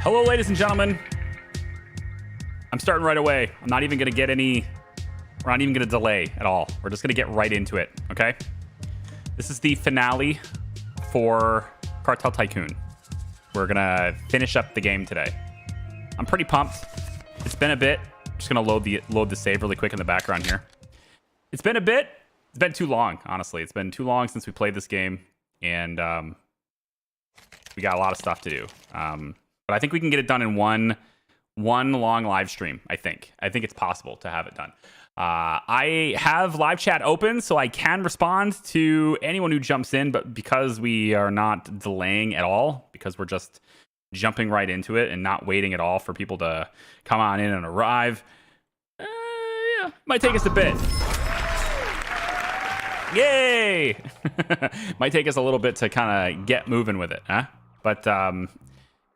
Hello, ladies and gentlemen. I'm starting right away. I'm not even going to get any... We're not even going to delay at all. We're just going to get right into it, okay? This is the finale for Cartel Tycoon. We're going to finish up the game today. I'm pretty pumped. It's been a bit. I'm just going to load the save really quick in the background here. It's been a bit. It's been too long, honestly. It's been too long since we played this game, and we got a lot of stuff to do. But I think we can get it done in one long live stream. I think it's possible to have it done. I have live chat open, so I can respond to anyone who jumps in, but because we are not delaying at all, because we're just jumping right into it and not waiting at all for people to come on in and arrive, yeah, might take us a bit. Yay! Might take us a little bit to kind of get moving with it, huh? But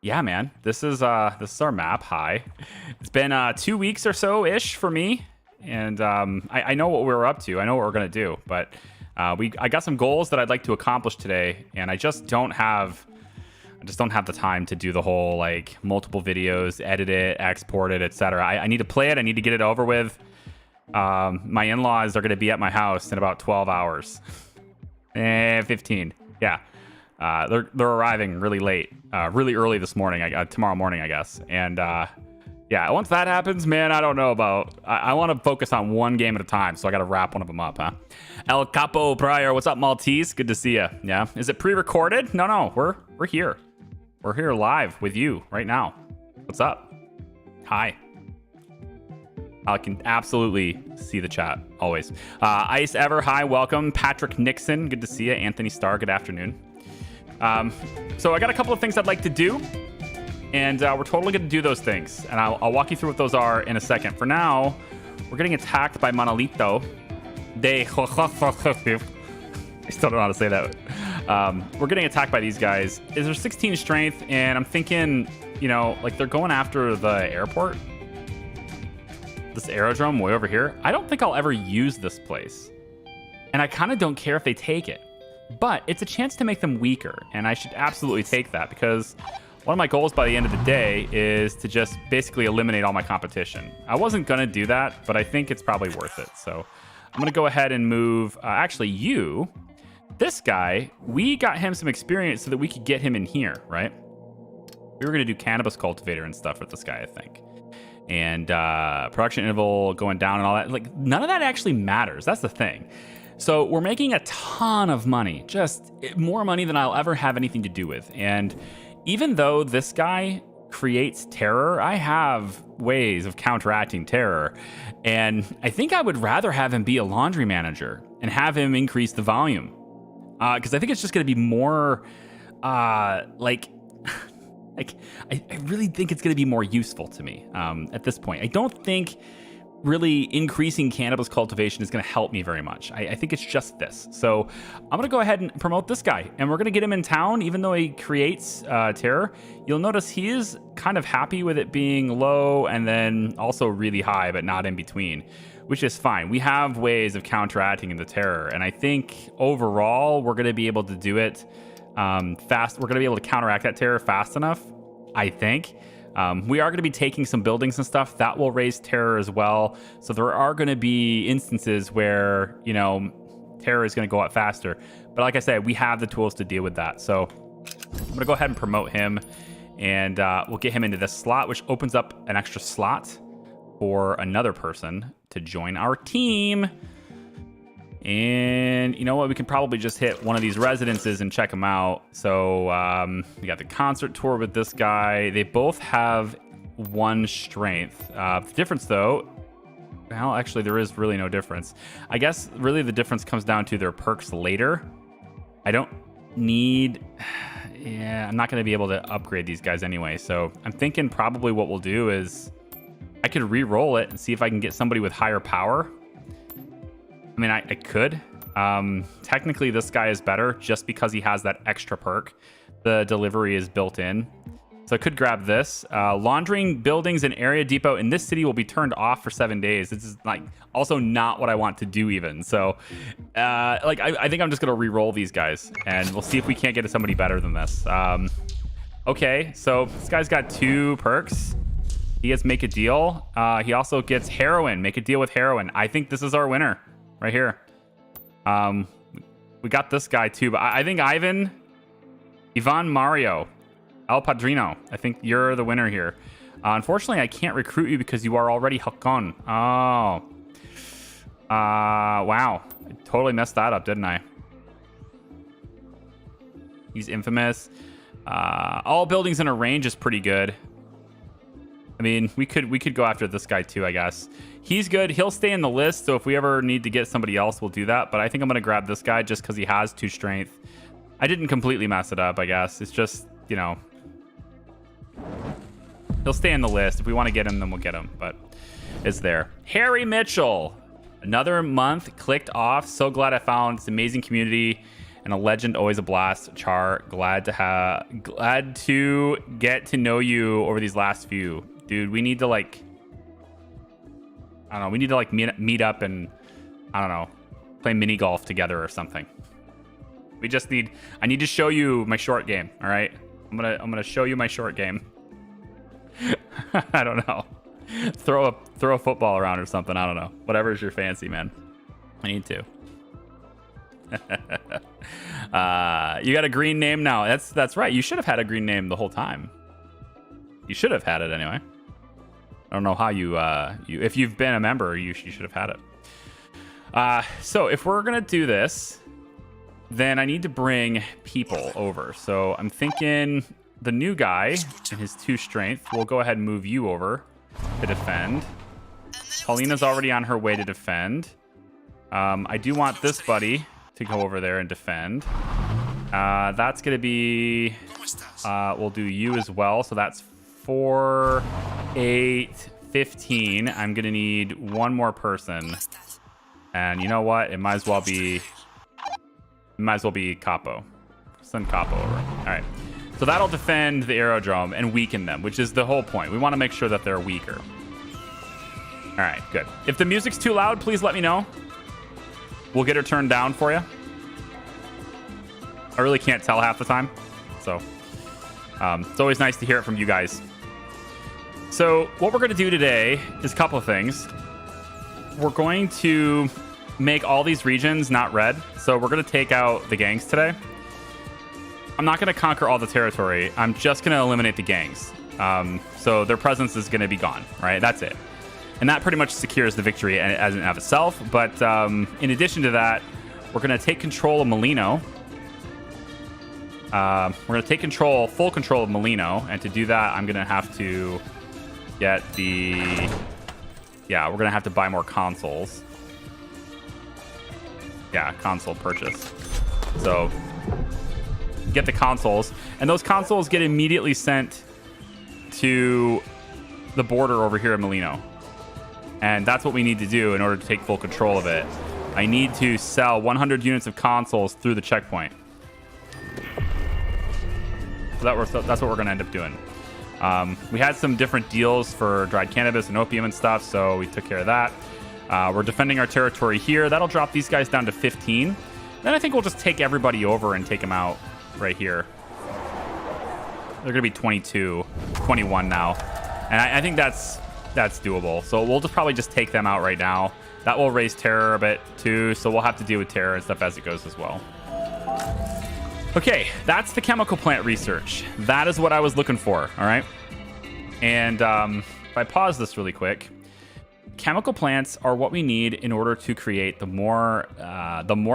yeah, man, this is our map. Hi. It's been 2 weeks or so ish for me, and I know what we're up to. I know what we're gonna do, but I got some goals that I'd like to accomplish today, and I just don't have the time to do the whole like multiple videos, edit it, export it, etc. I need to play it. I need to get it over with. My in-laws are going to be at my house in about 12 hours. 15. Yeah. They're arriving really late, really early this morning, tomorrow morning, I guess. And yeah, once that happens, man, I don't know about... I want to focus on one game at a time, so I got to wrap one of them up, huh? El CAPO Pryor, what's up, Maltese? Good to see you. Yeah. Is it pre-recorded? No, we're here. We're here live with you right now. What's up? Hi. I can absolutely see the chat, always. Ice Ever, hi, welcome. Patrick Nixon, good to see you. Anthony Starr, good afternoon. So I got a couple of things I'd like to do, and we're totally going to do those things. And I'll walk you through what those are in a second. For now, we're getting attacked by Monolito. I still don't know how to say that. We're getting attacked by these guys. Is there 16 strength? And I'm thinking, you know, like they're going after the airport. This aerodrome way over here. I don't think I'll ever use this place. And I kind of don't care if they take it. But it's a chance to make them weaker. And I should absolutely take that, because one of my goals by the end of the day is to just basically eliminate all my competition. I wasn't going to do that, but I think it's probably worth it. So I'm going to go ahead and move... this guy, we got him some experience so that we could get him in here, right? We were going to do cannabis cultivator and stuff with this guy, I think. And production interval going down and all that. Like, none of that actually matters. That's the thing. So we're making a ton of money, just more money than I'll ever have anything to do with. And even though this guy creates terror, I have ways of counteracting terror. And I think I would rather have him be a laundry manager and have him increase the volume. Because I think it's just going to be more I really think it's going to be more useful to me at this point. I don't think really increasing cannabis cultivation is going to help me very much. I think it's just this. So I'm going to go ahead and promote this guy, and we're going to get him in town, even though he creates terror. You'll notice he is kind of happy with it being low and then also really high, but not in between, which is fine. We have ways of counteracting the terror, and I think overall we're going to be able to do it fast. We're going to be able to counteract that terror fast enough, I think. We are going to be taking some buildings and stuff that will raise terror as well. So there are going to be instances where, you know, terror is going to go up faster. But like I said, we have the tools to deal with that. So I'm going to go ahead and promote him, and we'll get him into this slot, which opens up an extra slot for another person to join our team. And you know what? We can probably just hit one of these residences and check them out. So we got the concert tour with this guy. They both have 1 strength. The difference, though, well, actually, there is really no difference. I guess really the difference comes down to their perks later. I don't need... Yeah, I'm not going to be able to upgrade these guys anyway. So I'm thinking probably what we'll do is I could re-roll it and see if I can get somebody with higher power. I mean, I could. Technically, this guy is better just because he has that extra perk. The delivery is built in. So I could grab this. Laundering buildings and area depot in this city will be turned off for 7 days. This is like also not what I want to do even. So I think I'm just going to re-roll these guys, and we'll see if we can't get to somebody better than this. Okay, so this guy's got 2 perks. He gets make a deal. He also gets heroin. Make a deal with heroin. I think this is our winner right here. We got this guy too, but I think Ivan Mario, El Padrino. I think you're the winner here. Unfortunately, I can't recruit you because you are already Hakon. Oh. Wow. I totally messed that up, didn't I? He's infamous. All buildings in a range is pretty good. I mean, we could go after this guy too, I guess. He's good. He'll stay in the list, so if we ever need to get somebody else, we'll do that. But I think I'm going to grab this guy just because he has 2 strength. I didn't completely mess it up, I guess. It's just, you know, he'll stay in the list. If we want to get him, then we'll get him. But it's there. Harry Mitchell. Another month clicked off. So glad I found this amazing community and a legend. Always a blast. Char, glad to get to know you over these last few. Dude, we need to like, I don't know. We need to like meet up and I don't know, play mini golf together or something. I need to show you my short game. All right. I'm gonna show you my short game. I don't know. Throw a football around or something. I don't know. Whatever's your fancy, man. I need to. You got a green name now. That's right. You should have had a green name the whole time. You should have had it anyway. I don't know how you if you've been a member, you should have had it. So if we're gonna do this, then I need to bring people over. So I'm thinking the new guy and his 2 strength. We'll go ahead and move you over to defend. Paulina's already on her way to defend. I do want this buddy to go over there and defend. That's gonna be we'll do you as well. So that's 4, 8, 15. I'm gonna need 1 more person. And you know what? It might as well be CAPO. Send CAPO over. All right. So that'll defend the aerodrome and weaken them, which is the whole point. We want to make sure that they're weaker. All right, good. If the music's too loud, please let me know. We'll get her turned down for you. I really can't tell half the time. So it's always nice to hear it from you guys. So what we're going to do today is a couple of things. We're going to make all these regions not red. So we're going to take out the gangs today. I'm not going to conquer all the territory. I'm just going to eliminate the gangs. So their presence is going to be gone, right? That's it. And that pretty much secures the victory as in and of itself. But in addition to that, we're going to take control of Molino. We're going to take full control of Molino. And to do that, I'm going to have to get we're going to have to buy more consoles. Yeah, console purchase. So get the consoles. And those consoles get immediately sent to the border over here in Molino. And that's what we need to do in order to take full control of it. I need to sell 100 units of consoles through the checkpoint. So that's what we're going to end up doing. We had some different deals for dried cannabis and opium and stuff, so we took care of that. We're defending our territory here. That'll drop these guys down to 15. Then I think we'll just take everybody over and take them out right here. They're going to be 22, 21 now. And I think that's doable. So we'll probably just take them out right now. That will raise terror a bit too, so we'll have to deal with terror and stuff as it goes as well. Okay, that's the chemical plant research. That is what I was looking for, all right? And if I pause this really quick, chemical plants are what we need in order to create the more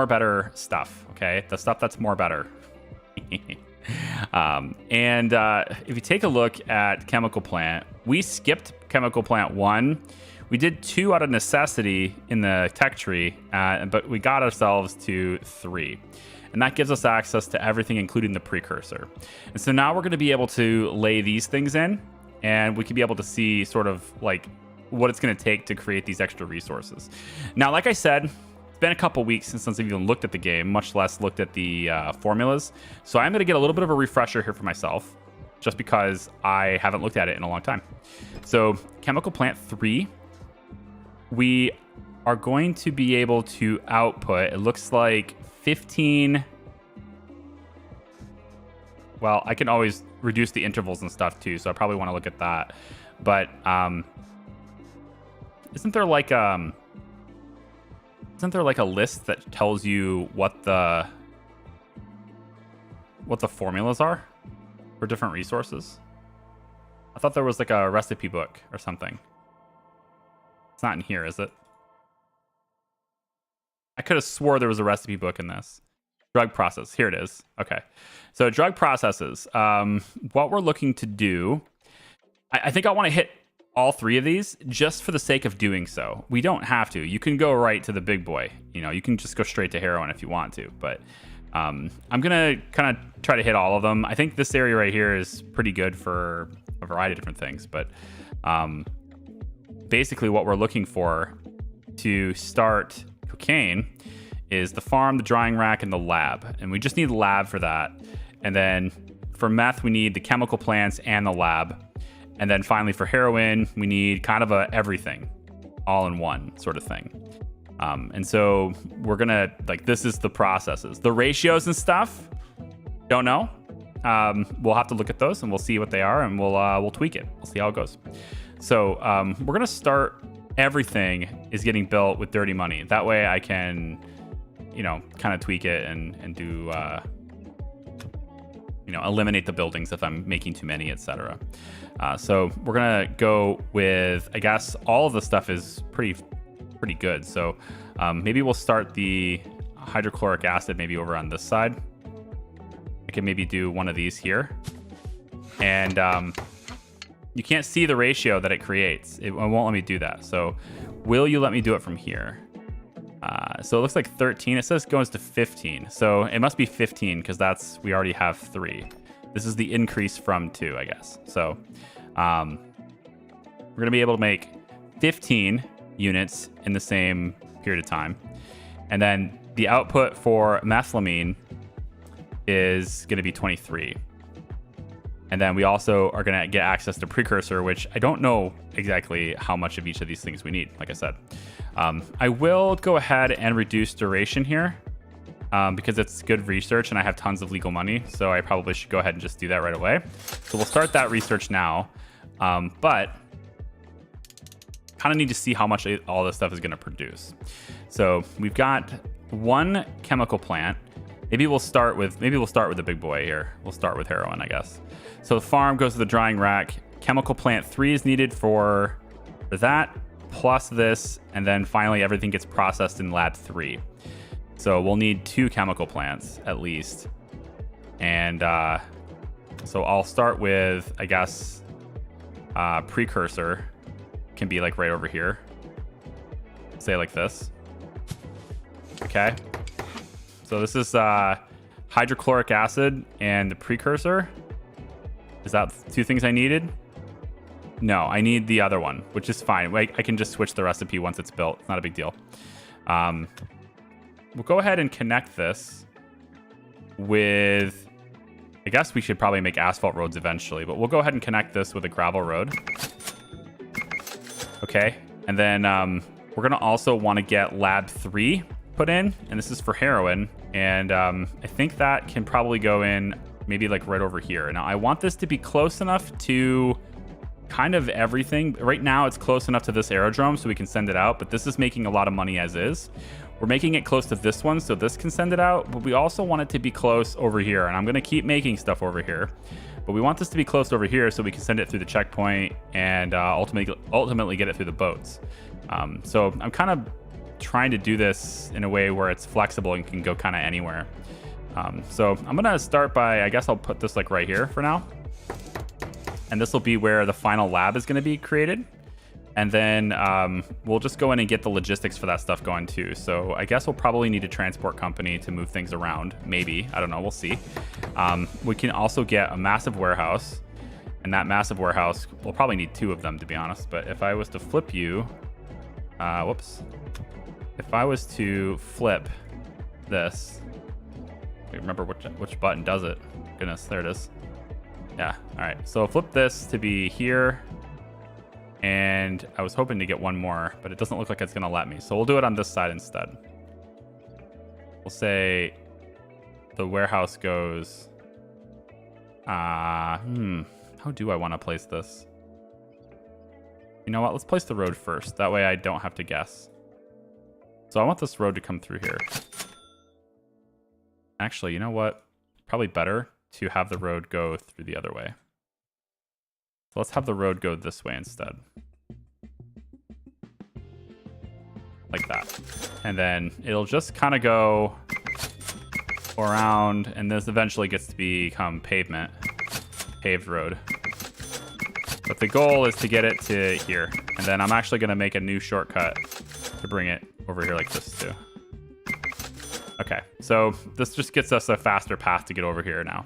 better stuff, okay? The stuff that's more better. If you take a look at chemical plant, we skipped chemical plant 1. We did 2 out of necessity in the tech tree, but we got ourselves to 3. And that gives us access to everything, including the precursor. And so now we're going to be able to lay these things in, and we can be able to see sort of like what it's going to take to create these extra resources. Now, like I said, it's been a couple weeks since I've even looked at the game, much less looked at the formulas. So I'm going to get a little bit of a refresher here for myself, just because I haven't looked at it in a long time. So chemical plant 3, we are going to be able to output, it looks like 15. Well, I can always reduce the intervals and stuff too. So I probably want to look at that. But isn't there like a list that tells you what the formulas are for different resources? I thought there was like a recipe book or something. It's not in here, is it? I could have swore there was a recipe book in this. Drug process. Here it is. Okay. So drug processes. What we're looking to do, I think I want to hit all 3 of these just for the sake of doing so. We don't have to. You can go right to the big boy. You know, you can just go straight to heroin if you want to. But I'm going to kind of try to hit all of them. I think this area right here is pretty good for a variety of different things. But basically what we're looking for to start cocaine is the farm, the drying rack, and the lab. And we just need the lab for that. And then for meth, we need the chemical plants and the lab. And then finally for heroin, we need kind of a everything all in one sort of thing. And so we're gonna, like, this is the processes. The ratios and stuff, don't know. We'll have to look at those and we'll see what they are, and we'll tweak it. We'll see how it goes. So we're gonna start, everything is getting built with dirty money. That way I can, you know, kind of tweak it and do, you know, eliminate the buildings if I'm making too many, etc. So we're gonna go with, I guess all of the stuff is pretty good. So maybe we'll start the hydrochloric acid maybe over on this side. I can maybe do one of these here. And you can't see the ratio that it creates. It won't let me do that. So will you let me do it from here? So it looks like 13. It says goes to 15. So it must be 15 because we already have 3. This is the increase from 2, I guess. So we're going to be able to make 15 units in the same period of time. And then the output for methamphetamine is going to be 23. And then we also are going to get access to precursor, which I don't know exactly how much of each of these things we need, like I said. I will go ahead and reduce duration here because it's good research and I have tons of legal money. So I probably should go ahead and just do that right away. So we'll start that research now. But kind of need to see how much all this stuff is going to produce. So we've got one chemical plant. Maybe we'll start with the big boy here. We'll start with heroin, I guess. So the farm goes to the drying rack. Chemical plant 3 is needed for that, plus this, and then finally everything gets processed in lab 3. So we'll need 2 chemical plants at least. And so I'll start with, I guess, precursor can be like right over here. Say like this. Okay. So this is hydrochloric acid and the precursor. Is that 2 things I needed? No, I need the other one, which is fine. I can just switch the recipe once it's built. It's not a big deal. We'll go ahead and connect this with, I guess we should probably make asphalt roads eventually, but we'll go ahead and connect this with a gravel road. Okay, and then we're gonna also want to get lab 3 put in, and this is for heroin, and I think that can probably go in maybe like right over here. Now I want this to be close enough to kind of everything. Right now it's close enough to this aerodrome so we can send it out, but this is making a lot of money as is. We're making it close to this one so this can send it out, but we also want it to be close over here, and I'm gonna keep making stuff over here. But we want this to be close over here so we can send it through the checkpoint and ultimately get it through the boats. So I'm kind of trying to do this in a way where it's flexible and can go kind of anywhere. So I'm going to start by, I guess I'll put this like right here for now. And this will be where the final lab is going to be created. And then we'll just go in and get the logistics for that stuff going too. So I guess we'll probably need a transport company to move things around. Maybe. I don't know. We'll see. We can also get a massive warehouse. And that massive warehouse, we'll probably need 2 of them, to be honest. But if I was to flip you... whoops. If I was to flip this... Wait, remember which button does it. Goodness, there it is. Yeah. All right. So flip this to be here. And I was hoping to get one more, but it doesn't look like it's going to let me. So we'll do it on this side instead. We'll say the warehouse goes How do I want to place this? You know what? Let's place the road first. That way I don't have to guess. So I want this road to come through here. Actually, you know what? Probably better to have the road go through the other way. So let's have the road go this way instead. Like that. And then it'll just kind of go around, and this eventually gets to become pavement. Paved road. But the goal is to get it to here. And then I'm actually going to make a new shortcut to bring it over here like this too. Okay, so this just gets us a faster path to get over here now.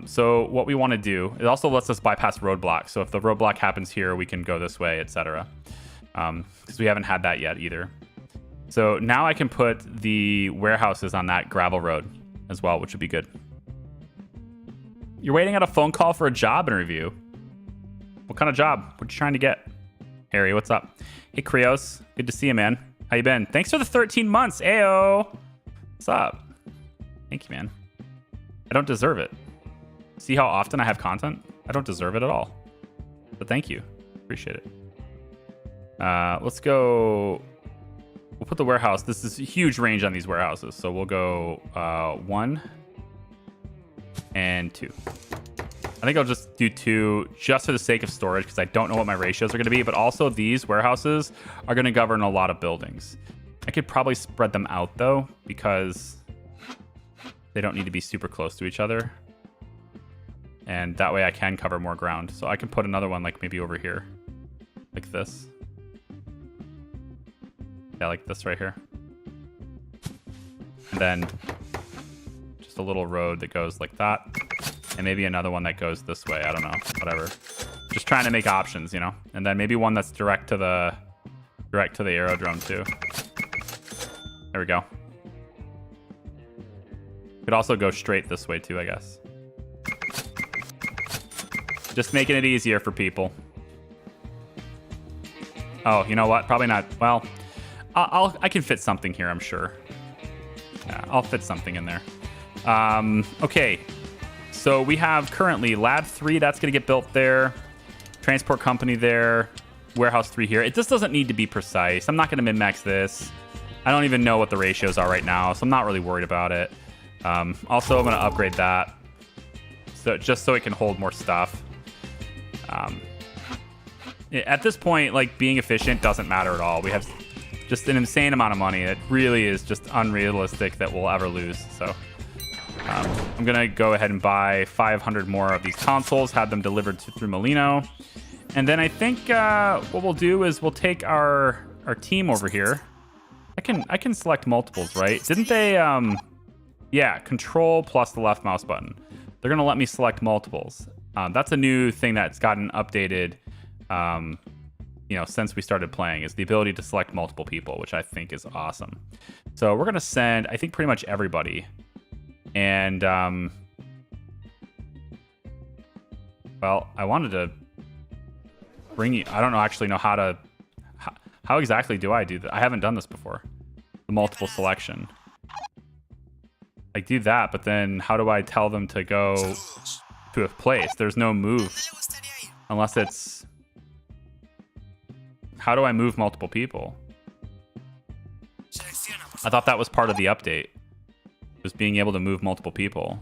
So what we want to do, it also lets us bypass roadblocks. So if the roadblock happens here, we can go this way, etc. Because we haven't had that yet either. So now I can put the warehouses on that gravel road as well, which would be good. You're waiting on a phone call for a job interview. What kind of job? What you trying to get? Harry, what's up? Hey, Krios. Good to see you, man. How you been? Thanks for the 13 months. Ayo. What's up? Thank you, man. I don't deserve it. See how often I have content? I don't deserve it at all. But thank you. Appreciate it. Let's go. We'll put the warehouse. This is a huge range on these warehouses. So we'll go 1 and 2. I think I'll just do 2 just for the sake of storage because I don't know what my ratios are going to be. But also these warehouses are going to govern a lot of buildings. I could probably spread them out though because they don't need to be super close to each other. And that way I can cover more ground. So I can put another one like maybe over here. Like this. Yeah, like this right here. And then just a little road that goes like that. And maybe another one that goes this way. I don't know. Whatever. Just trying to make options, you know? And then maybe one that's direct to the aerodrome too. There we go. Could also go straight this way too, I guess. Just making it easier for people. Oh, you know what? Probably not. Well, I can fit something here, I'm sure. Yeah, I'll fit something in there. Okay. So we have currently Lab 3, that's going to get built there. Transport company there. Warehouse 3 here. It just doesn't need to be precise. I'm not going to min-max this. I don't even know what the ratios are right now, so I'm not really worried about it. Also, I'm going to upgrade that. So just so it can hold more stuff. At this point, like, being efficient doesn't matter at all. We have just an insane amount of money. It really is just unrealistic that we'll ever lose. So I'm going to go ahead and buy 500 more of these consoles, have them delivered through Molino. And then I think what we'll do is we'll take our team over here. I can select multiples, right? Didn't they... yeah, control plus the left mouse button. They're going to let me select multiples. That's a new thing that's gotten updated, you know, since we started playing, is the ability to select multiple people, which I think is awesome. So we're going to send, I think, pretty much everybody. And, well, I wanted to bring you, I don't actually know how exactly do I do that? I haven't done this before. The multiple selection. I do that, but then how do I tell them to go to a place? There's no move. Unless it's... How do I move multiple people? I thought that was part of the update. Just being able to move multiple people.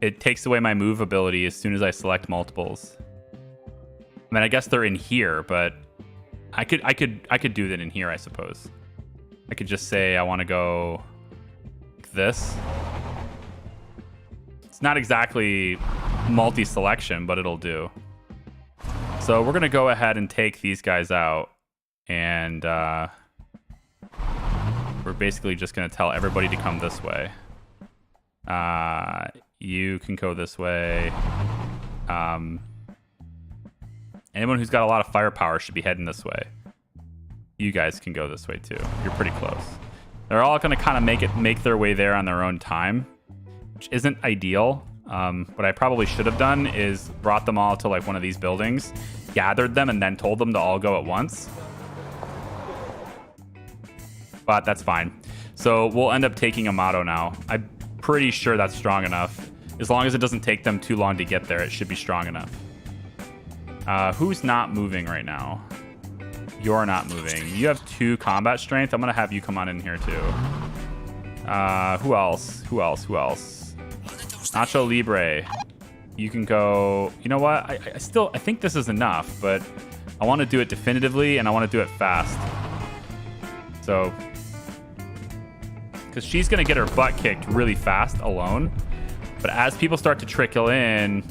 It takes away my move ability as soon as I select multiples. I mean, I guess they're in here, but I could do that in here, I suppose. I could just say I want to go like this. It's not exactly multi-selection, but it'll do. So we're going to go ahead and take these guys out. And we're basically just going to tell everybody to come this way. You can go this way. Anyone who's got a lot of firepower should be heading this way. You guys can go this way too. You're pretty close. They're all going to kind of make their way there on their own time, which isn't ideal. What I probably should have done is brought them all to like one of these buildings, gathered them, and then told them to all go at once. But that's fine. So we'll end up taking Amato now. I'm pretty sure that's strong enough. As long as it doesn't take them too long to get there, it should be strong enough. Who's not moving right now? You're not moving. You have 2 combat strength. I'm going to have you come on in here too. Who else? Who else? Who else? Nacho Libre. You can go... You know what? I think this is enough, but I want to do it definitively, and I want to do it fast. So... Because she's going to get her butt kicked really fast alone. But as people start to trickle in,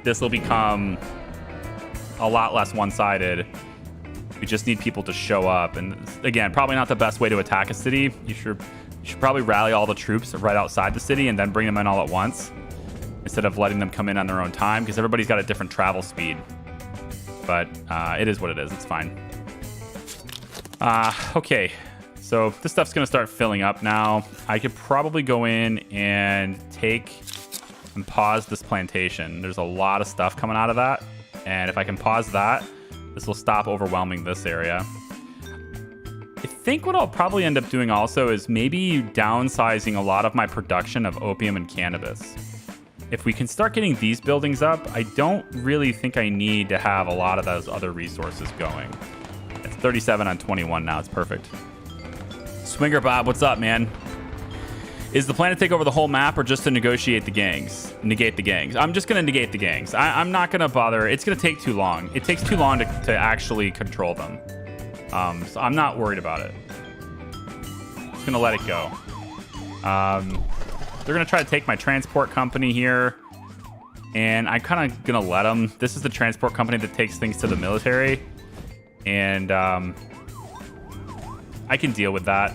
this will become a lot less one-sided. We just need people to show up. And again, probably not the best way to attack a city. You should probably rally all the troops right outside the city and then bring them in all at once, instead of letting them come in on their own time, because everybody's got a different travel speed. But it is what it is. It's fine. Okay. So this stuff's going to start filling up now. I could probably go in and take and pause this plantation. There's a lot of stuff coming out of that. And if I can pause that, this will stop overwhelming this area. I think what I'll probably end up doing also is maybe downsizing a lot of my production of opium and cannabis. If we can start getting these buildings up, I don't really think I need to have a lot of those other resources going. It's 37 on 21 now. It's perfect. Swinger Bob, what's up, man? Is the plan to take over the whole map or just to negate the gangs? I'm just going to negate the gangs. I'm not going to bother. It's going to take too long. It takes too long to actually control them. So I'm not worried about it. Just going to let it go. They're going to try to take my transport company here. And I'm kind of going to let them. This is the transport company that takes things to the military. And I can deal with that.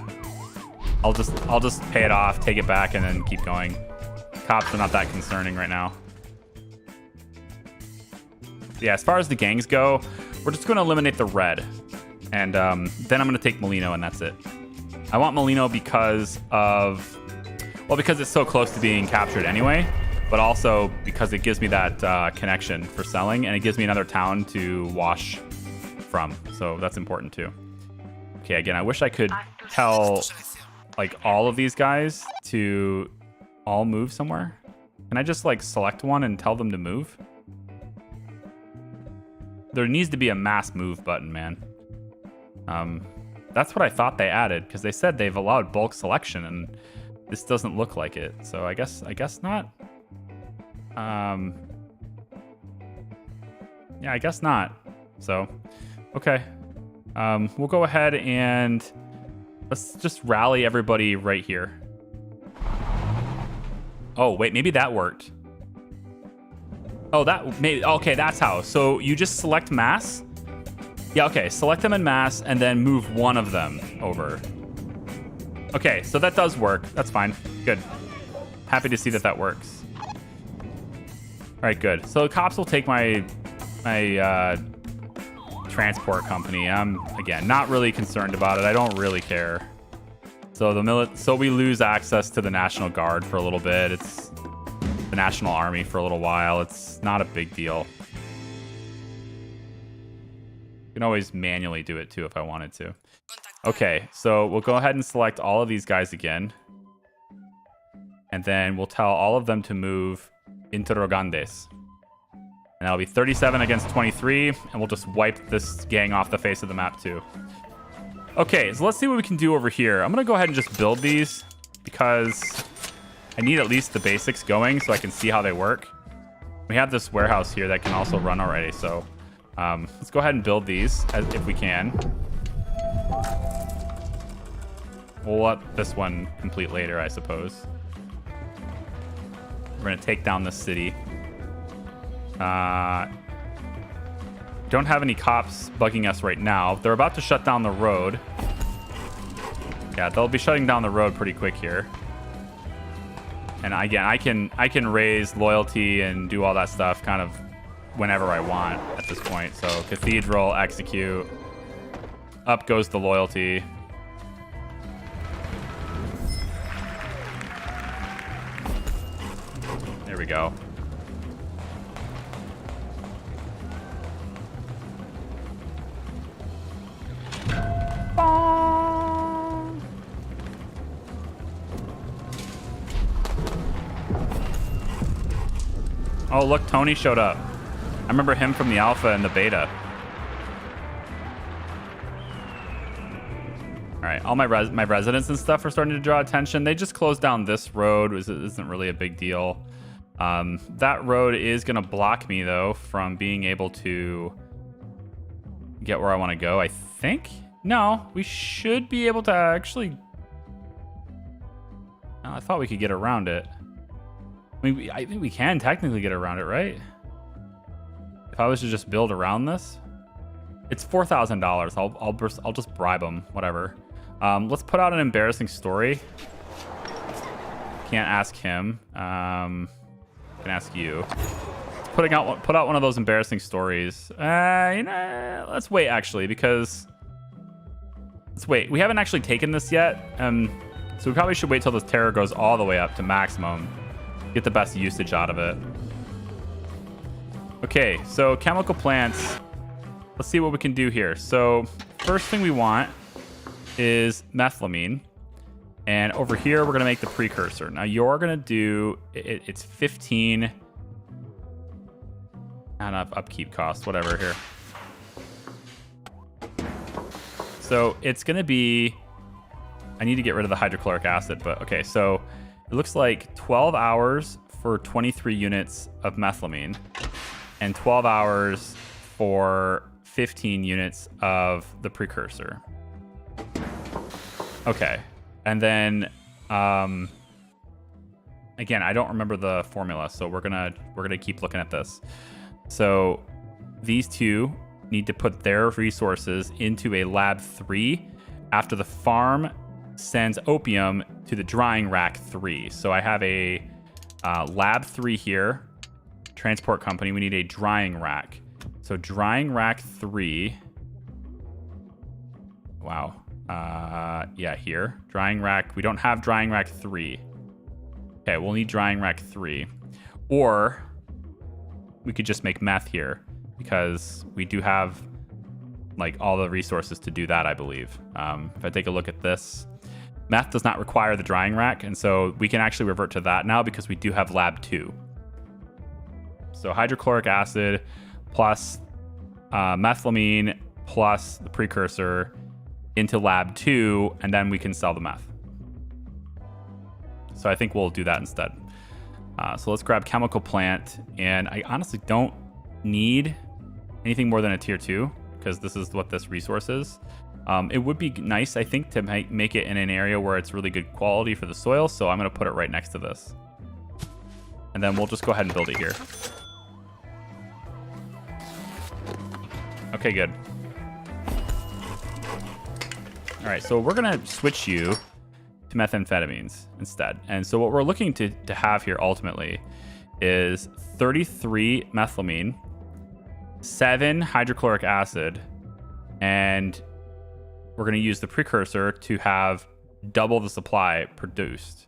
I'll just pay it off, take it back, and then keep going. Cops are not that concerning right now. Yeah, as far as the gangs go, we're just going to eliminate the red. And then I'm going to take Molino, and that's it. I want Molino because it's so close to being captured anyway, but also because it gives me that connection for selling, and it gives me another town to wash from. So that's important too. Okay, again, I wish I could tell like all of these guys to all move somewhere. Can I just like select one and tell them to move? There needs to be a mass move button, man. That's what I thought they added, because they said they've allowed bulk selection, and this doesn't look like it. So I guess not. Yeah, I guess not. So, okay. We'll go ahead and let's just rally everybody right here. Oh, wait, maybe that worked. Oh, okay, that's how. So you just select mass. Yeah, okay, select them in mass and then move one of them over. Okay, so that does work. That's fine. Good. Happy to see that works. All right, good. So the cops will take my transport company. I'm, again, not really concerned about it. I don't really care. So so we lose access to the National Guard for a little bit. It's the National Army for a little while. It's not a big deal. You can always manually do it too if I wanted to. Okay, so we'll go ahead and select all of these guys again. And then we'll tell all of them to move interrogantes. And that'll be 37 against 23, and we'll just wipe this gang off the face of the map too. Okay, so let's see what we can do over here. I'm gonna go ahead and just build these because I need at least the basics going so I can see how they work. We have this warehouse here that can also run already, so let's go ahead and build these if we can. We'll let this one complete later, I suppose. We're gonna take down this city. Don't have any cops bugging us right now. They're about to shut down the road. Yeah, they'll be shutting down the road pretty quick here. And again, I can raise loyalty and do all that stuff kind of whenever I want at this point. So cathedral, execute. Up goes the loyalty. There we go. Oh, look, Tony showed up. I remember him from the alpha and the beta. All right, all my residents and stuff are starting to draw attention. They just closed down this road. It isn't really a big deal. That road is going to block me, though, from being able to get where I want to go, I think. No, we should be able to actually... I thought we could get around it. I think we can technically get around it, right? If I was to just build around this, it's $4,000. I'll just bribe them, whatever. Let's put out an embarrassing story. Can't ask him. Can ask you. Put out one of those embarrassing stories. Let's wait actually, because let's wait. We haven't actually taken this yet. So we probably should wait till this terror goes all the way up to maximum. Get the best usage out of it. Okay, so chemical plants. Let's see what we can do here. So first thing we want is methamphetamine. And over here, we're going to make the precursor. Now you're going to do, it's 15. Not enough upkeep cost, whatever here. So it's going to be, I need to get rid of the hydrochloric acid, but okay. So it looks like 12 hours for 23 units of methamphetamine and 12 hours for 15 units of the precursor. Okay. And then, again, I don't remember the formula, so we're gonna keep looking at this. So these two need to put their resources into a lab 3 after the farm sends opium to the drying rack 3. So I have a lab 3 here, transport company. We need a drying rack. So drying rack 3. Wow. Yeah, here. Drying rack. We don't have drying rack 3. Okay, we'll need drying rack 3. Or we could just make meth here because we do have like all the resources to do that, I believe. If I take a look at this, meth does not require the drying rack, and so we can actually revert to that now because we do have lab 2. So hydrochloric acid plus methamphetamine plus the precursor into lab 2, and then we can sell the meth. So I think we'll do that instead. So let's grab chemical plant, and I honestly don't need anything more than a tier 2 because this is what this resource is. It would be nice, I think, to make it in an area where it's really good quality for the soil, so I'm going to put it right next to this. And then we'll just go ahead and build it here. Okay, good. All right, so we're going to switch you to methamphetamines instead. And so what we're looking to have here ultimately is 33 methylamine, 7 hydrochloric acid, and we're going to use the precursor to have double the supply produced,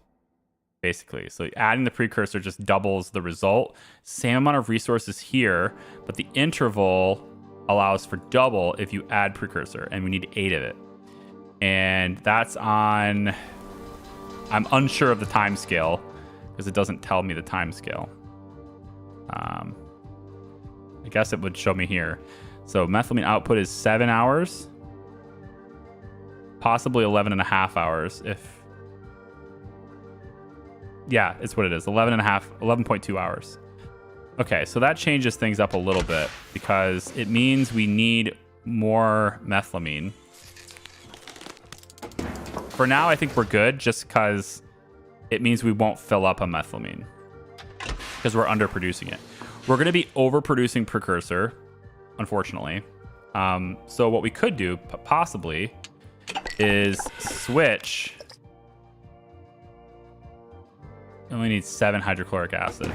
basically. So adding the precursor just doubles the result. Same amount of resources here, but the interval allows for double if you add precursor, and we need 8 of it. And that's on, I'm unsure of the time scale because it doesn't tell me the time scale. I guess it would show me here. So methylamine output is 7 hours, possibly 11.5 hours. Yeah, it's what it is. 11.2 hours. Okay, so that changes things up a little bit because it means we need more methylamine. For now, I think we're good just because it means we won't fill up a methylamine because we're underproducing it. We're going to be overproducing precursor, unfortunately. So what we could do, possibly, is switch. We only need 7 hydrochloric acid.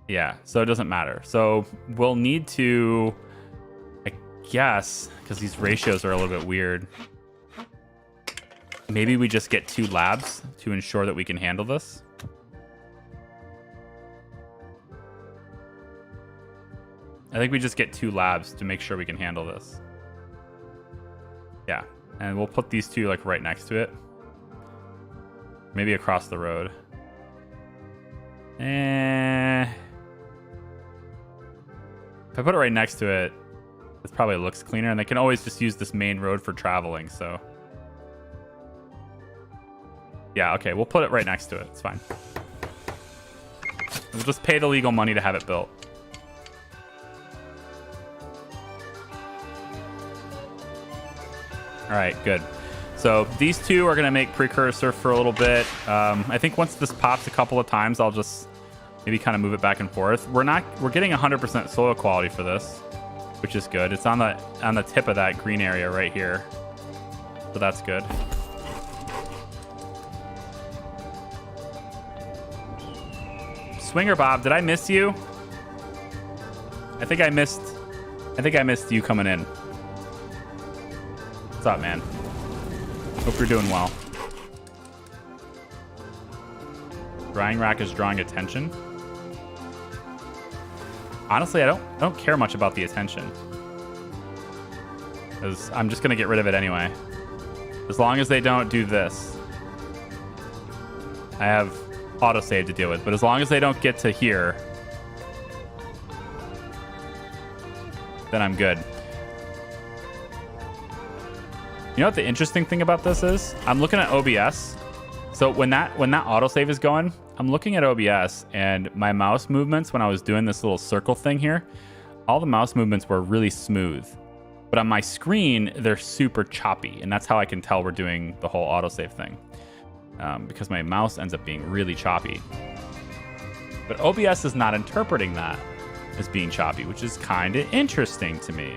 Yeah, so it doesn't matter. So we'll need to, I guess, because these ratios are a little bit weird, maybe we just get 2 labs to ensure that we can handle this. I think we just get 2 labs to make sure we can handle this. Yeah, and we'll put these 2 like right next to it. Maybe across the road. If I put it right next to it, it probably looks cleaner, and they can always just use this main road for traveling, so. Yeah, okay, we'll put it right next to it. It's fine. We'll just pay the legal money to have it built. All right, good. So these two are going to make precursor for a little bit. I think once this pops a couple of times, I'll just maybe kind of move it back and forth. We're getting 100% soil quality for this, which is good. It's on the tip of that green area right here. So that's good. Swinger Bob, did I miss you? I think I missed you coming in. What's up, man? Hope you're doing well. Drying rack is drawing attention. Honestly, I don't care much about the attention, because I'm just gonna get rid of it anyway. As long as they don't do this. I have autosave to deal with, but as long as they don't get to here, then I'm good. You know what the interesting thing about this is? I'm looking at OBS. So when that autosave is going, I'm looking at OBS, and my mouse movements when I was doing this little circle thing here, all the mouse movements were really smooth. But on my screen, they're super choppy, and that's how I can tell we're doing the whole autosave thing. Because my mouse ends up being really choppy. But OBS is not interpreting that as being choppy, which is kind of interesting to me.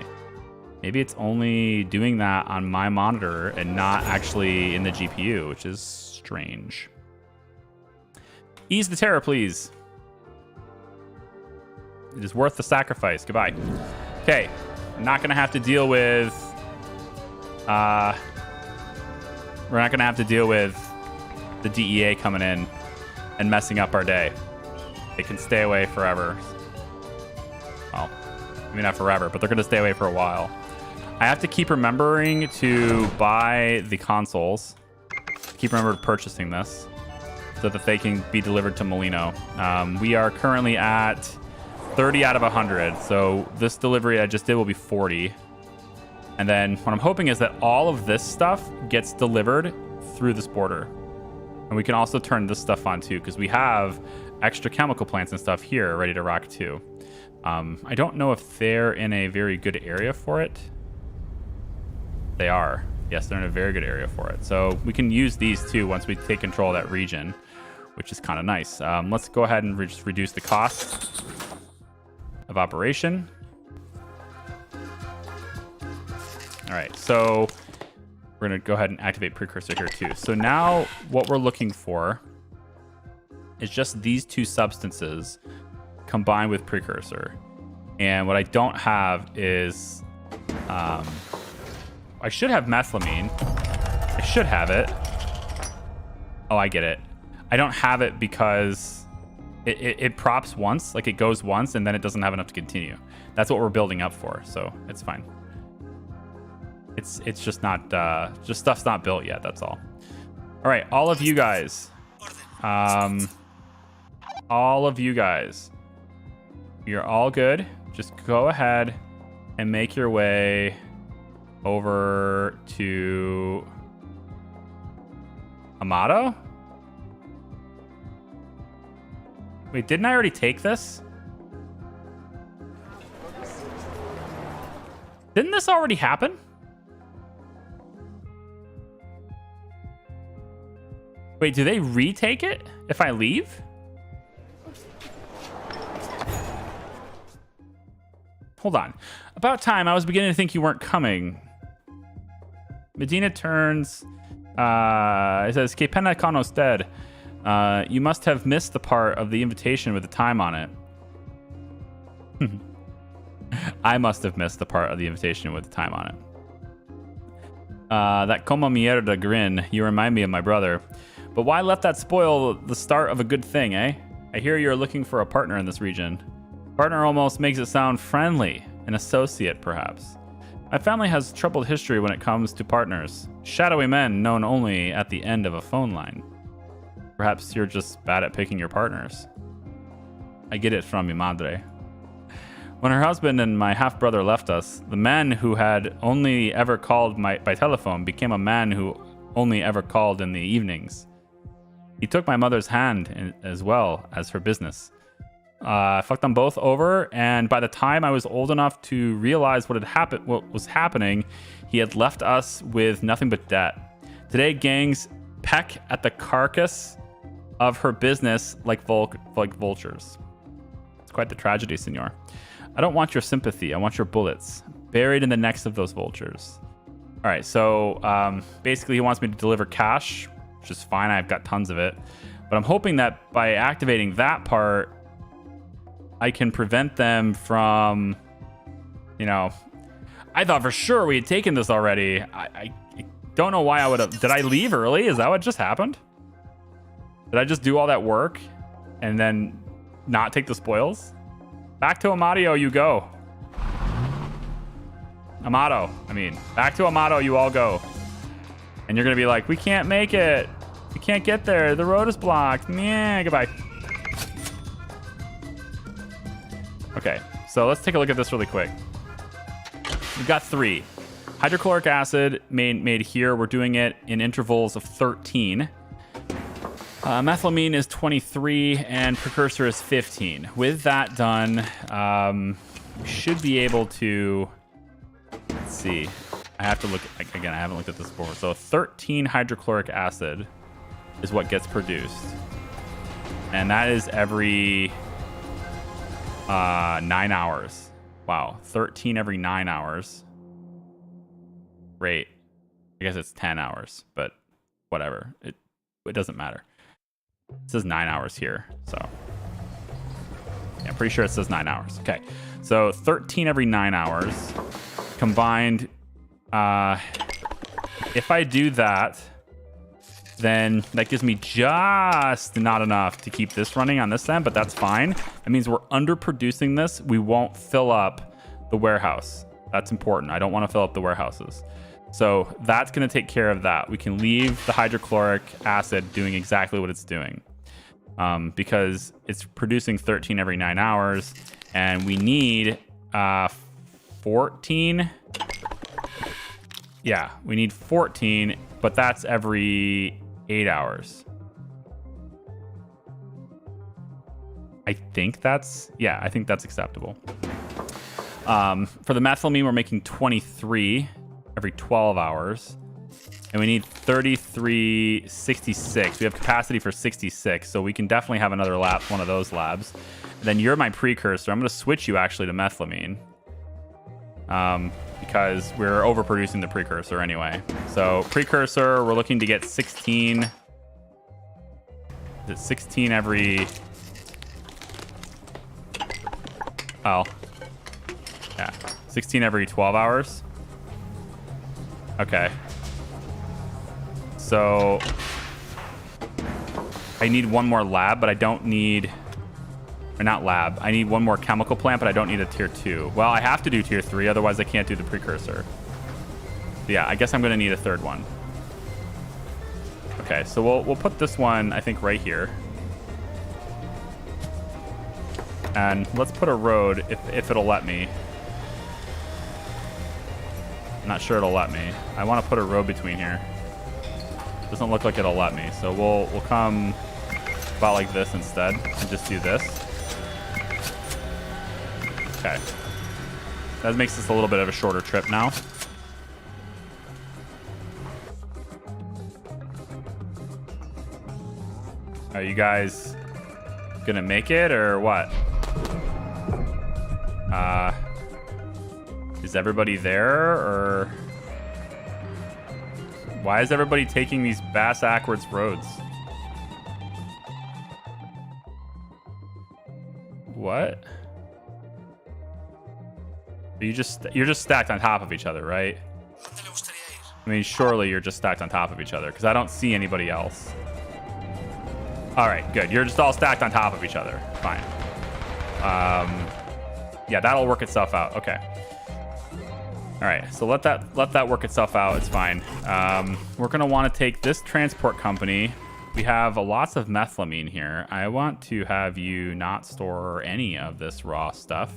Maybe it's only doing that on my monitor and not actually in the GPU, which is strange. Ease the terror, please. It is worth the sacrifice. Goodbye. Okay, I'm not going to have to deal with... we're not going to have to deal with the DEA coming in and messing up our day. They can stay away forever. Well, maybe not forever, but they're going to stay away for a while. I have to keep remembering to buy the consoles. Keep remembering purchasing this so that they can be delivered to Molino. We are currently at 30 out of 100. So this delivery I just did will be 40. And then what I'm hoping is that all of this stuff gets delivered through this border. And we can also turn this stuff on too, because we have extra chemical plants and stuff here ready to rock too. I don't know if they're in a very good area for it. They are. Yes, they're in a very good area for it. So we can use these too once we take control of that region, which is kind of nice. Let's go ahead and just reduce the cost of operation. All right, so we're going to go ahead and activate precursor here too. So now what we're looking for is just these two substances combined with precursor. And what I don't have is... I should have methylamine. I should have it. Oh, I get it. I don't have it because it props once, like it goes once, and then it doesn't have enough to continue. That's what we're building up for, so it's fine. It's just not, just stuff's not built yet, that's all. All right, all of you guys. All of you guys. You're all good. Just go ahead and make your way over to Amato? Wait, didn't I already take this? Didn't this already happen? Wait, do they retake it if I leave? Hold on. About time. I was beginning to think you weren't coming. Medina turns. It says, "Que pena con usted." You must have missed the part of the invitation with the time on it. I must have missed the part of the invitation with the time on it. That como mierda grin. You remind me of my brother. But why let that spoil the start of a good thing, eh? I hear you're looking for a partner in this region. Partner almost makes it sound friendly. An associate, perhaps. My family has troubled history when it comes to partners. Shadowy men known only at the end of a phone line. Perhaps you're just bad at picking your partners. I get it from mi madre. When her husband and my half-brother left us, the man who had only ever called by telephone became a man who only ever called in the evenings. He took my mother's hand as well as her business. I fucked them both over, and by the time I was old enough to realize what was happening, he had left us with nothing but debt. Today, gangs peck at the carcass of her business like vultures. It's quite the tragedy, senor. I don't want your sympathy. I want your bullets buried in the necks of those vultures. All right, so basically he wants me to deliver cash, which is fine. I've got tons of it. But I'm hoping that by activating that part, I can prevent them from, I thought for sure we had taken this already. I don't know why I would have. Did I leave early? Is that what just happened? Did I just do all that work and then not take the spoils? Back to Amadio you go. Back to Amato you all go. And you're going to be like, we can't make it. We can't get there. The road is blocked. Yeah, goodbye. Okay, so let's take a look at this really quick. We've got 3. Hydrochloric acid made here. We're doing it in intervals of 13. Methylamine is 23 and precursor is 15. With that done, we should be able to, let's see. I have to look, again, I haven't looked at this before. So 13 hydrochloric acid is what gets produced. And that is every 9 hours. Wow, 13 every 9 hours. Great. I guess it's 10 hours, but whatever. It doesn't matter. It says 9 hours here, so yeah, I'm pretty sure it says 9 hours. Okay, so 13 every 9 hours combined. If I do that, then that gives me just not enough to keep this running on this end, but that's fine. That means we're underproducing this. We won't fill up the warehouse. That's important. I don't want to fill up the warehouses. So that's going to take care of that. We can leave the hydrochloric acid doing exactly what it's doing, because it's producing 13 every 9 hours, and we need 14. Yeah, we need 14, but that's every 8 hours. I think that's acceptable. For the methylamine, we're making 23 every 12 hours. And we need 3366. We have capacity for 66, so we can definitely have another lab, one of those labs. And then you're my precursor. I'm going to switch you actually to methylamine. Because we're overproducing the precursor anyway. So precursor, we're looking to get 16. Is it 16 every... Oh. Yeah. 16 every 12 hours. Okay. So I need one more lab, but I don't need... Or not lab. I need one more chemical plant, but I don't need a tier 2. Well, I have to do tier 3, otherwise I can't do the precursor. Yeah, I guess I'm going to need a third one. Okay, so we'll put this one, I think, right here. And let's put a road, if it'll let me. I'm not sure it'll let me. I want to put a road between here. Doesn't look like it'll let me, so we'll come about like this instead and just do this. Okay. That makes this a little bit of a shorter trip now. Are you guys gonna make it or what? Is everybody there or... Why is everybody taking these bass-ackwards roads? What? You're just stacked on top of each other, right? I mean, surely you're just stacked on top of each other, because I don't see anybody else. All right, good. You're just all stacked on top of each other. Fine. Yeah, that'll work itself out. Okay. All right, so let that work itself out. It's fine. We're gonna want to take this transport company we have lots of methamphetamine here. I want to have you not store any of this raw stuff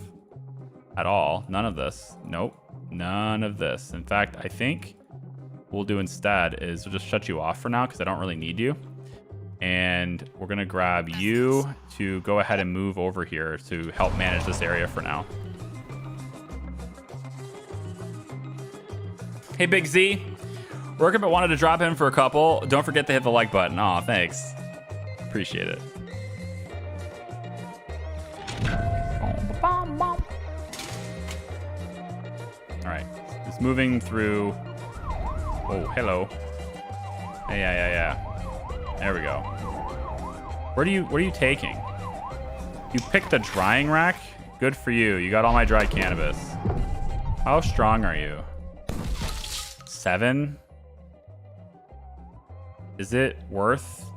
at all. None of this. Nope. None of this. In fact, I think what we'll do instead is we'll just shut you off for now because I don't really need you. And we're going to grab you to go ahead and move over here to help manage this area for now. Hey, Big Z. Working but wanted to drop in for a couple. Don't forget to hit the like button. Aw, thanks. Appreciate it. All right. It's moving through. Oh, hello. Yeah. There we go. What are you taking? You picked a drying rack? Good for you. You got all my dry cannabis. How strong are you? 7? Is it worth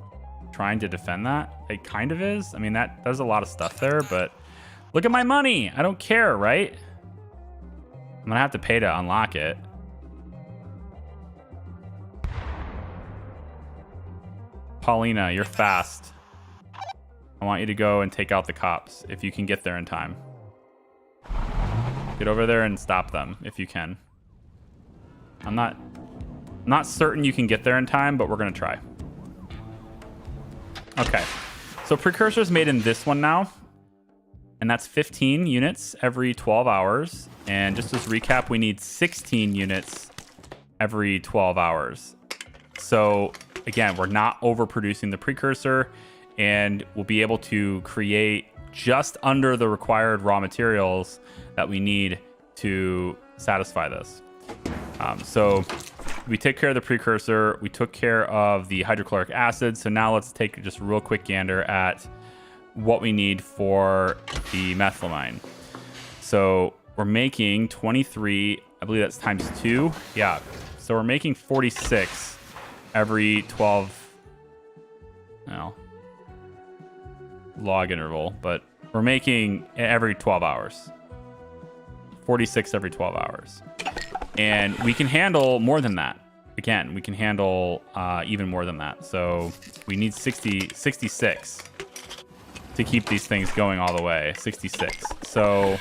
trying to defend that? It kind of is. I mean, there's a lot of stuff there, but look at my money. I don't care, right? I'm gonna have to pay to unlock it. Paulina, you're fast. I want you to go and take out the cops if you can get there in time. Get over there and stop them if you can. I'm not certain you can get there in time, but we're gonna try. Okay, so precursors made in this one now, and that's 15 units every 12 hours. And just as recap, we need 16 units every 12 hours. So again, we're not overproducing the precursor, and we'll be able to create just under the required raw materials that we need to satisfy this. So we took care of the precursor, we took care of the hydrochloric acid. So now let's take just a real quick gander at what we need for the methamphetamine. So we're making 23, I believe that's times 2. Yeah, so we're making 46 every 12 log interval, but we're making every 12 hours. 46 every 12 hours. And we can handle more than that. Again, we can handle even more than that. So we need 66 to keep these things going all the way. 66. So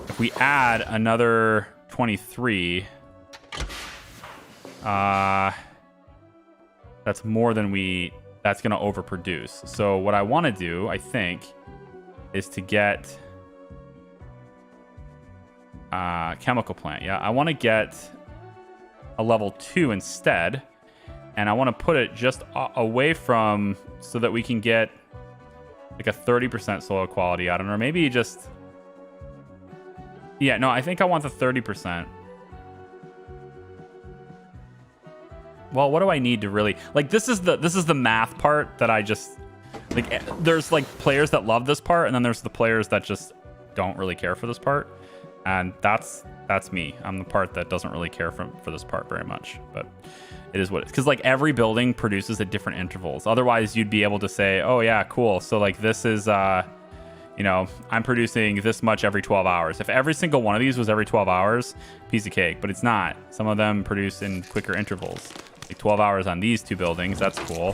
if we add another 23, that's more than that's going to overproduce. So what I want to do, I think, is to get chemical plant. Yeah, I want to get a level 2 instead, and I want to put it just away from, so that we can get like a 30% soil quality out of it, or maybe just, yeah, no, I think I want the 30%. Well, what do I need to really, like, this is the math part that I just, like, there's like players that love this part, and then there's the players that just don't really care for this part. And that's me. I'm the part that doesn't really care for this part very much, but it is what it is. Because like every building produces at different intervals. Otherwise, you'd be able to say, oh yeah, cool. So like this is, I'm producing this much every 12 hours. If every single one of these was every 12 hours, piece of cake. But it's not. Some of them produce in quicker intervals. Like 12 hours on these 2 buildings. That's cool.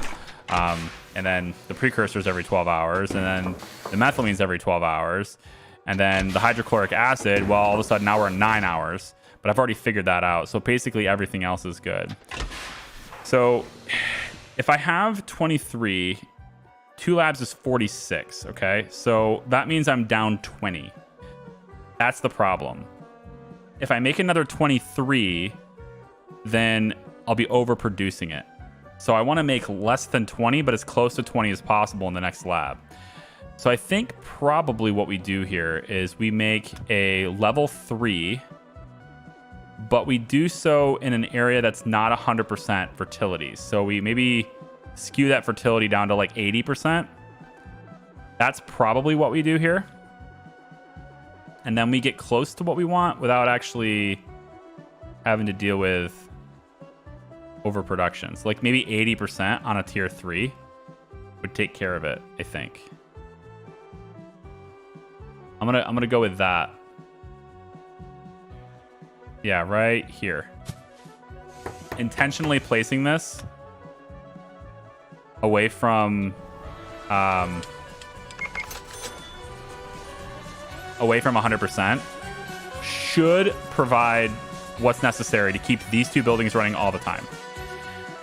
And then the precursors every 12 hours. And then the methylamine's every 12 hours. And then the hydrochloric acid, well, all of a sudden now we're in 9 hours. But I've already figured that out. So basically everything else is good. So if I have 23, 2 labs is 46, okay? So that means I'm down 20. That's the problem. If I make another 23, then I'll be overproducing it. So I want to make less than 20, but as close to 20 as possible in the next lab. So I think probably what we do here is we make a level 3, but we do so in an area that's not 100% fertility. So we maybe skew that fertility down to like 80%. That's probably what we do here. And then we get close to what we want without actually having to deal with overproduction. So like maybe 80% on a tier 3 would take care of it, I think. I'm gonna go with that. Yeah, right here. Intentionally placing this away from 100% should provide what's necessary to keep these two buildings running all the time.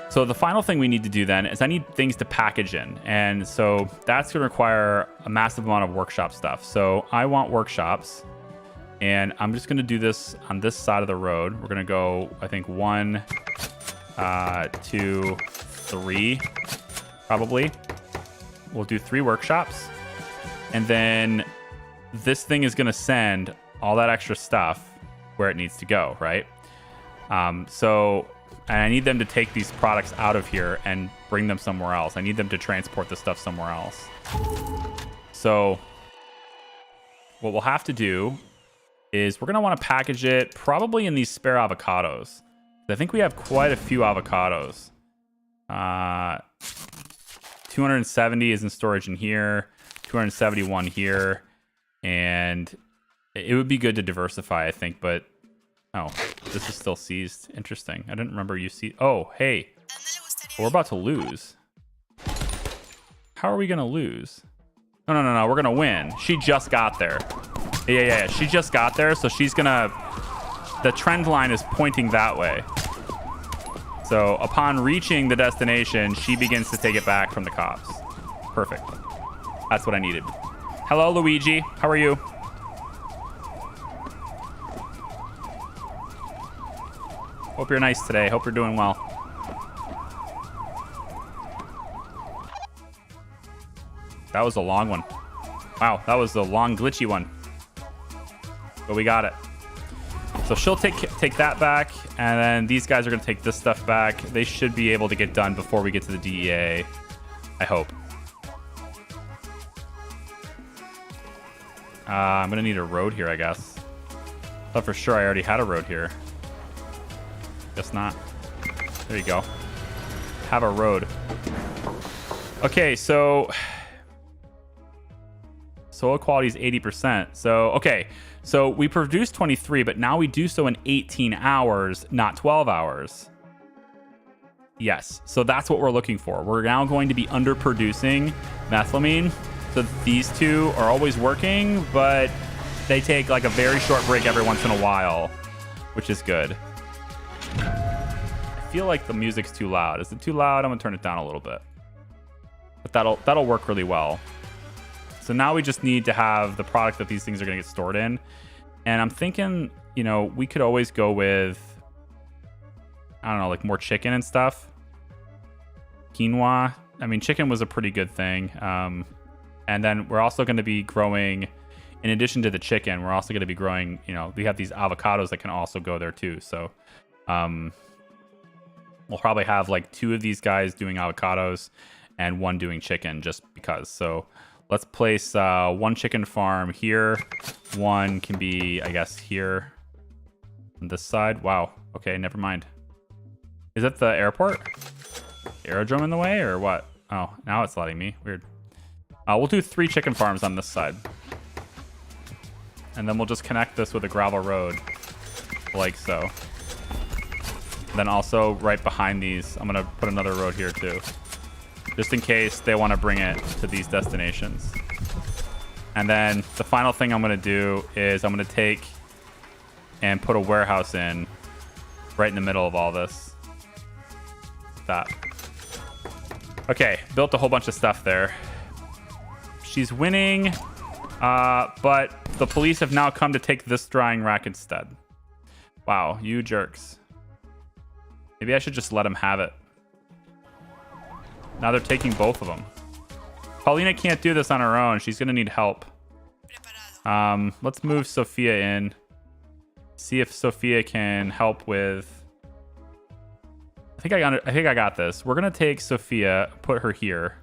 So the final thing we need to do then is I need things to package in. And so that's going to require a massive amount of workshop stuff. So I want workshops, and I'm just going to do this on this side of the road. We're going to go, I think 1, 2, 3, probably. We'll do 3 workshops. And then this thing is going to send all that extra stuff where it needs to go, right? And I need them to take these products out of here and bring them somewhere else. I need them to transport the stuff somewhere else. So what we'll have to do is we're going to want to package it probably in these spare avocados. I think we have quite a few avocados. 270 is in storage in here, 271 here, and it would be good to diversify, I think, but oh, this is still seized. Interesting. I didn't remember you see. Oh, hey. We're about to lose. How are we going to lose? No. We're going to win. She just got there. Yeah. She just got there, so she's going to... The trend line is pointing that way. So upon reaching the destination, she begins to take it back from the cops. Perfect. That's what I needed. Hello, Luigi. How are you? Hope you're nice today. Hope you're doing well. That was a long one. Wow, that was a long, glitchy one. But we got it. So she'll take that back, and then these guys are going to take this stuff back. They should be able to get done before we get to the DEA. I hope. I'm going to need a road here, I guess. Thought for sure I already had a road here. Guess not. There you go. Have a road. Okay, so soil quality is 80%. So, okay. So we produced 23, but now we do so in 18 hours, not 12 hours. Yes. So that's what we're looking for. We're now going to be underproducing methamphetamine. So these two are always working, but they take like a very short break every once in a while, which is good. I feel like the music's too loud. Is it too loud? I'm gonna turn it down a little bit. But that'll work really well. So now we just need to have the product that these things are gonna get stored in. And I'm thinking, you know, we could always go with, I don't know, like more chicken and stuff. Quinoa. I mean, chicken was a pretty good thing. And then we're also going to be growing, in addition to the chicken, we're also going to be growing, you know, we have these avocados that can also go there too. So we'll probably have like 2 of these guys doing avocados and 1 doing chicken just because. So let's place 1 chicken farm here. 1 can be, I guess, here on this side. Wow. Okay, never mind. Is that the airport? Aerodrome in the way or what? Oh, now it's letting me. Weird. We'll do 3 chicken farms on this side. And then we'll just connect this with a gravel road like so. Then also right behind these, I'm going to put another road here too. Just in case they want to bring it to these destinations. And then the final thing I'm going to do is I'm going to take and put a warehouse in right in the middle of all this. That. Okay, built a whole bunch of stuff there. She's winning, but the police have now come to take this drying rack instead. Wow, you jerks. Maybe I should just let them have it. Now they're taking both of them. Paulina can't do this on her own. She's going to need help. Let's move Sophia in. See if Sophia can help with... I think I got this. We're going to take Sophia, put her here.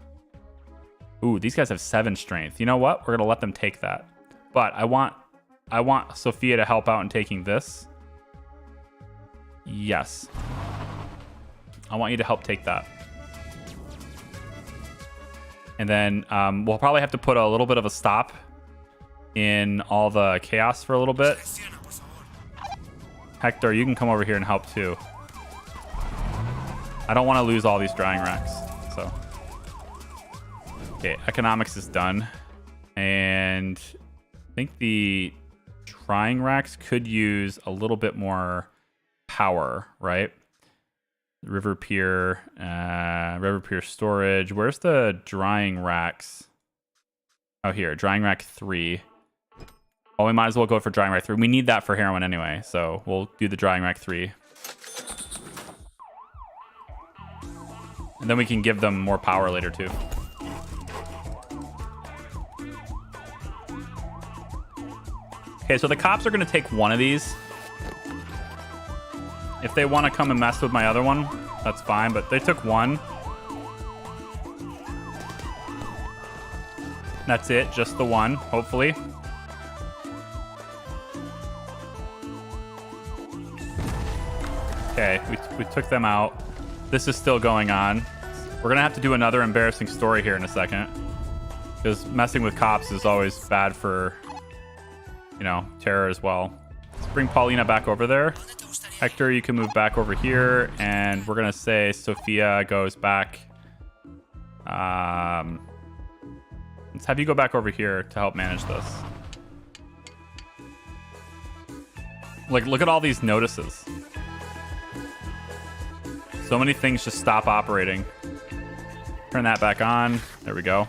Ooh, these guys have 7 strength. You know what? We're going to let them take that. But I want Sophia to help out in taking this. Yes. I want you to help take that. And then we'll probably have to put a little bit of a stop in all the chaos for a little bit. Hector, you can come over here and help too. I don't want to lose all these drying racks. So Okay, economics is done. And I think the drying racks could use a little bit more power, right? River pier storage. Where's the drying racks? Oh, here, drying rack 3. Well, we might as well go for drying rack 3. We need that for heroin anyway, so we'll do the drying rack 3. And then we can give them more power later too. Okay, so the cops are going to take one of these. If they want to come and mess with my other one, that's fine, but they took one. That's it, just the one, hopefully. Okay, we took them out. This is still going on. We're going to have to do another embarrassing story here in a second. Because messing with cops is always bad for, you know, terror as well. Let's bring Paulina back over there. Hector, you can move back over here. And we're going to say Sophia goes back. Let's have you go back over here to help manage this. Like, look at all these notices. So many things just stop operating. Turn that back on. There we go.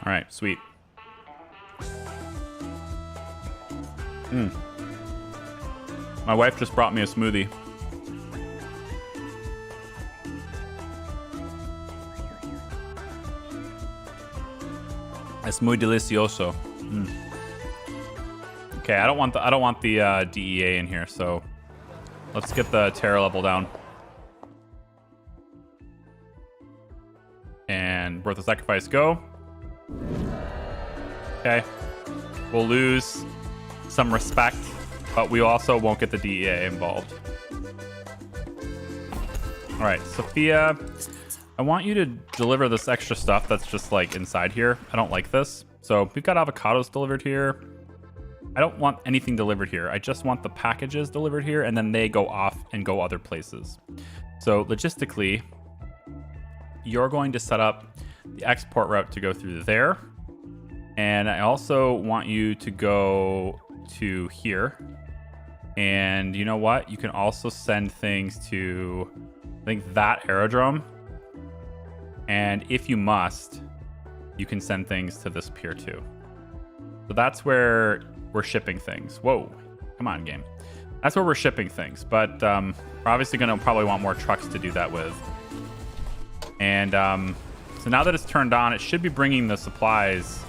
All right, sweet. My wife just brought me a smoothie. Es muy delicioso. Okay, I don't want the DEA in here, so let's get the terror level down. And worth a sacrifice, go. Okay, we'll lose some respect, but we also won't get the DEA involved. All right, Sophia, I want you to deliver this extra stuff that's just like inside here. I don't like this. So we've got avocados delivered here. I don't want anything delivered here. I just want the packages delivered here, and then they go off and go other places. So logistically, you're going to set up the export route to go through there. And I also want you to go to here. And you know what? You can also send things to, I think, that aerodrome. And if you must, you can send things to this pier too. So that's where we're shipping things. Whoa, come on, game. That's where we're shipping things, but we're obviously going to probably want more trucks to do that with. And so now that it's turned on, it should be bringing the supplies.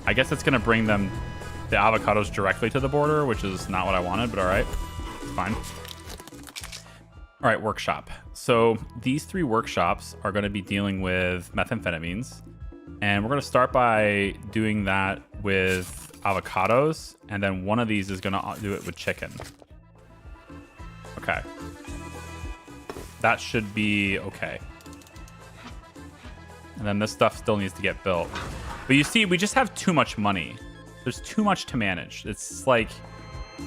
I guess it's going to bring them, the avocados, directly to the border, which is not what I wanted, but all right, it's fine. All right, workshop. So these 3 workshops are going to be dealing with methamphetamines, and we're going to start by doing that with avocados, and then one of these is going to do it with chicken. Okay. That should be okay. And then this stuff still needs to get built. But you see, we just have too much money. There's too much to manage. It's like,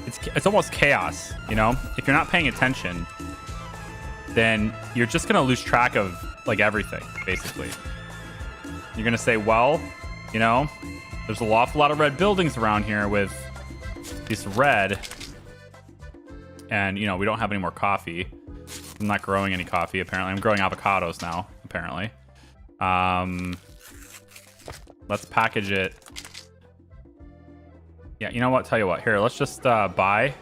it's almost chaos, you know? If you're not paying attention, then you're just going to lose track of like everything, basically. You're going to say, well, you know, there's an awful lot of red buildings around here with this red. And, you know, we don't have any more coffee. I'm not growing any coffee, apparently. I'm growing avocados now, apparently. Let's package it. Yeah, you know what? Tell you what. Here, let's just buy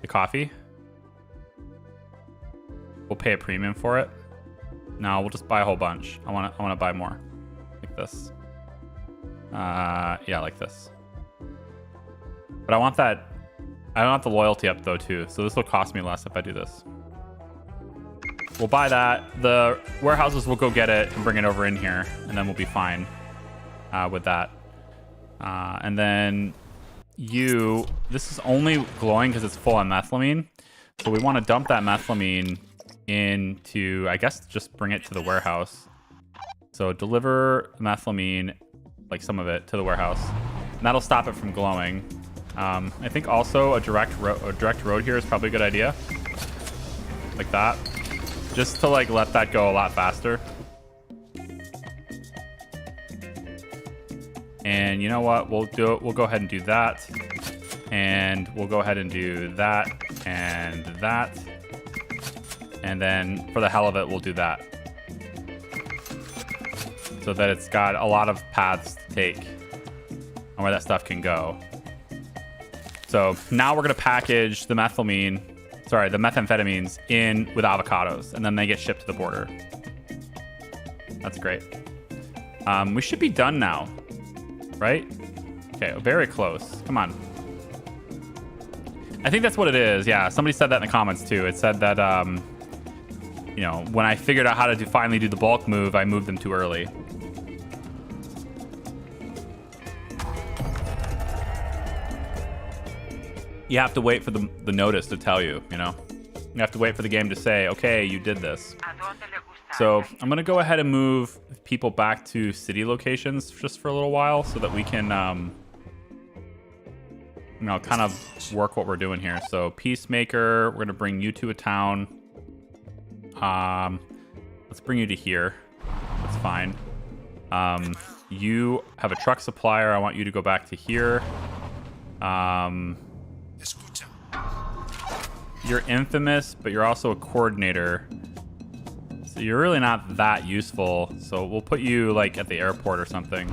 the coffee. We'll pay a premium for it. No, we'll just buy a whole bunch. I want to buy more. Like this. Yeah, like this. But I want that. I don't want the loyalty up though too. So this will cost me less if I do this. We'll buy that. The warehouses will go get it and bring it over in here, and then we'll be fine with that. And then this is only glowing because it's full on methylamine. So we want to dump that methylamine into, I guess, just bring it to the warehouse. So deliver methylamine, like some of it, to the warehouse. And that'll stop it from glowing. I think also a direct road here is probably a good idea. Like that. just to like let that go a lot faster. And you know what? We'll do it. We'll go ahead and do that. And we'll go ahead and do that and that. And then for the hell of it, we'll do that. So that it's got a lot of paths to take and where that stuff can go. So now we're going to package the methamphetamines in with avocados, and then they get shipped to the border. That's great. We should be done now, right? Okay, very close. Come on. I think that's what it is. Yeah, somebody said that in the comments too. It said that, you know, when I figured out how to finally do the bulk move, I moved them too early. You have to wait for the notice to tell you, you know? You have to wait for the game to say, okay, you did this. So I'm going to go ahead and move people back to city locations just for a little while so that we can, you know, kind of work what we're doing here. So Peacemaker, we're going to bring you to a town. Let's bring you to here. That's fine. You have a truck supplier. I want you to go back to here. You're infamous, but you're also a coordinator. So you're really not that useful. So we'll put you like at the airport or something.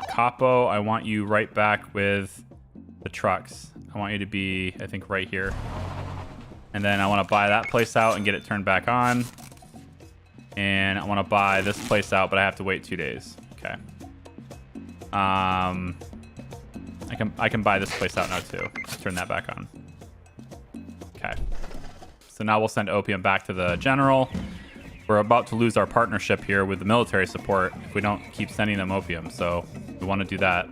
CAPO, I want you right back with the trucks. I want you to be, I think, right here. And then I want to buy that place out and get it turned back on. And I want to buy this place out, but I have to wait 2 days. Okay. I can buy this place out now too. Turn that back on. Okay. So now we'll send opium back to the general. We're about to lose our partnership here with the military support if we don't keep sending them opium. So we want to do that.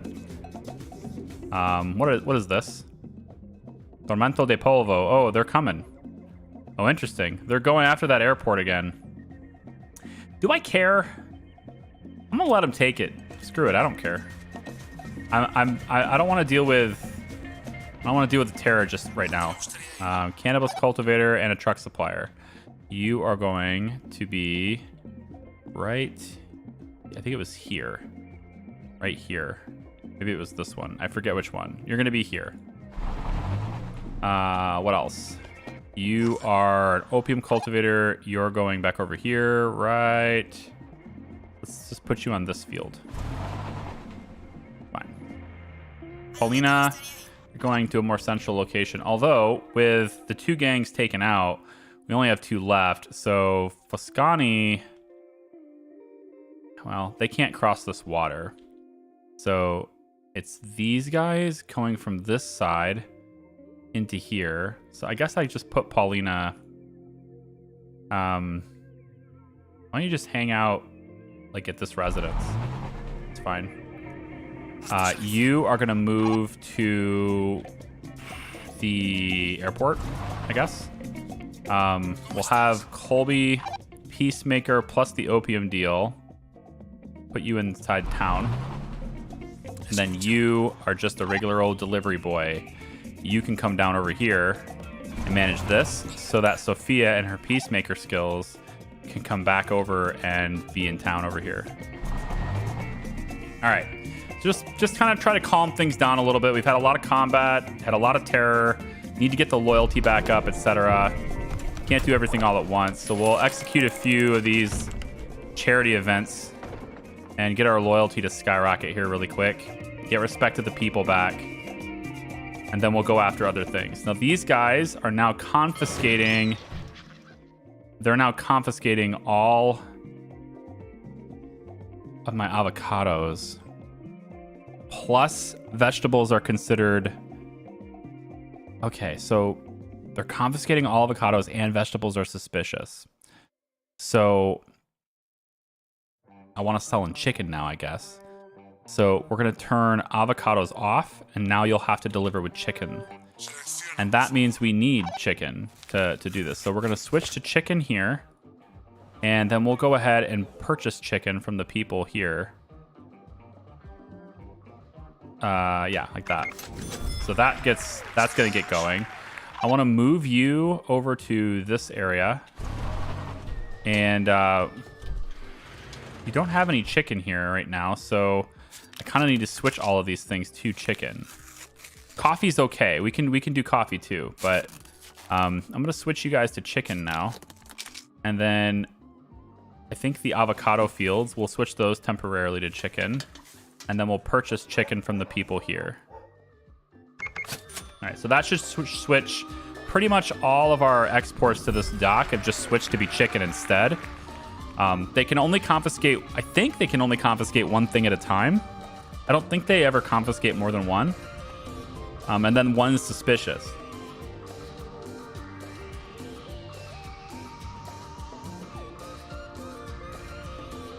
What is this? Tormento de Polvo. Oh, they're coming. Oh, interesting. They're going after that airport again. Do I care? I'm gonna let them take it. Screw it. I don't care. I don't want to deal with. I don't want to deal with the terror just right now. Cannabis cultivator and a truck supplier. You are going to be right. I think it was here. Right here. Maybe it was this one. I forget which one. You're going to be here. What else? You are an opium cultivator. You're going back over here. Right. Let's just put you on this field. Fine. Paulina, you're going to a more central location. Although, with the 2 gangs taken out, we only have 2 left. So, Foscani, well, they can't cross this water. So, it's these guys going from this side into here. So, I guess I just put Paulina. Why don't you just hang out, like, at this residence? It's fine. You are going to move to the airport, I guess. We'll have Colby, Peacemaker, plus the opium deal. Put you inside town. And then you are just a regular old delivery boy. You can come down over here and manage this so that Sophia and her Peacemaker skills can come back over and be in town over here. All right. Just kind of try to calm things down a little bit. We've had a lot of combat, had a lot of terror, need to get the loyalty back up, etc. Can't do everything all at once. So we'll execute a few of these charity events and get our loyalty to skyrocket here really quick. Get respect to the people back. And then we'll go after other things. Now these guys are now confiscating. They're now confiscating all of my avocados. Plus, vegetables are considered... Okay, so they're confiscating all avocados and vegetables are suspicious. So I want to sell in chicken now, I guess. So we're going to turn avocados off, and now you'll have to deliver with chicken. And that means we need chicken to do this. So we're going to switch to chicken here. And then we'll go ahead and purchase chicken from the people here. Yeah, like that. So that's going to get going. I want to move you over to this area. And you don't have any chicken here right now, so I kind of need to switch all of these things to chicken. Coffee's okay. We can do coffee too, but I'm gonna switch you guys to chicken now. And then I think the avocado fields, we'll switch those temporarily to chicken. And then we'll purchase chicken from the people here. All right, so that should switch pretty much all of our exports to this dock have just switched to be chicken instead. They can only confiscate, I think they can only confiscate one thing at a time. I don't think they ever confiscate more than one. And then one's suspicious.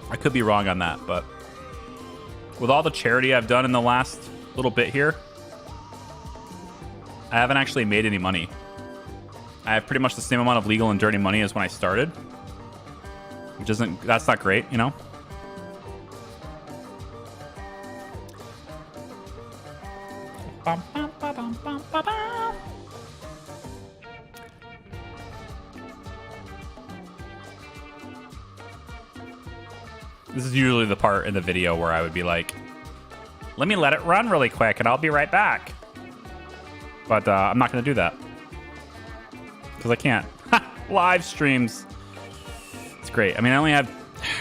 I could be wrong on that, but with all the charity I've done in the last little bit here, I haven't actually made any money. I have pretty much the same amount of legal and dirty money as when I started. Which isn't, that's not great, you know? This is usually the part in the video where I would be like, let me let it run really quick and I'll be right back. But I'm not going to do that. Because I can't. Live streams. It's great. I mean, I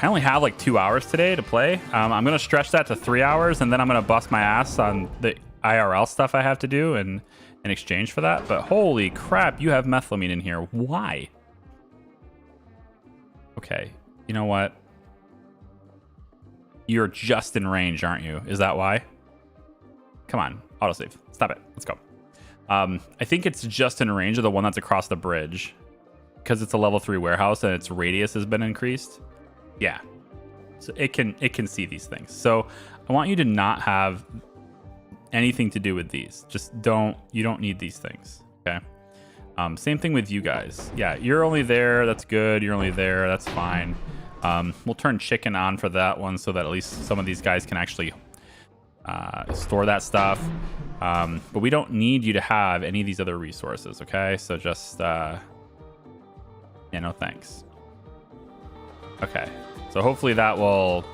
only have like 2 hours today to play. I'm going to stretch that to 3 hours, and then I'm going to bust my ass on the IRL stuff I have to do in exchange for that. But holy crap, you have methamphetamine in here. Why? Okay. You know what? You're just in range, aren't you? Is that why? Come on. Autosave. Stop it. Let's go. I think it's just in range of the one that's across the bridge. Because it's a level 3 warehouse and its radius has been increased. Yeah. So it can see these things. So I want you to not have anything to do with these. Just you don't need these things. Okay. Same thing with you guys. Yeah, you're only there. That's good. You're only there. That's fine. We'll turn chicken on for that one so that at least some of these guys can actually store that stuff. But we don't need you to have any of these other resources. Okay. So just, yeah, no thanks. Okay. So hopefully that will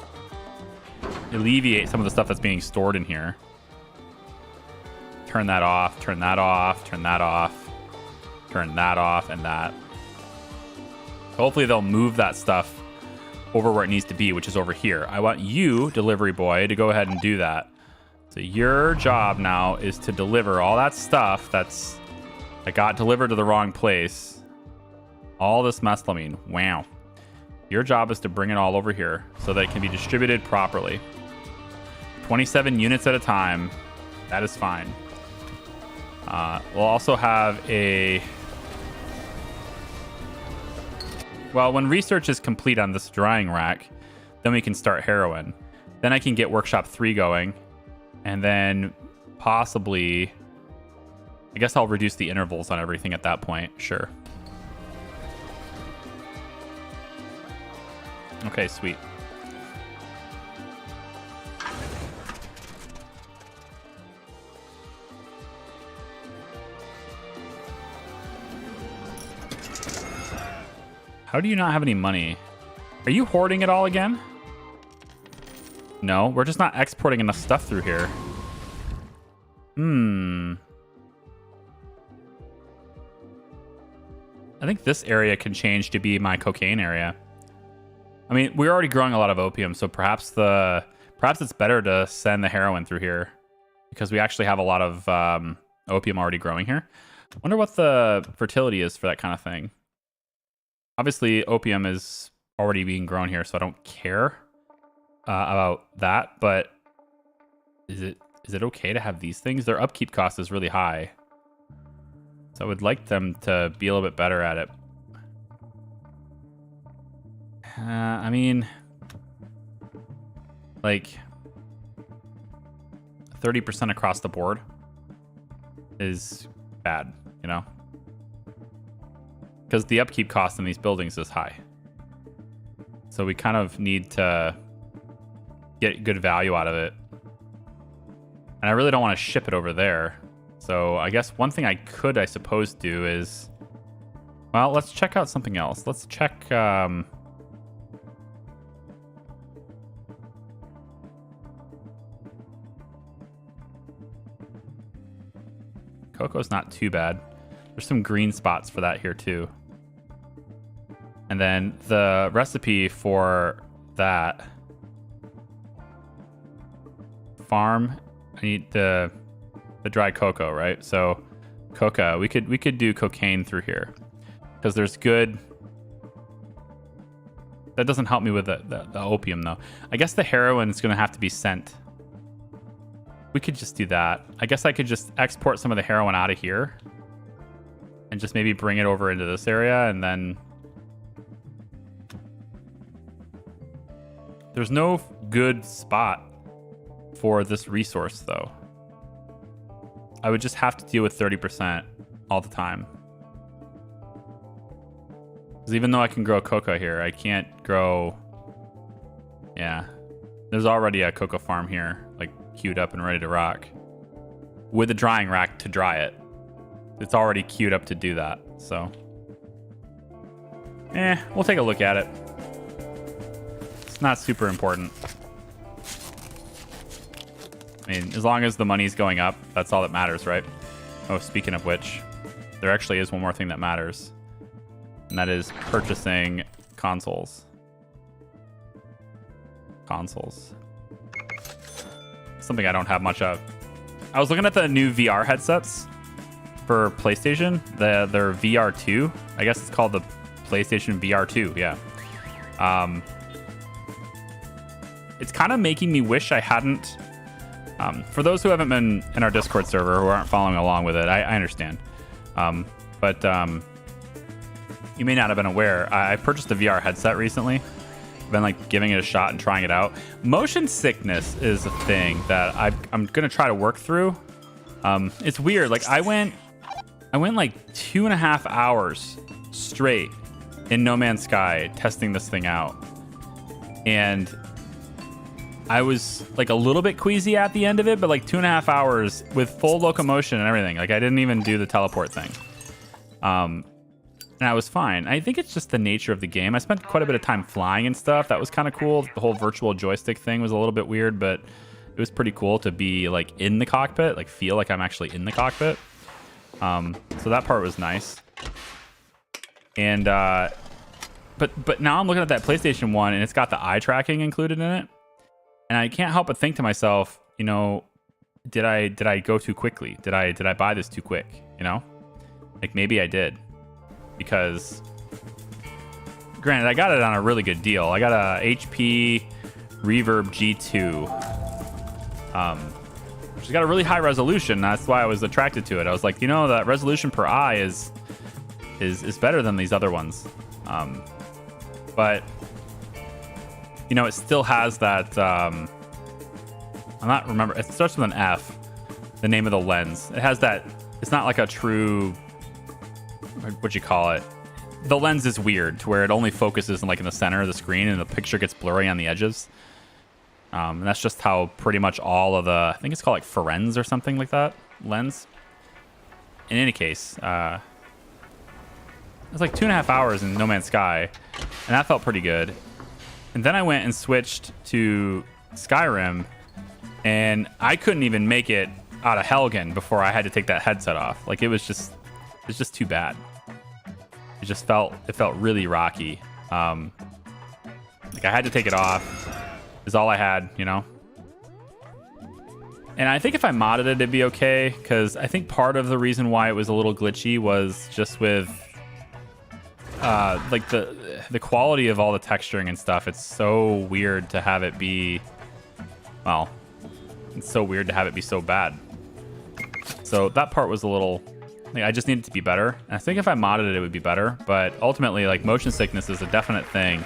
alleviate some of the stuff that's being stored in here. Turn that off, turn that off, turn that off, turn that off, and that. Hopefully they'll move that stuff over where it needs to be, which is over here. I want you, delivery boy, to go ahead and do that. So your job now is to deliver all that stuff that got delivered to the wrong place. All this methamphetamine. Wow. Your job is to bring it all over here so that it can be distributed properly. 27 units at a time. That is fine. We'll also have a... Well, when research is complete on this drying rack, then we can start heroin. Then I can get workshop 3 going. And then possibly... I guess I'll reduce the intervals on everything at that point. Sure. Okay, sweet. How do you not have any money? Are you hoarding it all again? No, we're just not exporting enough stuff through here. I think this area can change to be my cocaine area. I mean, we're already growing a lot of opium, so perhaps it's better to send the heroin through here because we actually have a lot of opium already growing here. I wonder what the fertility is for that kind of thing. Obviously, opium is already being grown here, so I don't care about that. But is it okay to have these things? Their upkeep cost is really high, so I would like them to be a little bit better at it. I mean, like 30% across the board is bad, you know? Because the upkeep cost in these buildings is high. So we kind of need to get good value out of it. And I really don't want to ship it over there. So I guess one thing I could, I suppose, do is, well, let's check out something else. Let's check. Cocoa's not too bad. There's some green spots for that here too. And then the recipe for that farm, I need the dry cocoa, right? So coca, we could do cocaine through here because there's good. That doesn't help me with the opium though. I guess the heroin is going to have to be sent. We could just do that. I guess I could just export some of the heroin out of here and just maybe bring it over into this area, and then there's no good spot for this resource though. I would just have to deal with 30% all the time. Because even though I can grow cocoa here, I can't grow... Yeah. There's already a cocoa farm here, like queued up and ready to rock. With a drying rack to dry it. It's already queued up to do that, so... we'll take a look at it. It's not super important. I mean, as long as the money's going up, that's all that matters, right? Oh, speaking of which, there actually is one more thing that matters. And that is purchasing consoles. Consoles. Something I don't have much of. I was looking at the new VR headsets for PlayStation. Their VR 2. I guess it's called the PlayStation VR 2, yeah. It's kind of making me wish I hadn't... for those who haven't been in our Discord server, who aren't following along with it, I understand. But you may not have been aware. I purchased a VR headset recently. I've been like giving it a shot and trying it out. Motion sickness is a thing that I'm gonna try to work through. It's weird. Like I went like 2.5 hours straight in No Man's Sky testing this thing out, and I was like a little bit queasy at the end of it, but like 2.5 hours with full locomotion and everything. Like I didn't even do the teleport thing. And I was fine. I think it's just the nature of the game. I spent quite a bit of time flying and stuff. That was kind of cool. The whole virtual joystick thing was a little bit weird, but it was pretty cool to be like in the cockpit, like feel like I'm actually in the cockpit. So that part was nice. And but now I'm looking at that PlayStation 1 and it's got the eye tracking included in it. And I can't help but think to myself, you know, did I go too quickly? Did I buy this too quick? You know, like maybe I did, because granted I got it on a really good deal. I got a HP Reverb G2, which has got a really high resolution. That's why I was attracted to it. I was like, you know, that resolution per eye is better than these other ones, but. You know, it still has that, I'm not remember, it starts with an F, the name of the lens. It has that, it's not like a true, what'd you call it? The lens is weird to where it only focuses in like in the center of the screen and the picture gets blurry on the edges. And that's just how pretty much all of the, I think it's called like Forens or something like that, lens. In any case, it was like 2.5 hours in No Man's Sky, and that felt pretty good. And then I went and switched to Skyrim, and I couldn't even make it out of Helgen before I had to take that headset off. Like it was just too bad. It felt really rocky. Like I had to take it off. Is all I had, you know. And I think if I modded it, it'd be okay, because I think part of the reason why it was a little glitchy was just with like the quality of all the texturing and stuff. It's so weird to have it be, well, it's so weird to have it be so bad. So that part was a little, like, I just needed to be better. And I think if I modded it, it would be better. But ultimately, like, motion sickness is a definite thing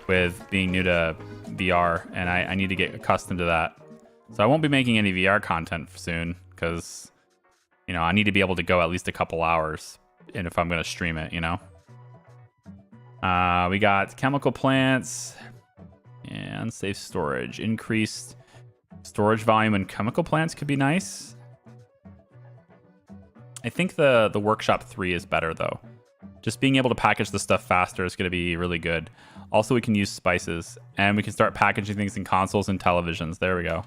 with being new to VR, and I need to get accustomed to that. So I won't be making any VR content soon, because, you know, I need to be able to go at least a couple hours, and if I'm going to stream it, you know. We got chemical plants and safe storage. Increased storage volume in chemical plants could be nice. I think the workshop 3 is better though. Just being able to package the stuff faster is going to be really good. Also, we can use spices, and we can start packaging things in consoles and televisions. There we go.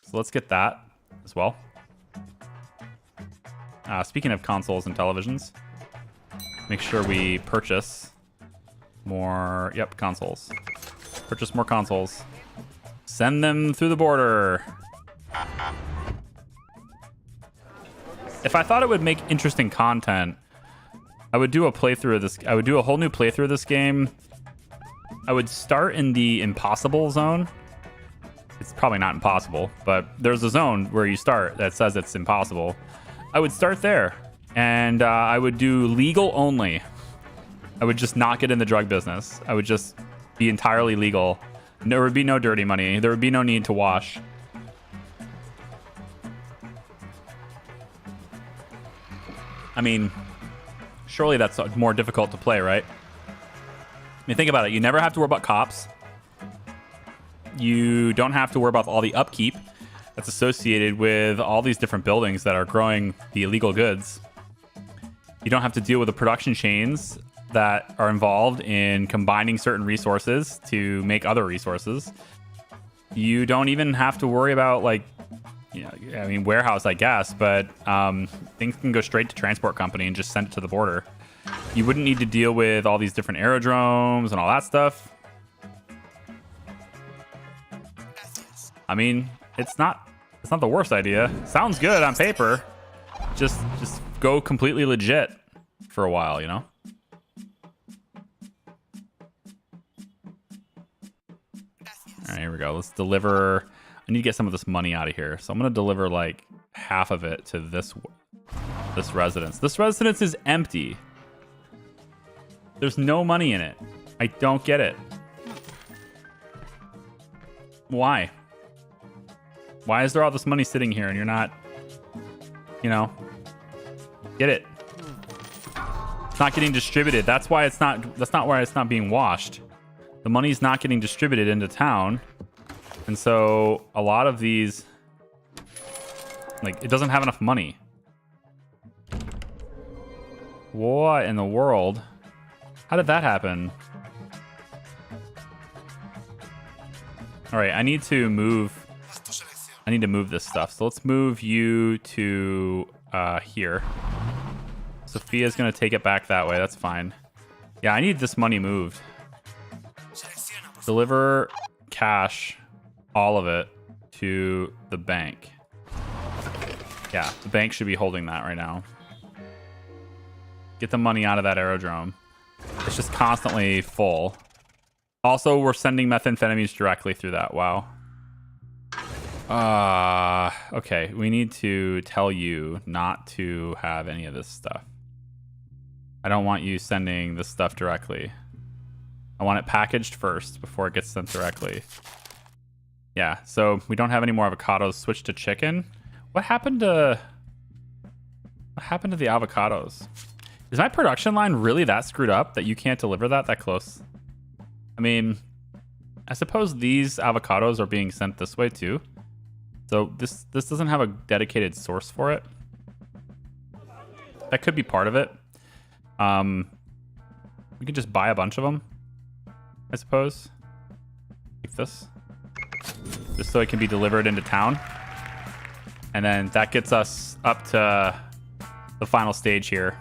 So let's get that as well. Speaking of consoles and televisions, make sure we purchase more, consoles. Purchase more consoles. Send them through the border. If I thought it would make interesting content, I would do a playthrough of this. I would do a whole new playthrough of this game. I would start in the impossible zone. It's probably not impossible, but there's a zone where you start that says it's impossible. I would start there, and I would do legal only. I would just not get in the drug business. I would just be entirely legal. There would be no dirty money. There would be no need to wash. I mean, surely that's more difficult to play, right? I mean, think about it. You never have to worry about cops. You don't have to worry about all the upkeep that's associated with all these different buildings that are growing the illegal goods. You don't have to deal with the production chains that are involved in combining certain resources to make other resources. You don't even have to worry about, like, you know, I mean, warehouse, I guess, but things can go straight to transport company and just send it to the border. You wouldn't need to deal with all these different aerodromes and all that stuff. I mean, it's not the worst idea. Sounds good on paper. Just go completely legit for a while, you know? All right, here we go. Let's deliver. I need to get some of this money out of here. So I'm going to deliver like half of it to this residence. This residence is empty. There's no money in it. I don't get it. Why? Why is there all this money sitting here and you're not, you know, get it? It's not getting distributed. That's why it's not, that's not why it's not being washed. The money's not getting distributed into town. And so a lot of these, like, it doesn't have enough money. What in the world? How did that happen? All right, I need to move this stuff. So let's move you to here. Sophia's gonna take it back that way. That's fine. Yeah, I need this money moved. Deliver cash, all of it, to the bank. Yeah, the bank should be holding that right now. Get the money out of that aerodrome. It's just constantly full. Also, we're sending methamphetamines directly through that. Wow. Okay, we need to tell you not to have any of this stuff. I don't want you sending this stuff directly. I want it packaged first before it gets sent directly. Yeah, so we don't have any more avocados. Switch to chicken. What happened to the avocados? Is my production line really that screwed up that you can't deliver that close? I mean, I suppose these avocados are being sent this way too. So this doesn't have a dedicated source for it. That could be part of it. We could just buy a bunch of them, I suppose. Like this. Just so it can be delivered into town. And then that gets us up to the final stage here,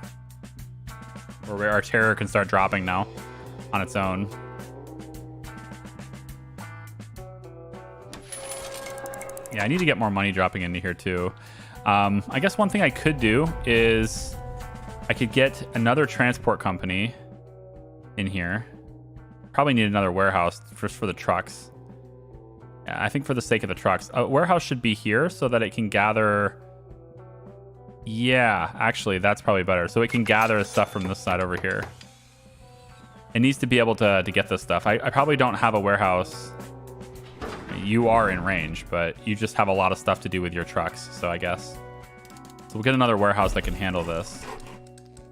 where our terror can start dropping now on its own. Yeah, I need to get more money dropping into here too. I guess one thing I could do is I could get another transport company in here. Probably need another warehouse just for the trucks. Yeah, I think for the sake of the trucks. A warehouse should be here so that it can gather... Yeah, actually, that's probably better. So it can gather stuff from this side over here. It needs to be able to get this stuff. I probably don't have a warehouse. You are in range, but you just have a lot of stuff to do with your trucks, so I guess. So we'll get another warehouse that can handle this.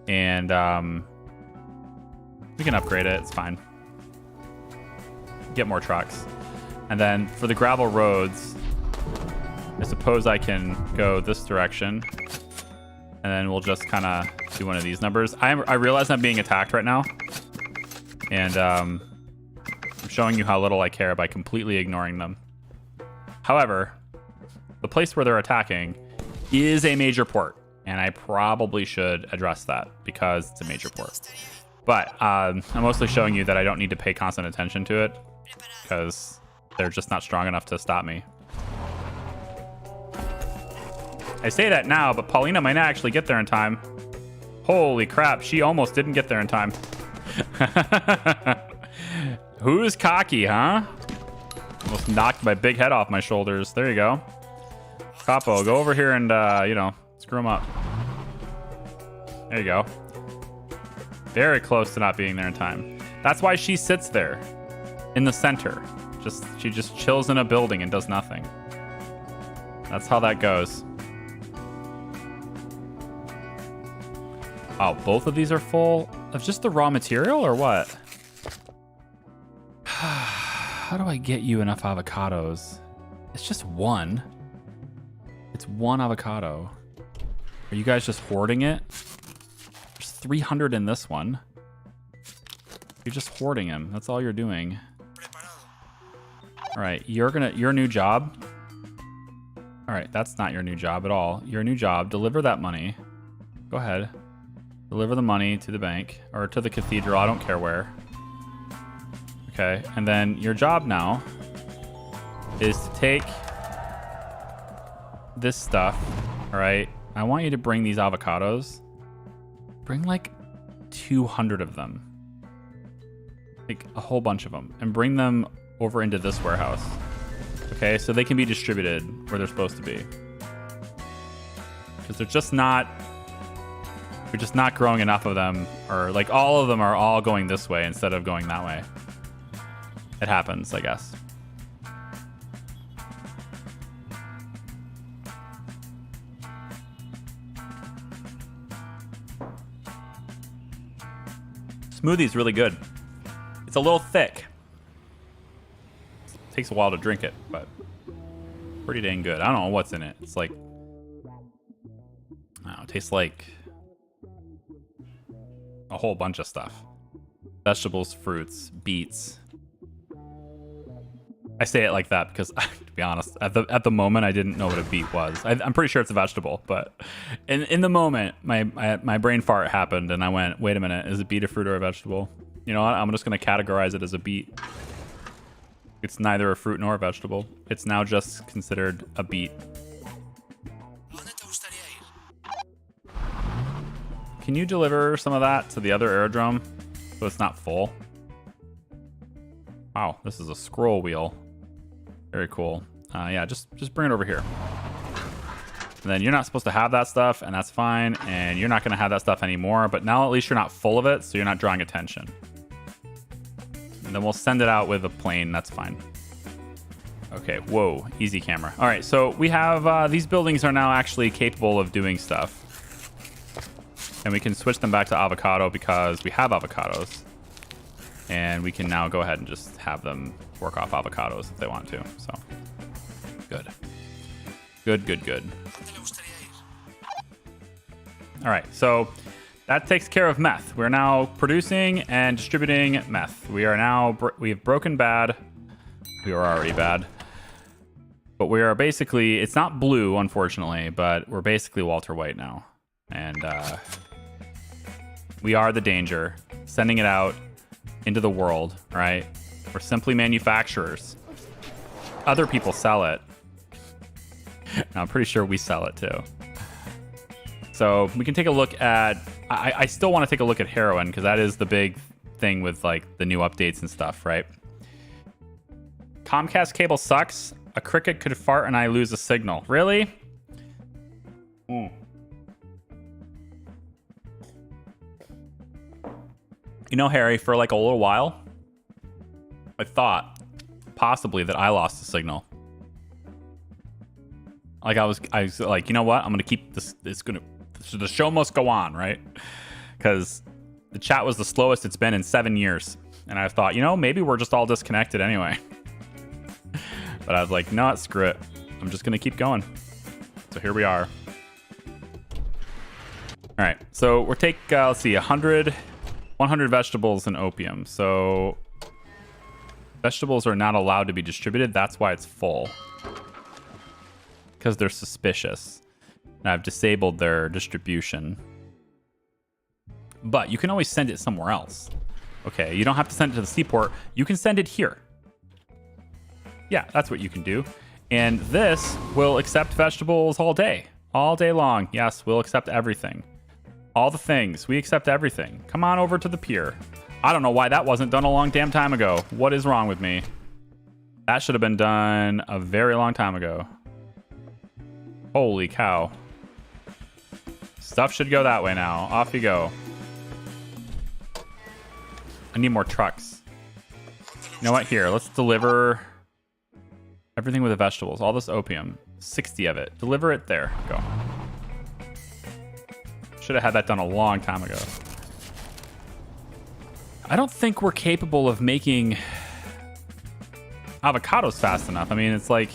And we can upgrade it. It's fine. Get more trucks. And then for the gravel roads, I suppose I can go this direction. And then we'll just kind of do one of these numbers. I realize I'm being attacked right now. And I'm showing you how little I care by completely ignoring them. However, the place where they're attacking is a major port. And I probably should address that because it's a major port. But I'm mostly showing you that I don't need to pay constant attention to it because they're just not strong enough to stop me. I say that now, but Paulina might not actually get there in time. Holy crap, she almost didn't get there in time. Who's cocky, huh? Almost knocked my big head off my shoulders. There you go. Capo, go over here and, you know, screw him up. There you go. Very close to not being there in time. That's why she sits there in the center. She just chills in a building and does nothing. That's how that goes. Oh, both of these are full of just the raw material or what? How do I get you enough avocados? It's just one. It's one avocado. Are you guys just hoarding it? There's 300 in this one. You're just hoarding them. That's all you're doing. All right, your new job. All right, that's not your new job at all. Your new job, deliver that money. Go ahead. Deliver the money to the bank or to the cathedral. I don't care where. Okay, and then your job now is to take this stuff. All right, I want you to bring these avocados. Bring like 200 of them. Like a whole bunch of them. And bring them over into this warehouse. Okay, so they can be distributed where they're supposed to be. Because they're just not... We're just not growing enough of them, or like all of them are all going this way instead of going that way. It happens, I guess. Smoothie's really good. It's a little thick. Takes a while to drink it, but pretty dang good. I don't know what's in it. It's like, I don't know, it tastes like a whole bunch of stuff. Vegetables, fruits, beets. I say it like that because, to be honest, at the moment I didn't know what a beet was. I'm pretty sure it's a vegetable, but in the moment my brain fart happened and I went, wait a minute, is a beet a fruit or a vegetable? You know what? I'm just going to categorize it as a beet. It's neither a fruit nor a vegetable. It's now just considered a beet. Can you deliver some of that to the other aerodrome so it's not full? Wow, this is a scroll wheel. Very cool. Yeah, just bring it over here. And then you're not supposed to have that stuff, and that's fine. And you're not going to have that stuff anymore. But now at least you're not full of it, so you're not drawing attention. And then we'll send it out with a plane. That's fine. Okay, whoa, easy camera. All right, so we have these buildings are now actually capable of doing stuff. And we can switch them back to avocado because we have avocados. And we can now go ahead and just have them work off avocados if they want to. So, good. Good. All right, so that takes care of meth. We're now producing and distributing meth. We are now, we've broken bad. We were already bad. But we are basically, it's not blue, unfortunately, but we're basically Walter White now. And we are the danger, sending it out into the world, right? We're simply manufacturers. Other people sell it. No, I'm pretty sure we sell it too. So we can take a look at, I still want to take a look at Heroin because that is the big thing with like the new updates and stuff, right? Comcast cable sucks. A cricket could fart and I lose a signal. Really? You know, Harry, for like a little while, I thought possibly that I lost the signal. Like I was like, you know what? I'm gonna keep this. The show must go on, right? Because the chat was the slowest it's been in 7 years, and I thought, you know, maybe we're just all disconnected anyway. But I was like, no, screw it. I'm just gonna keep going. So here we are. All right, so we'll take, let's see, 100 vegetables and opium. So vegetables are not allowed to be distributed. That's why it's full. Because they're suspicious. And I've disabled their distribution. But you can always send it somewhere else. Okay, you don't have to send it to the seaport. You can send it here. Yeah, that's what you can do. And this will accept vegetables all day. All day long. Yes, we'll accept everything. All the things. We accept everything. Come on over to the pier. I don't know why that wasn't done a long damn time ago. What is wrong with me? That should have been done a very long time ago. Holy cow. Stuff should go that way now. Off you go. I need more trucks. You know what? Here, let's deliver everything with the vegetables. All this opium. 60 of it. Deliver it there. Go. Should have had that done a long time ago. I don't think we're capable of making avocados fast enough. I mean, it's like,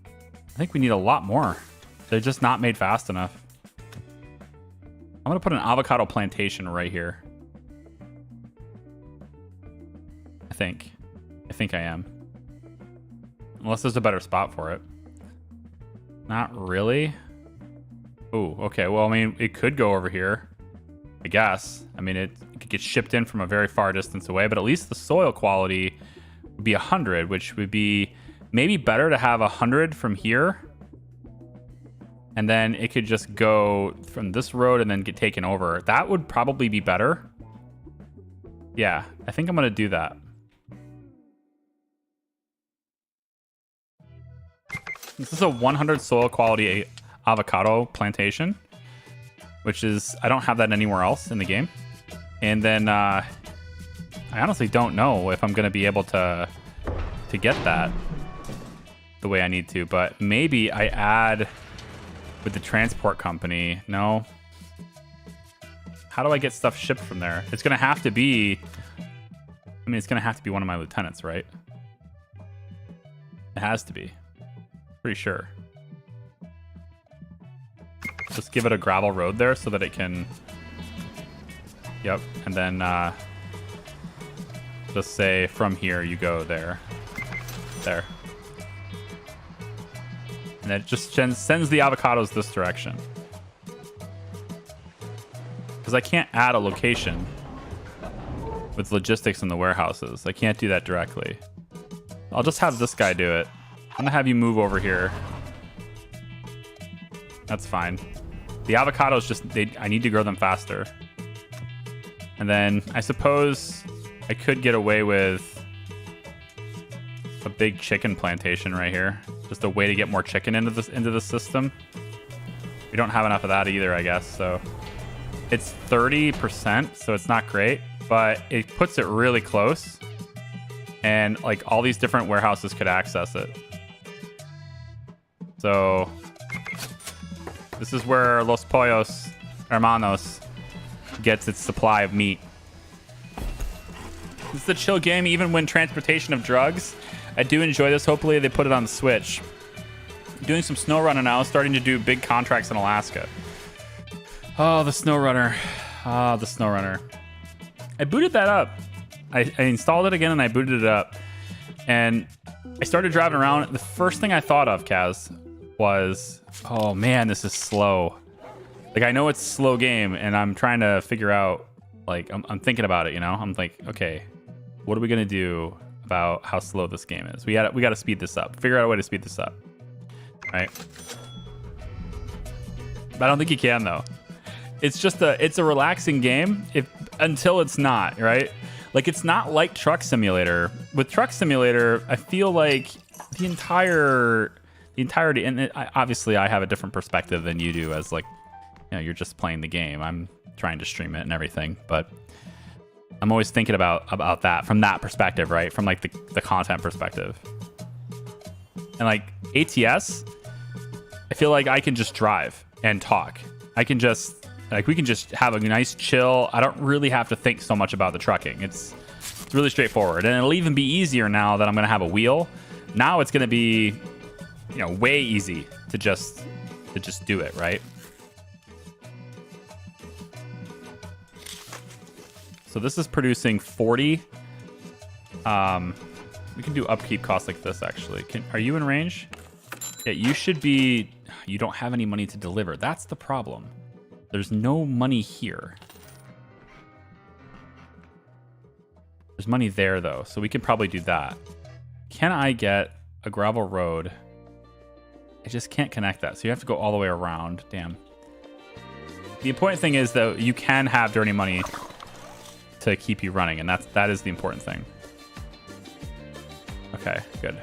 I think we need a lot more. They're just not made fast enough. I'm going to put an avocado plantation right here. I think I am. Unless there's a better spot for it. Not really. Oh, okay. Well, I mean, it could go over here, I guess. I mean, it could get shipped in from a very far distance away, but at least the soil quality would be 100, which would be maybe better to have 100 from here. And then it could just go from this road and then get taken over. That would probably be better. Yeah, I think I'm going to do that. This is a 100 soil quality avocado plantation, which is, I don't have that anywhere else in the game. And then I honestly don't know if I'm going to be able to get that the way I need to, but maybe I add with the transport company. No. How do I get stuff shipped from there? It's going to have to be, I mean, it's going to have to be one of my lieutenants, right? It has to be. Pretty sure. Just give it a gravel road there so that it can... Yep. And then just say from here you go there. There. And it just sends the avocados this direction. Because I can't add a location with logistics in the warehouses. I can't do that directly. I'll just have this guy do it. I'm gonna have you move over here. That's fine. The avocados just, I need to grow them faster. And then I suppose I could get away with a big chicken plantation right here. Just a way to get more chicken into the system. We don't have enough of that either, I guess. So it's 30%, so it's not great, but it puts it really close. And like all these different warehouses could access it. So this is where Los Pollos Hermanos gets its supply of meat. This is a chill game, even when transportation of drugs. I do enjoy this. Hopefully they put it on the Switch. Doing some snow running now, starting to do big contracts in Alaska. Oh, the snow runner. Ah, the snow runner. I booted that up. I installed it again and I booted it up. And I started driving around. The first thing I thought of, Kaz, was, oh man, this is slow. Like, I know it's a slow game and I'm trying to figure out, like, I'm thinking about it, you know? I'm like, okay, what are we gonna do about how slow this game is? We gotta speed this up. Figure out a way to speed this up, right? But I don't think you can though. It's just it's a relaxing game until it's not, right? Like, it's not like Truck Simulator. With Truck Simulator, I feel like the entirety, and obviously I have a different perspective than you do, as like, you know, you're just playing the game. I'm trying to stream it and everything, but I'm always thinking about that from that perspective, right? From like the content perspective. And like ATS, I feel like I can just drive and talk. I can just, like, we can just have a nice chill. I don't really have to think so much about the trucking. It's really straightforward. And it'll even be easier now that I'm going to have a wheel. Now it's going to be, you know, way easy to just do it, right? So this is producing 40. We can do upkeep costs like this, actually. Are you in range? Yeah, you should be... You don't have any money to deliver. That's the problem. There's no money here. There's money there, though, so we can probably do that. Can I get a gravel road? I just can't connect that, so you have to go all the way around. Damn. The important thing is, though, you can have dirty money to keep you running, and that is the important thing. Okay, good.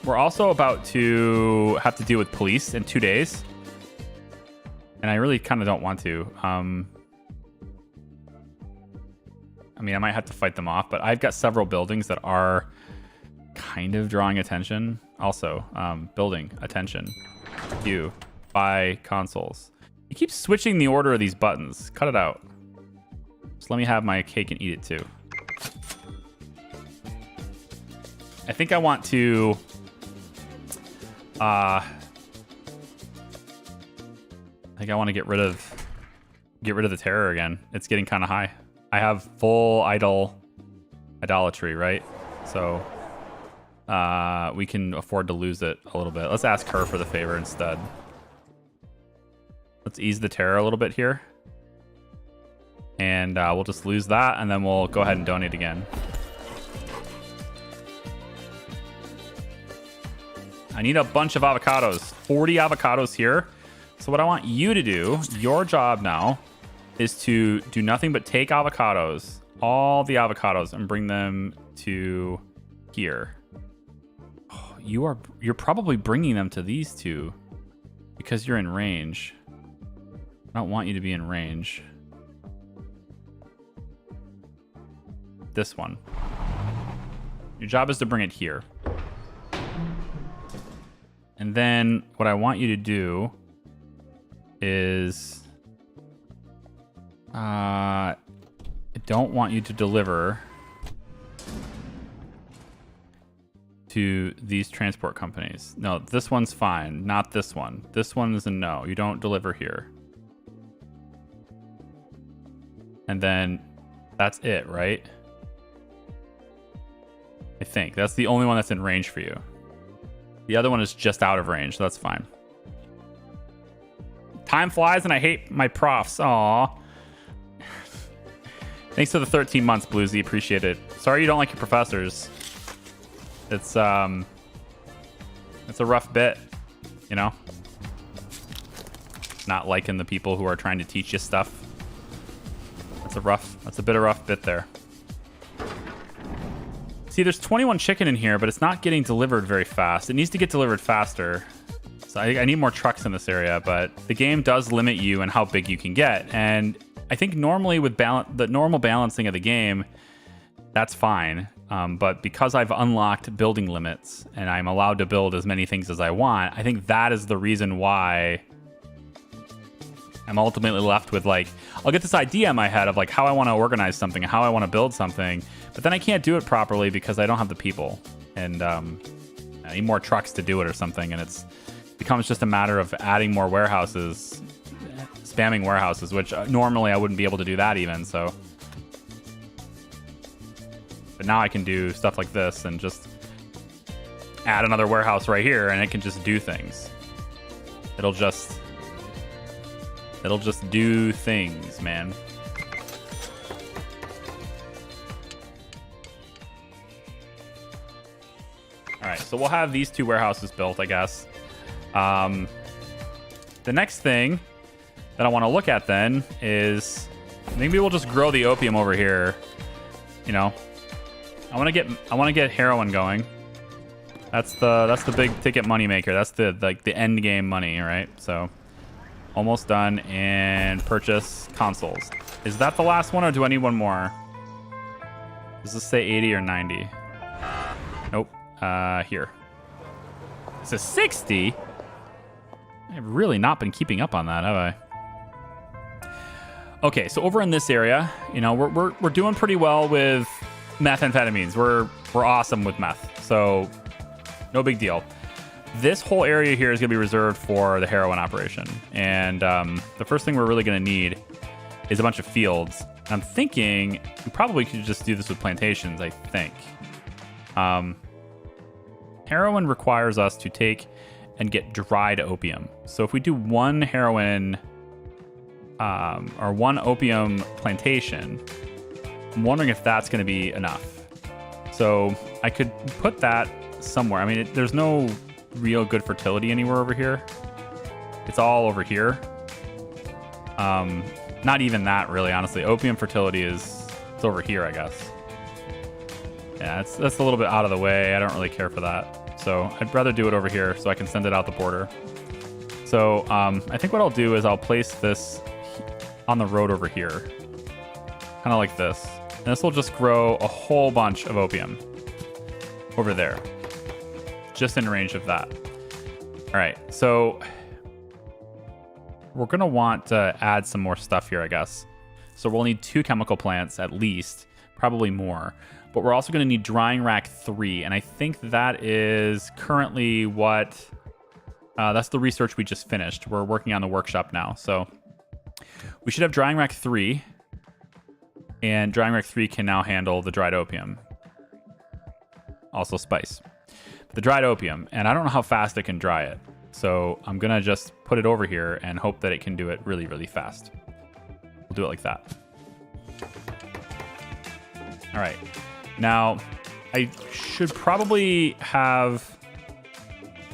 We're also about to have to deal with police in 2 days. And I really kind of don't want to. I mean, I might have to fight them off, but I've got several buildings that are kind of drawing attention. Also, building attention. You. Buy consoles. You keep switching the order of these buttons. Cut it out. Just let me have my cake and eat it too. I think I want to I think I want to get rid of the terror again. It's getting kind of high. I have full idolatry, right? So we can afford to lose it a little bit. Let's ask her for the favor instead. Let's ease the terror a little bit here. And we'll just lose that, and then we'll go ahead and donate again. I need a bunch of avocados. 40 avocados here. So what I want you to do, your job now, is to do nothing but take avocados, all the avocados, and bring them to here. Oh, you're probably bringing them to these two because you're in range. I don't want you to be in range. This one. Your job is to bring it here. And then what I want you to do is I don't want you to deliver to these transport companies. No, this one's fine. Not this one. This one is a no. You don't deliver here. And then that's it, right? I think that's the only one that's in range for you. The other one is just out of range. So that's fine. Time flies and I hate my profs. Aw. Thanks for the 13 months, Bluesy. Appreciate it. Sorry you don't like your professors. It's a rough bit, you know? Not liking the people who are trying to teach you stuff. That's a bit of a rough bit there. See, there's 21 chicken in here, but it's not getting delivered very fast. It needs to get delivered faster. So I need more trucks in this area, but the game does limit you and how big you can get. And I think normally with the normal balancing of the game, that's fine. But because I've unlocked building limits and I'm allowed to build as many things as I want, I think that is the reason why I'm ultimately left with, like, I'll get this idea in my head of like how I want to organize something, how I want to build something, but then I can't do it properly because I don't have the people, and I need more trucks to do it or something, and it becomes just a matter of adding more warehouses, spamming warehouses, which normally I wouldn't be able to do that even, so. But now I can do stuff like this and just add another warehouse right here, and it can just do things. It'll just do things, man. All right, so we'll have these two warehouses built, I guess. The next thing that I want to look at then is maybe we'll just grow the opium over here. You know, I want to get heroin going. That's the big ticket money maker. That's the end game money, right? So almost done. And purchase consoles. Is that the last one, or do I need one more? Does this say 80 or 90? Nope. Here. It's a 60. I've really not been keeping up on that, have I? Okay, so over in this area, you know, we're doing pretty well with methamphetamines. We're awesome with meth, so no big deal. This whole area here is going to be reserved for the heroin operation, and the first thing we're really going to need is a bunch of fields. I'm thinking we probably could just do this with plantations, I think. Heroin requires us to take and get dried opium. So if we do one heroin or one opium plantation, I'm wondering if that's going to be enough. So I could put that somewhere. I mean, there's no real good fertility anywhere over here. It's all over here. Not even that, really, honestly. Opium fertility it's over here, I guess. Yeah, that's a little bit out of the way. I don't really care for that. So I'd rather do it over here so I can send it out the border. So I think what I'll do is I'll place this on the road over here. Kind of like this. And this will just grow a whole bunch of opium over there. Just in range of that. All right, so we're going to want to add some more stuff here, I guess. So we'll need 2 chemical plants at least, probably more. But we're also going to need drying rack 3. And I think that is currently what... that's the research we just finished. We're working on the workshop now. So we should have drying rack 3. And drying rack 3 can now handle the dried opium. Also spice. But the dried opium. And I don't know how fast it can dry it. So I'm going to just put it over here and hope that it can do it really, really fast. We'll do it like that. All right. Now, I should probably have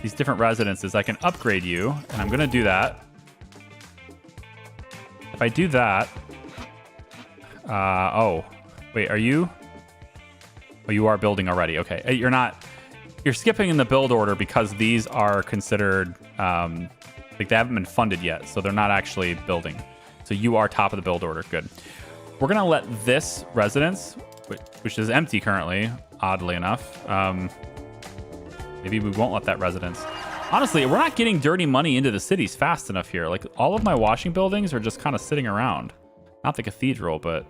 these different residences. I can upgrade you, and I'm going to do that. If I do that... oh, wait, are you... Oh, you are building already. Okay, you're not... You're skipping in the build order because these are considered... like, they haven't been funded yet, so they're not actually building. So you are top of the build order. Good. We're going to let this residence... which is empty currently, oddly enough. Maybe we won't let that residence. Honestly, we're not getting dirty money into the cities fast enough here. Like, all of my washing buildings are just kind of sitting around. Not the cathedral, but...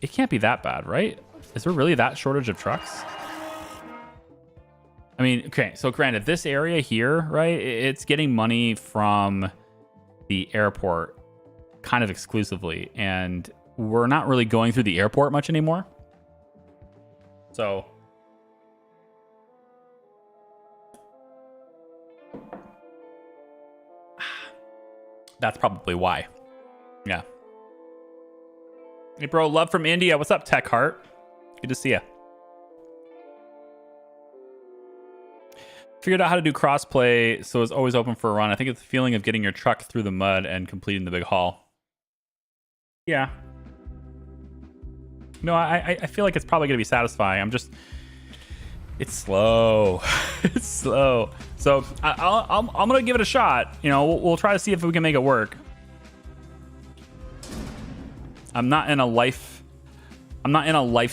It can't be that bad, right? Is there really that shortage of trucks? I mean, okay, so granted, this area here, right? It's getting money from the airport kind of exclusively, and... we're not really going through the airport much anymore. So that's probably why. Yeah. Hey, bro, love from India. What's up, Tech Heart? Good to see you. Figured out how to do crossplay, so it's always open for a run. I think it's the feeling of getting your truck through the mud and completing the big haul. Yeah. No, I feel like it's probably going to be satisfying. It's slow. It's slow. So I'm going to give it a shot. You know, we'll try to see if we can make it work. I'm not in a life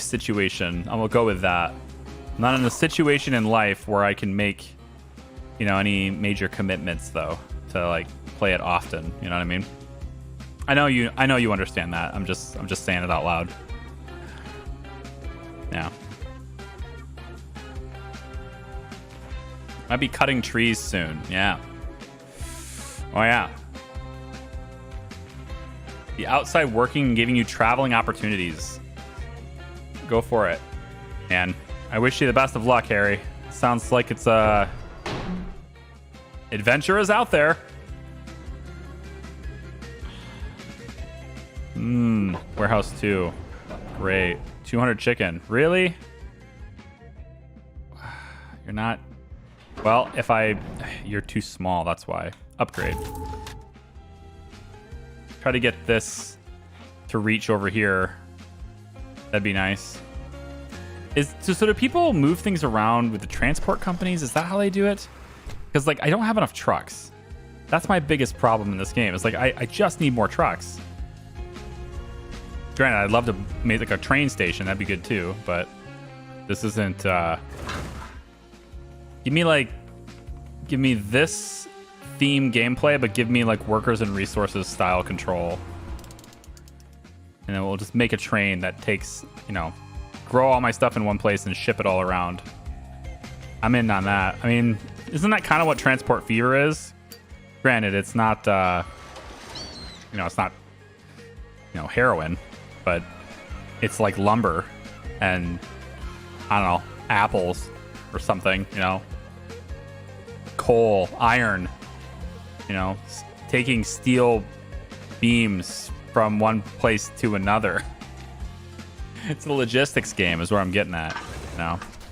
situation. I'm going to go with that. I'm not in a situation in life where I can make, you know, any major commitments though to like play it often. You know what I mean? I know you understand that. I'm just saying it out loud. Yeah. Might be cutting trees soon. Yeah. Oh, yeah. The outside working and giving you traveling opportunities. Go for it. And I wish you the best of luck, Harry. Sounds like it's adventure is out there. Warehouse 2. Great. 200 chicken. Really? You're not... Well, you're too small, that's why. Upgrade. Try to get this to reach over here. That'd be nice. So do people move things around with the transport companies? Is that how they do it? Because, like, I don't have enough trucks. That's my biggest problem in this game. It's like, I just need more trucks. Granted, I'd love to make like a train station. That'd be good too, but this isn't... Give me this theme gameplay, but give me like workers and resources style control. And then we'll just make a train that takes, you know, grow all my stuff in one place and ship it all around. I'm in on that. I mean, isn't that kind of what Transport Fever is? Granted, it's not, you know, it's not heroin, but it's like lumber and I don't know, apples or something, coal, iron, taking steel beams from one place to another. It's a logistics game is where I'm getting at.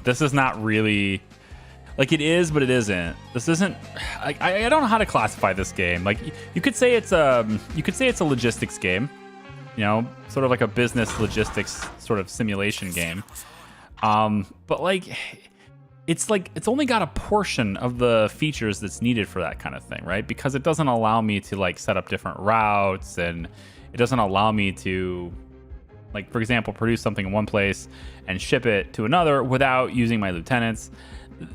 This is not really like it is, but it isn't. This isn't. I don't know how to classify this game. Like you could say it's a logistics game. Sort of like a business logistics sort of simulation game. But it's only got a portion of the features that's needed for that kind of thing, right? Because it doesn't allow me to set up different routes, and it doesn't allow me to, for example, produce something in one place and ship it to another without using my lieutenants.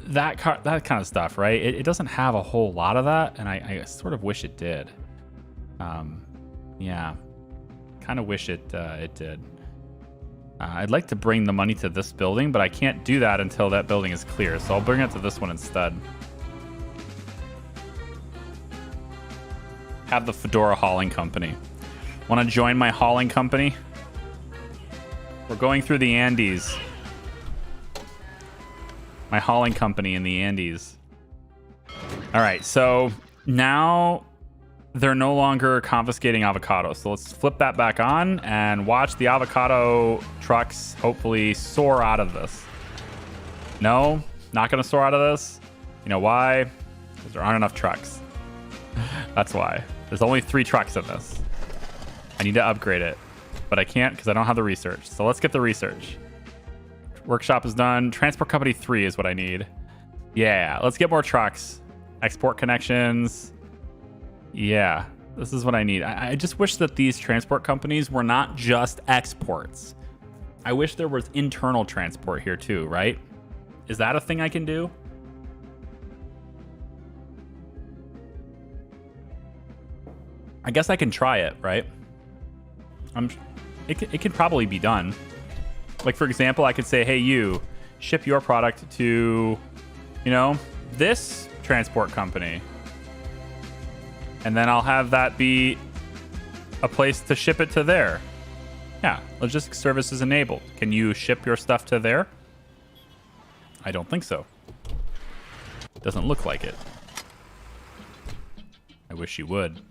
That kind of stuff, right? It doesn't have a whole lot of that, and I sort of wish it did. Yeah, kind of wish it did. I'd like to bring the money to this building, but I can't do that until that building is clear, so I'll bring it to this one instead. Have the Fedora Hauling Company. Want to join my hauling company? We're going through the Andes. My hauling company in the Andes. All right, so now they're no longer confiscating avocados. So let's flip that back on and watch the avocado trucks hopefully soar out of this. No, not going to soar out of this. You know why? Because there aren't enough trucks. That's why. There's only 3 trucks in this. I need to upgrade it, but I can't because I don't have the research. So let's get the research. Workshop is done. Transport Company 3 is what I need. Yeah, let's get more trucks. Export connections. Yeah, this is what I need. I just wish that these transport companies were not just exports. I wish there was internal transport here too, right? Is that a thing I can do? I guess I can try it, right? It can probably be done. For example, I could say, hey, you, ship your product to, this transport company. And then I'll have that be a place to ship it to there. Yeah, logistics services enabled. Can you ship your stuff to there? I don't think so. Doesn't look like it. I wish you would.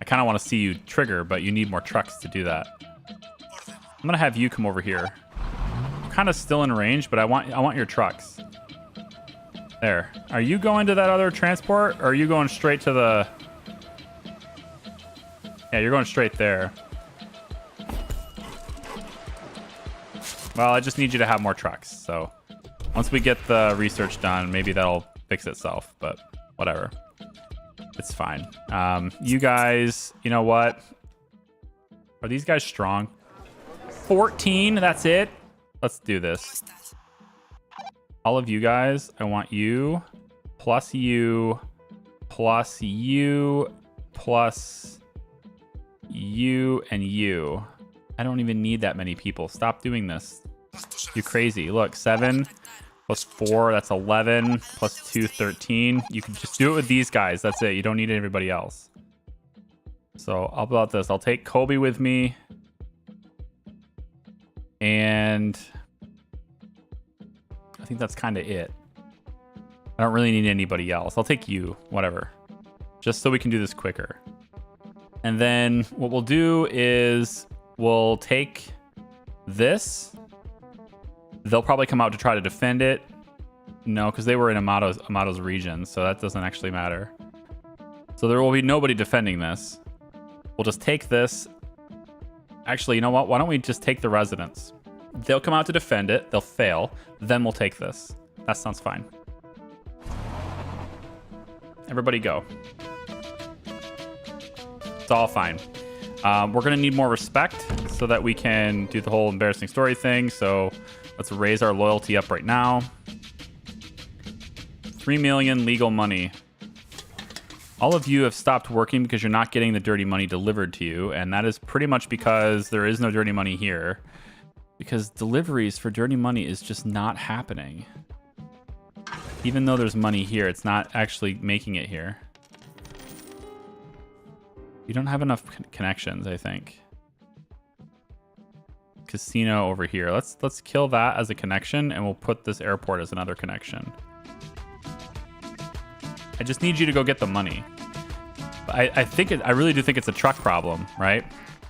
I kind of want to see you trigger, but you need more trucks to do that. I'm gonna have you come over here. I'm kind of still in range, but I want your trucks. There. Are you going to that other transport, or are you going straight to the? Yeah, you're going straight there. Well, I just need you to have more trucks. So once we get the research done, maybe that'll fix itself. But whatever. It's fine. You guys, you know what? Are these guys strong? 14, that's it. Let's do this. All of you guys, I want you, plus you, plus you, plus you, and you. I don't even need that many people. Stop doing this. You crazy. Look, 7 plus 4, that's 11, plus 2, 13. You can just do it with these guys. That's it. You don't need everybody else. So how about this? I'll take Kobe with me. And I think that's kind of it. I don't really need anybody else. I'll take you, whatever. Just so we can do this quicker. And then what we'll do is we'll take this. They'll probably come out to try to defend it. No, because they were in Amato's region, so that doesn't actually matter. So there will be nobody defending this. We'll just take this. Actually, you know what? Why don't we just take the residents? They'll come out to defend it. They'll fail. Then we'll take this. That sounds fine. Everybody go. It's all fine. We're going to need more respect so that we can do the whole embarrassing story thing. So let's raise our loyalty up right now. 3 million legal money. All of you have stopped working because you're not getting the dirty money delivered to you. And that is pretty much because there is no dirty money here. Because deliveries for dirty money is just not happening. Even though there's money here, it's not actually making it here. You don't have enough connections, I think. casino over here. Let's kill that as a connection, and we'll put this airport as another connection. I just need you to go get the money. I really do think it's a truck problem, right?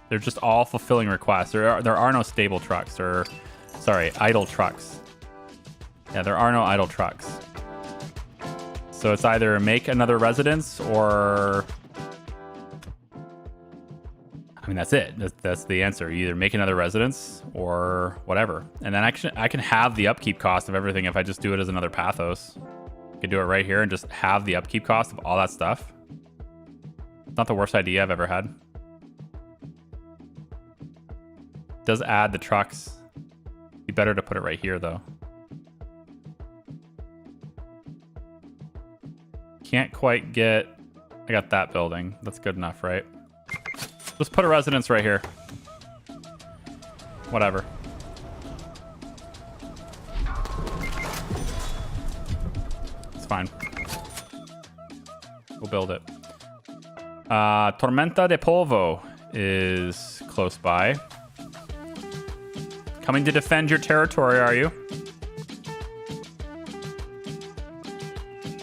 They're just all fulfilling requests. There are no stable trucks, or sorry, idle trucks. Yeah, there are no idle trucks. So it's either make another residence or, I mean, that's it. That's the answer. You either make another residence or whatever. And then I can have the upkeep cost of everything if I just do it as another pathos. I could do it right here and just have the upkeep cost of all that stuff. It's not the worst idea I've ever had. It does add the trucks. Be better to put it right here though. Can't quite get... I got that building. That's good enough, right? Let's put a residence right here. Whatever. It's fine. We'll build it. Tormenta de Polvo is close by. Coming to defend your territory, are you?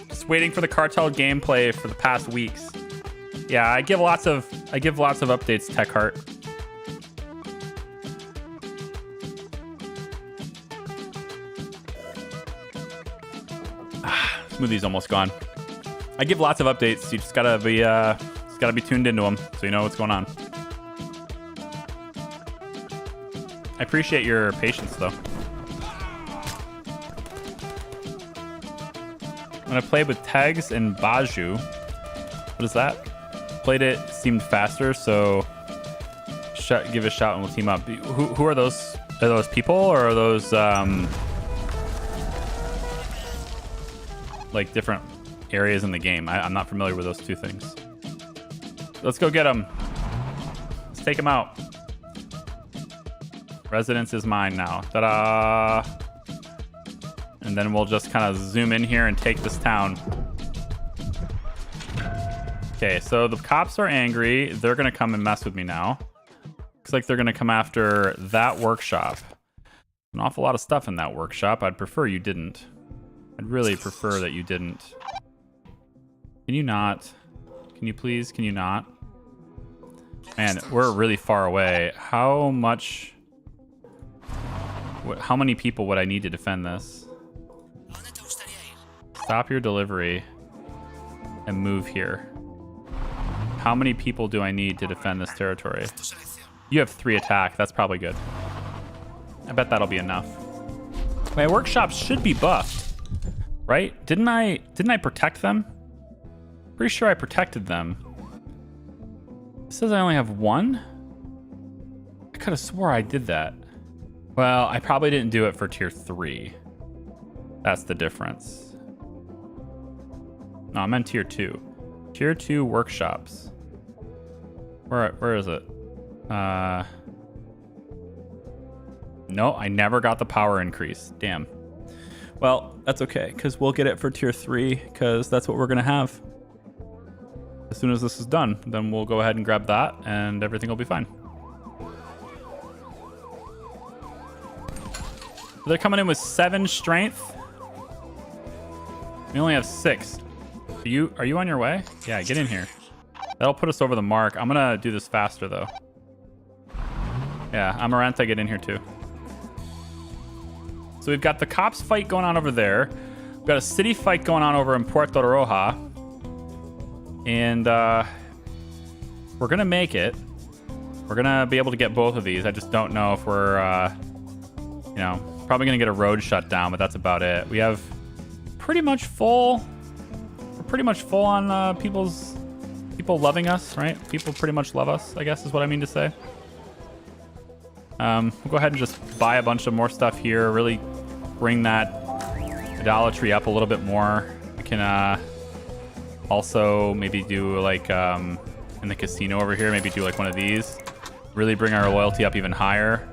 Just waiting for the cartel gameplay for the past weeks. Yeah, I give lots of updates, Tech Heart. Smoothie's almost gone. I give lots of updates. You just gotta be tuned into them so you know what's going on. I appreciate your patience though. When I played with Tags and Baju, what is that? Played it, seemed faster, so give a shout and we'll team up. Who are those? Are those people or are those like different areas in the game? I'm not familiar with those two things. Let's go get them. Let's take them out. Residence is mine now. Ta-da! And then we'll just kind of zoom in here and take this town. Okay, so the cops are angry. They're going to come and mess with me now. Looks like they're going to come after that workshop. An awful lot of stuff in that workshop. I'd prefer you didn't. I'd really prefer that you didn't. Can you not? Can you please? Can you not? Man, we're really far away. How many people would I need to defend this? Stop your delivery and move here. How many people do I need to defend this territory? You have 3 attack. That's probably good. I bet that'll be enough. My workshops should be buffed, right? Didn't I protect them? Pretty sure I protected them. It says I only have 1? I could have swore I did that. Well, I probably didn't do it for tier 3. That's the difference. No, I'm in tier 2. Tier 2 workshops. Where is it? No, I never got the power increase. Damn. Well, that's okay, because we'll get it for tier 3, because that's what we're going to have. As soon as this is done, then we'll go ahead and grab that, and everything will be fine. They're coming in with 7 strength. We only have 6. Are you on your way? Yeah, get in here. That'll put us over the mark. I'm gonna do this faster though. Yeah, Amaranta, get in here too. So we've got the cops fight going on over there. We've got a city fight going on over in Puerto Roja. And we're gonna make it. We're gonna be able to get both of these. I just don't know if we're probably gonna get a road shut down, but that's about it. We have pretty much full on people loving us, right? People pretty much love us, I guess is what I mean to say. We'll go ahead and just buy a bunch of more stuff here, really bring that idolatry up a little bit more. We can also maybe do like in the casino over here, maybe do like one of these. Really bring our loyalty up even higher.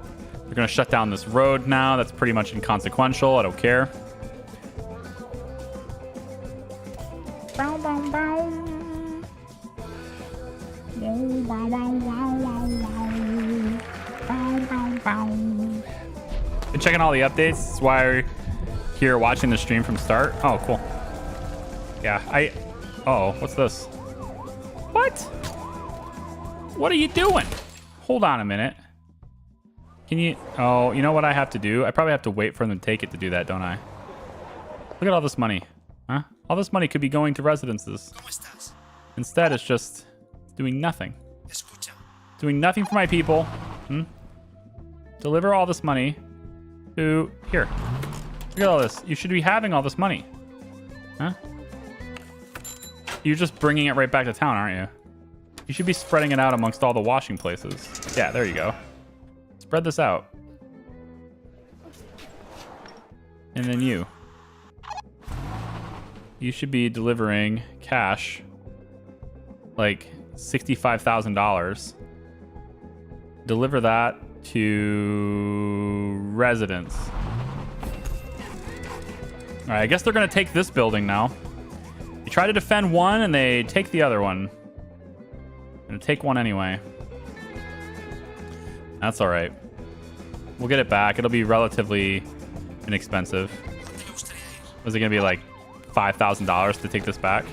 We're gonna shut down this road now. That's pretty much inconsequential. I don't care. Bow, bow, bow. Bow, bow, bow, bow, bow, bow. Bow, bow, bow. checking all the updates. That's why we're here watching the stream from start. Oh, cool. Yeah, uh-oh, what's this? What? What are you doing? Hold on a minute. Can you... Oh, you know what I have to do? I probably have to wait for them to take it to do that, don't I? Look at all this money. Huh? All this money could be going to residences. Instead, it's just doing nothing. Doing nothing for my people. Deliver all this money to... Here. Look at all this. You should be having all this money. Huh? You're just bringing it right back to town, aren't you? You should be spreading it out amongst all the washing places. Yeah, there you go. Spread this out. And then you. You should be delivering cash. Like $65,000. Deliver that to residents. All right, I guess they're going to take this building now. You try to defend one and they take the other one. Gonna take one anyway. That's all right. We'll get it back. It'll be relatively inexpensive. Is it gonna be like $5,000 to take this back?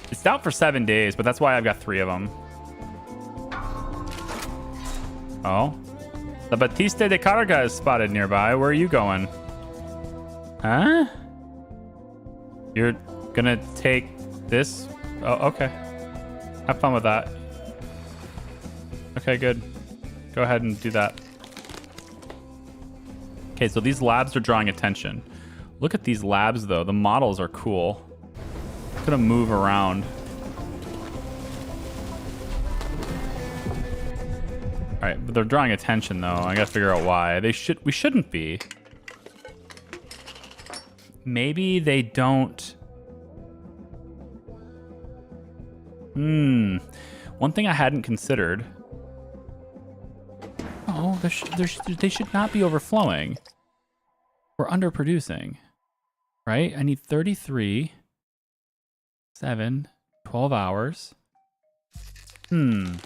It's out for 7 days, but that's why I've got 3 of them. Oh, the Batista de Carga is spotted nearby. Where are you going? Huh? You're gonna take this? Oh, okay. Have fun with that. Okay, good. Go ahead and do that. Okay, so these labs are drawing attention. Look at these labs, though. The models are cool. I'm gonna move around. All right, but they're drawing attention, though. I gotta figure out why. We shouldn't be. Maybe they don't... One thing I hadn't considered. Oh, they should not be overflowing. We're underproducing, right? I need 33, 7, 12 hours. We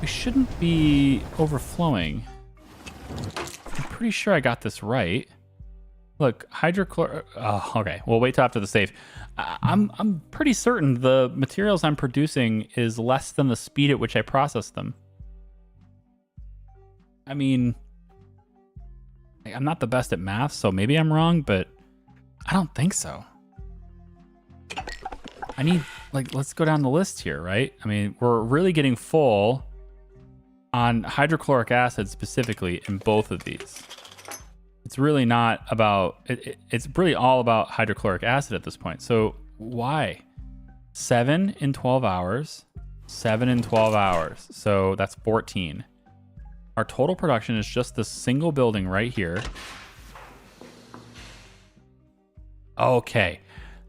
shouldn't be overflowing. I'm pretty sure I got this right. Look, hydrochlor... Oh, okay. We'll wait till after the save. I'm pretty certain the materials I'm producing is less than the speed at which I process them. I mean, I'm not the best at math, so maybe I'm wrong, but I don't think so. I need, like, let's go down the list here, right? I mean, we're really getting full on hydrochloric acid specifically in both of these. It's really not about, it's really all about hydrochloric acid at this point. So why? 7 in 12 hours, 7 in 12 hours. So that's 14. Our total production is just this single building right here. Okay.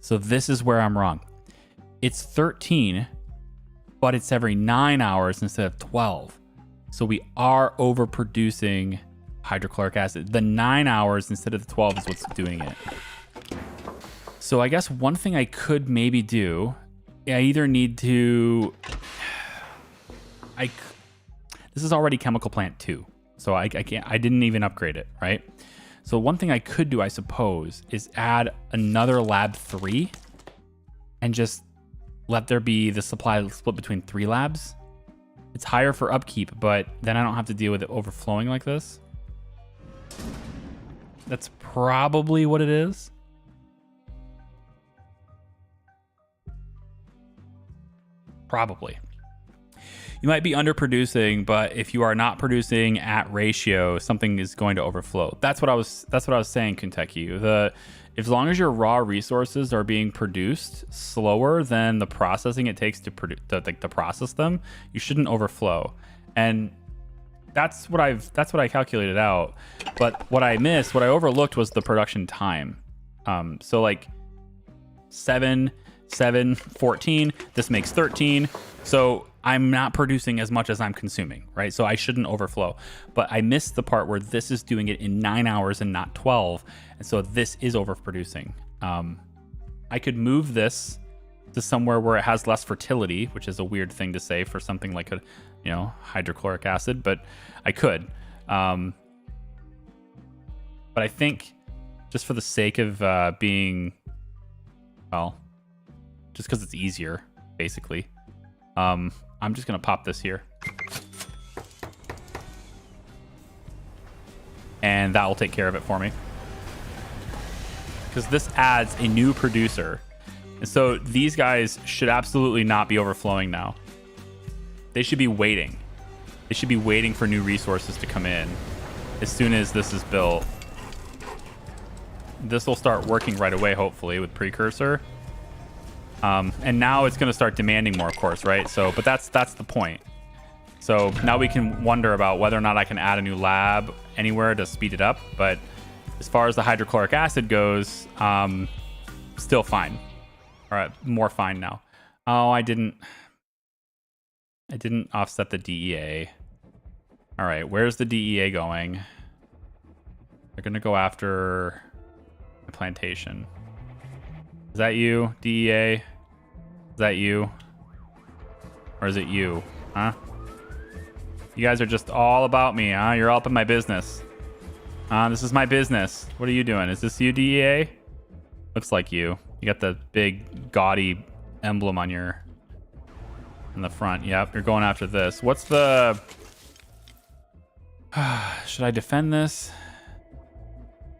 So this is where I'm wrong. It's 13, but it's every 9 hours instead of 12. So we are overproducing hydrochloric acid. The 9 hours instead of the 12 is what's doing it. So I guess one thing I could maybe do, I either need to... This is already chemical plant 2. So I didn't even upgrade it, right? So one thing I could do, I suppose, is add another lab 3 and just let there be the supply split between 3 labs. It's higher for upkeep, but then I don't have to deal with it overflowing like this. That's probably what it is. Probably. You might be underproducing, but if you are not producing at ratio, something is going to overflow. That's what I was saying, Kentucky. As long as your raw resources are being produced slower than the processing it takes to process them, you shouldn't overflow. And that's what I calculated out. But what I overlooked was the production time. So like 7, 14, this makes 13. So I'm not producing as much as I'm consuming, right? So I shouldn't overflow. But I missed the part where this is doing it in 9 hours and not 12. And so this is overproducing. I could move this to somewhere where it has less fertility, which is a weird thing to say for something like you know, hydrochloric acid, but I could. But I think just for the sake of being, well, just because it's easier, basically, I'm just going to pop this here. And that will take care of it for me. Because this adds a new producer. And so these guys should absolutely not be overflowing now. They should be waiting. They should be waiting for new resources to come in. As soon as this is built, this will start working right away, hopefully, with precursor. And now it's going to start demanding more, of course, right? So, but that's the point. So now we can wonder about whether or not I can add a new lab anywhere to speed it up. But as far as the hydrochloric acid goes, still fine. All right, more fine now. Oh, I didn't offset the DEA. All right, where's the DEA going? They're going to go after the plantation. Is that you, DEA? Is that you? Or is it you? Huh? You guys are just all about me, huh? You're all up in my business. This is my business. What are you doing? Is this you, DEA? Looks like you. You got the big gaudy emblem on your in the front. Yep, you're going after this. What's the should I defend this?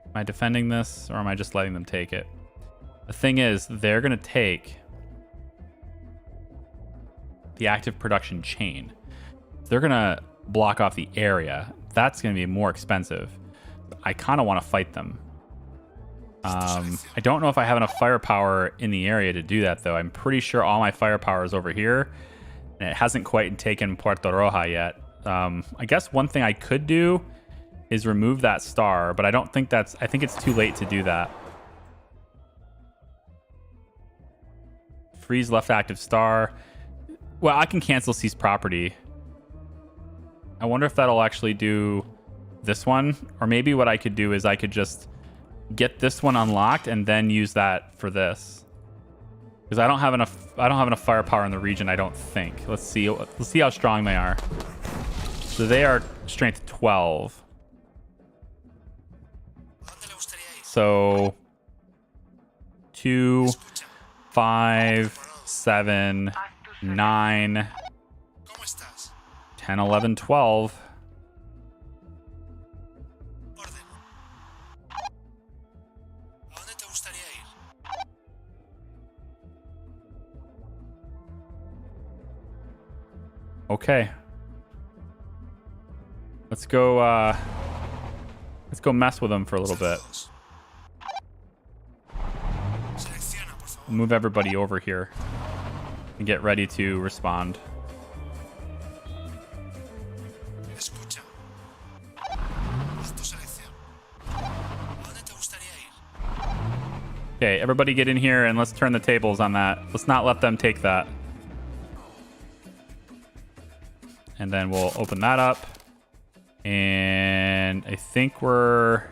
Am I defending this, or am I just letting them take it? The thing is, they're gonna take the active production chain. They're gonna block off the area. That's gonna be more expensive. I kind of want to fight them. I don't know if I have enough firepower in the area to do that, though. I'm pretty sure all my firepower is over here, and it hasn't quite taken Puerto Roja yet. I guess one thing I could do is remove that star, but I don't think that's... I think it's too late to do that. Freeze left active star. Well, I can cancel cease property. I wonder if that'll actually do this one, or maybe what I could do is I could just get this one unlocked and then use that for this, because I don't have enough firepower in the region, I don't think. Let's see how strong they are. So they are strength 12. So 2, 5, 7, 9, 10, 11, 12. Okay. Let's go mess with them for a little bit. Move everybody over here and get ready to respond. Okay, everybody get in here and let's turn the tables on that. Let's not let them take that. And then we'll open that up. And I think we're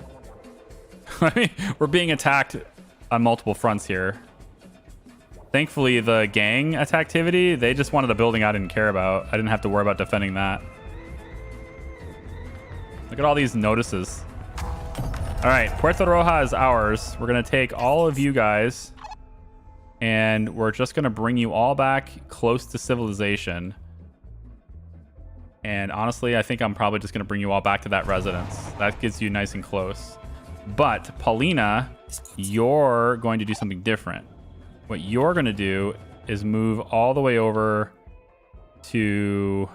being attacked on multiple fronts here. Thankfully, the gang activity, they just wanted a building I didn't care about. I didn't have to worry about defending that. Look at all these notices. All right, Puerto Roja is ours. We're going to take all of you guys, and we're just going to bring you all back close to civilization. And honestly, I think I'm probably just going to bring you all back to that residence. That gets you nice and close. But Paulina, you're going to do something different. What you're going to do is move all the way over to...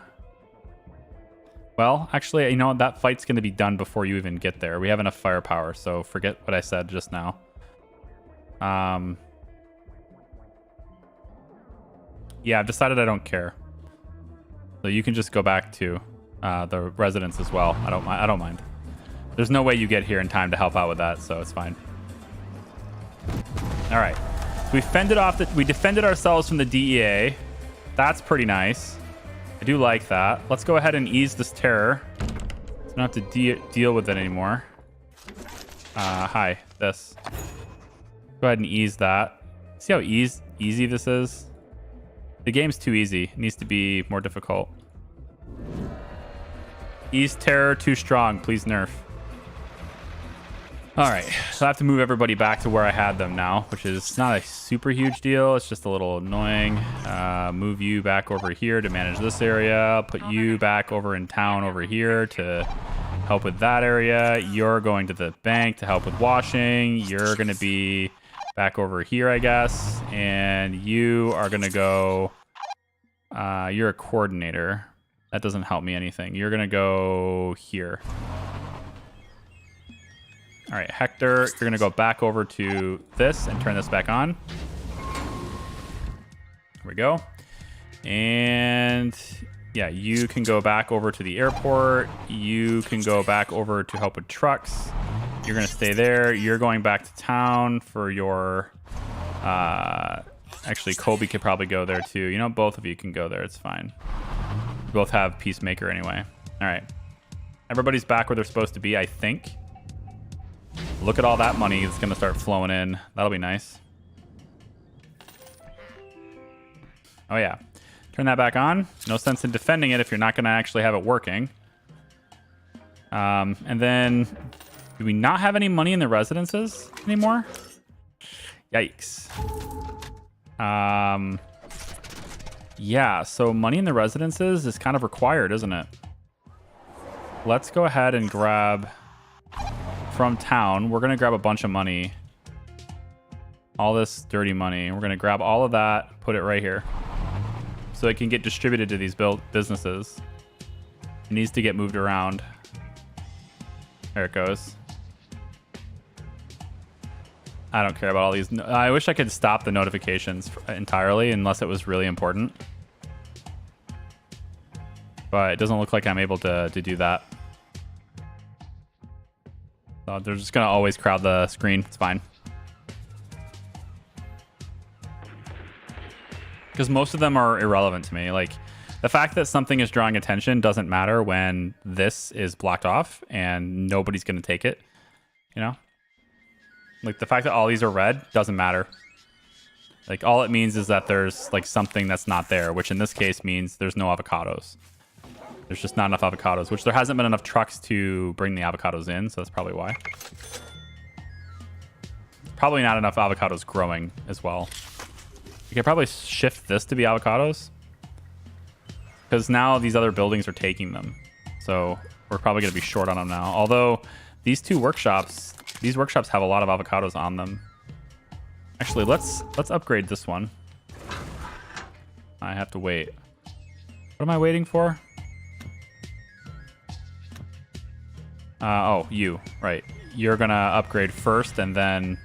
Well, actually, you know, that fight's going to be done before you even get there. We have enough firepower, so forget what I said just now. Yeah, I've decided I don't care. So you can just go back to the residence as well. I don't mind. There's no way you get here in time to help out with that, so it's fine. All right. We defended ourselves from the DEA. That's pretty nice. I do like that. Let's go ahead and ease this terror. So I don't have to deal with it anymore. Hi, this. Go ahead and ease that. See how easy this is? The game's too easy. It needs to be more difficult. East Terror too strong. Please nerf. All right, so I have to move everybody back to where I had them now, which is not a super huge deal. It's just a little annoying. Move you back over here to manage this area. Put you back over in town over here to help with that area. You're going to the bank to help with washing. You're going to be back over here, I guess. And you are going to go... you're a coordinator. That doesn't help me anything. You're going to go here. All right, Hector, you're going to go back over to this and turn this back on. There we go. And yeah, you can go back over to the airport. You can go back over to help with trucks. You're going to stay there. You're going back to town for your... actually, Kobe could probably go there too. You know, both of you can go there. It's fine. You both have Peacemaker anyway. All right. Everybody's back where they're supposed to be, I think. Look at all that money that's going to start flowing in. That'll be nice. Oh, yeah. Turn that back on. No sense in defending it if you're not going to actually have it working. And then, do we not have any money in the residences anymore? Yikes. Yeah, so money in the residences is kind of required, isn't it? Let's go ahead and grab... from town, we're going to grab a bunch of money. All this dirty money. We're going to grab all of that, put it right here. So it can get distributed to these businesses. It needs to get moved around. There it goes. I don't care about all these. I wish I could stop the notifications entirely unless it was really important. But it doesn't look like I'm able to do that. So they're just going to always crowd the screen. It's fine. Because most of them are irrelevant to me. Like, the fact that something is drawing attention doesn't matter when this is blocked off and nobody's going to take it. You know? Like, the fact that all these are red doesn't matter. Like, all it means is that there's, like, something that's not there, which in this case means there's no avocados. There's just not enough avocados, which there hasn't been enough trucks to bring the avocados in, so that's probably why. Probably not enough avocados growing as well. You could probably shift this to be avocados. Because now these other buildings are taking them. So we're probably going to be short on them now. Although these workshops have a lot of avocados on them. Actually, let's upgrade this one. I have to wait. What am I waiting for? Oh, you. Right. You're going to upgrade first, and then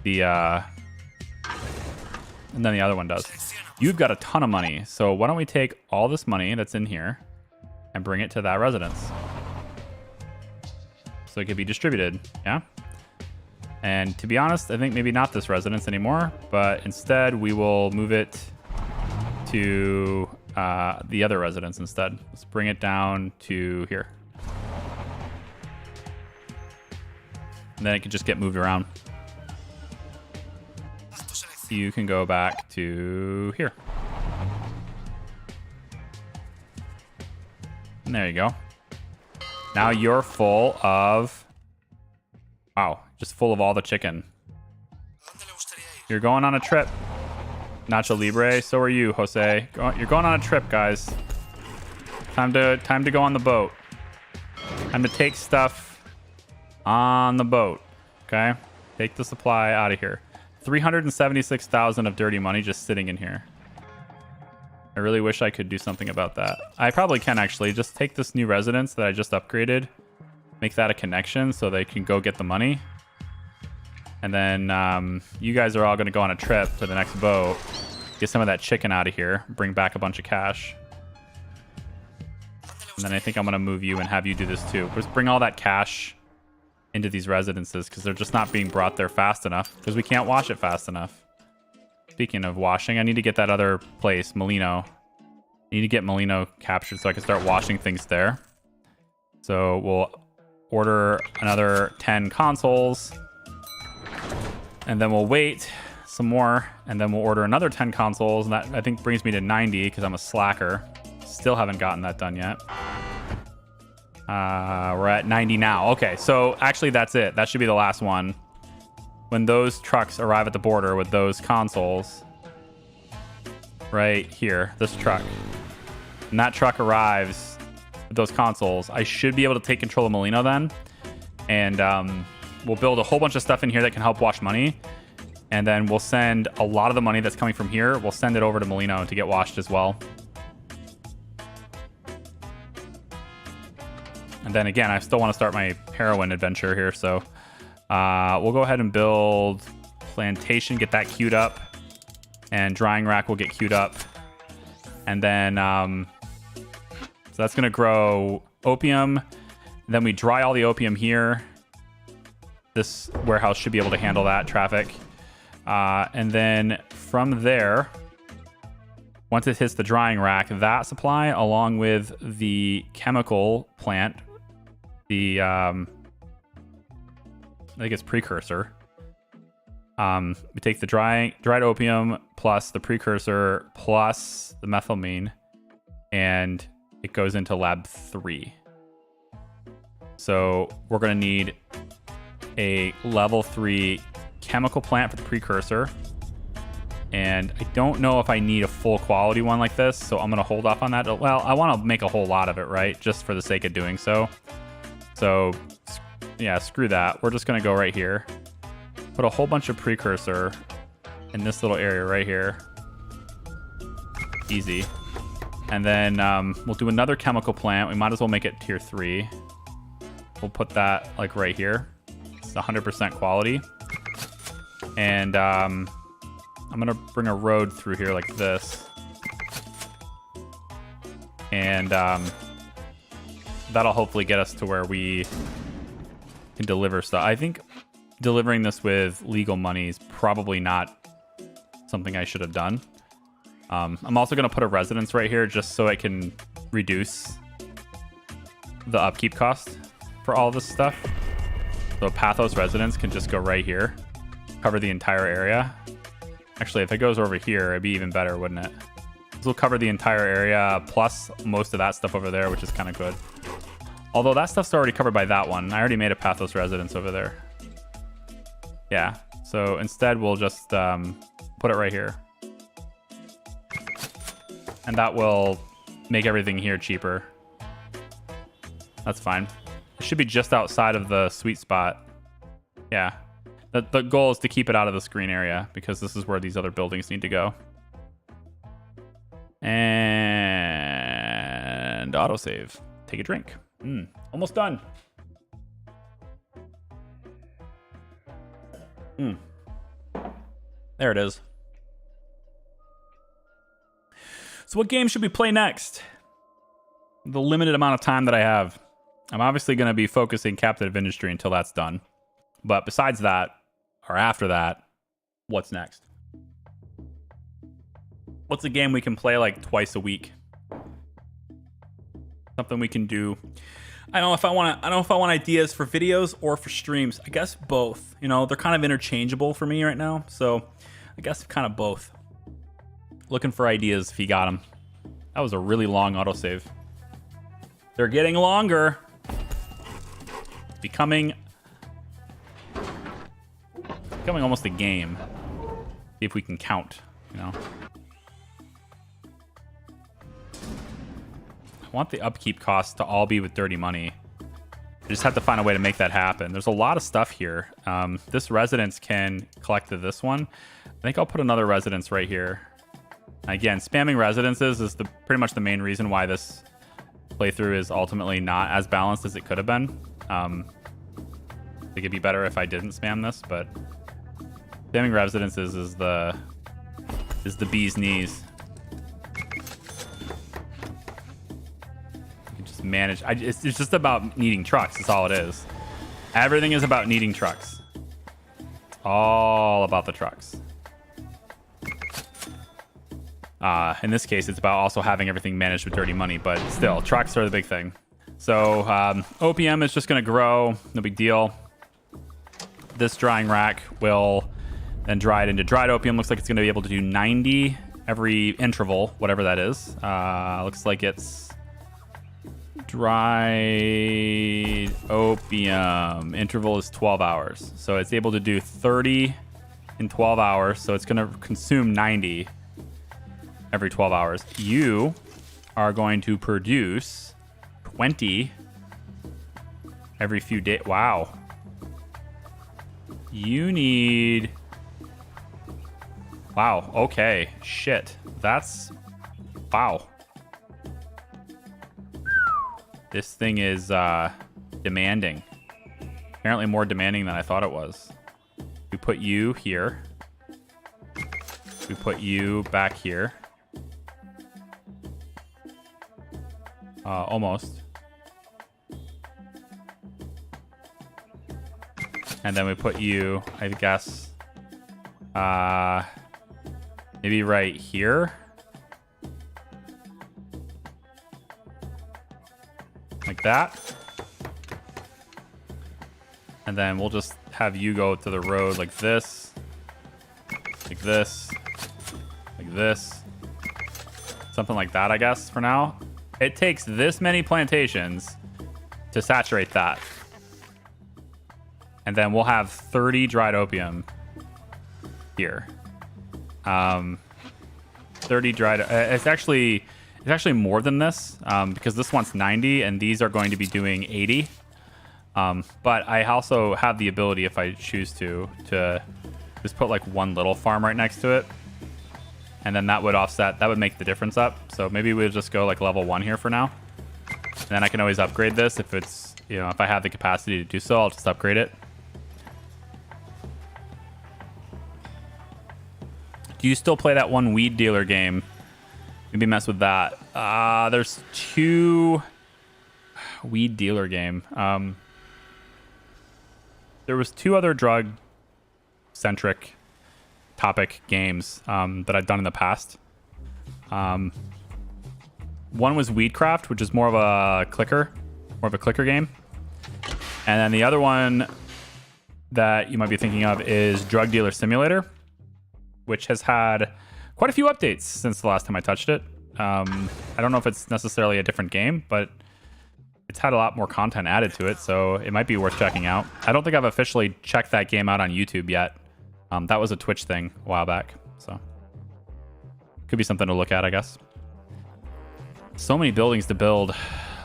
the other one does. You've got a ton of money, so why don't we take all this money that's in here and bring it to that residence? So it could be distributed, yeah? And to be honest, I think maybe not this residence anymore, but instead we will move it to the other residence instead. Let's bring it down to here. And then it can just get moved around. You can go back to here. And there you go. Now you're full of... Wow, just full of all the chicken. You're going on a trip. Nacho Libre, so are you, Jose. You're going on a trip, guys. Time to go on the boat. Time to take stuff on the boat, okay? Take the supply out of here. 376,000 of dirty money just sitting in here. I really wish I could do something about that. I probably can actually just take this new residence that I just upgraded, make that a connection so they can go get the money. And then you guys are all going to go on a trip to the next boat, get some of that chicken out of here, bring back a bunch of cash. And then I think I'm going to move you and have you do this too. Just bring all that cash into these residences because they're just not being brought there fast enough because we can't wash it fast enough. Speaking of washing, I need to get that other place, Molino. I need to get Molino captured so I can start washing things there. So we'll order another 10 consoles and then we'll wait some more and then we'll order another 10 consoles, and that I think brings me to 90 because I'm a slacker. Still haven't gotten that done yet. We're at 90 now. Okay, so actually that's it. That should be the last one. When those trucks arrive at the border with those consoles, right here, this truck, and that truck arrives with those consoles, I should be able to take control of Molino then, and we'll build a whole bunch of stuff in here that can help wash money, and then we'll send a lot of the money that's coming from here, we'll send it over to Molino to get washed as well. And then again, I still want to start my heroin adventure here, so we'll go ahead and build plantation, get that queued up, and drying rack will get queued up. And then, so that's going to grow opium. Then we dry all the opium here. This warehouse should be able to handle that traffic. And then from there, once it hits the drying rack, that supply, along with the chemical plant, the I think it's precursor. We take the dried opium plus the precursor plus the methamphetamine, and it goes into lab 3. So we're going to need a level 3 chemical plant for the precursor. And I don't know if I need a full quality one like this, so I'm going to hold off on that. Well, I want to make a whole lot of it, right? Just for the sake of doing so. So yeah, screw that. We're just going to go right here. Put a whole bunch of precursor in this little area right here. Easy. And then we'll do another chemical plant. We might as well make it tier 3. We'll put that like right here. It's 100% quality. And I'm going to bring a road through here like this. And that'll hopefully get us to where we can deliver stuff. I think delivering this with legal money is probably not something I should have done. I'm also going to put a residence right here just so I can reduce the upkeep cost for all this stuff. So a Pathos residence can just go right here, cover the entire area. Actually, if it goes over here, it'd be even better, wouldn't it? This will cover the entire area plus most of that stuff over there, which is kind of good. Although that stuff's already covered by that one. I already made a Pathos residence over there. Yeah, so instead we'll just put it right here. And that will make everything here cheaper. That's fine. It should be just outside of the sweet spot. Yeah. The goal is to keep it out of the screen area because this is where these other buildings need to go. And autosave. Take a drink. Almost done. There it is. So what game should we play next? The limited amount of time that I have. I'm obviously going to be focusing Captive Industry until that's done. But besides that, or after that, what's next? What's a game we can play like twice a week? Something we can do. I don't know if I want ideas for videos or for streams. I guess both. You know, they're kind of interchangeable for me right now. So I guess kind of both. Looking for ideas if you got them. That was a really long autosave. They're getting longer. It's becoming almost a game. See if we can count, you know. I want the upkeep costs to all be with dirty money. I just have to find a way to make that happen. There's a lot of stuff here. This residence can collect to this one. I think I'll put another residence right here. Again, spamming residences is pretty much the main reason why this playthrough is ultimately not as balanced as it could have been. I think it'd be better if I didn't spam this, but spamming residences is the bee's knees. You can just manage. It's just about needing trucks. That's all it is. Everything is about needing trucks. It's all about the trucks. In this case, it's about also having everything managed with dirty money, but still, trucks are the big thing. So opium is just going to grow. No big deal. This drying rack will then dry it into dried opium. Looks like it's going to be able to do 90 every interval, whatever that is. Looks like it's Dried opium. Interval is 12 hours. So it's able to do 30 in 12 hours. So it's going to consume 90 every 12 hours. You are going to produce 20 every few days. Wow. You need... Wow. Okay. Shit. That's... Wow. This thing is demanding. Apparently more demanding than I thought it was. We put you here. We put you back here. Almost. And then we put you, I guess, maybe right here. Like that. And then we'll just have you go to the road like this. Like this. Like this. Something like that, I guess, for now. It takes this many plantations to saturate that. And then we'll have 30 dried opium here. 30 dried... It's actually more than this because this one's 90 and these are going to be doing 80. But I also have the ability, if I choose to just put like one little farm right next to it. And then that would offset, that would make the difference up. So maybe we'll just go like level 1 here for now. And then I can always upgrade this if it's, you know, if I have the capacity to do so, I'll just upgrade it. Do you still play that one weed dealer game? Maybe mess with that. There's 2 weed dealer game. There was 2 other drug centric topic games that I've done in the past. One was Weedcraft, which is more of a clicker game. And then the other one that you might be thinking of is Drug Dealer Simulator, which has had quite a few updates since the last time I touched it. I don't know if it's necessarily a different game, but it's had a lot more content added to it, so it might be worth checking out. I don't think I've officially checked that game out on YouTube yet. That was a Twitch thing a while back, so could be something to look at, I guess. So many buildings to build.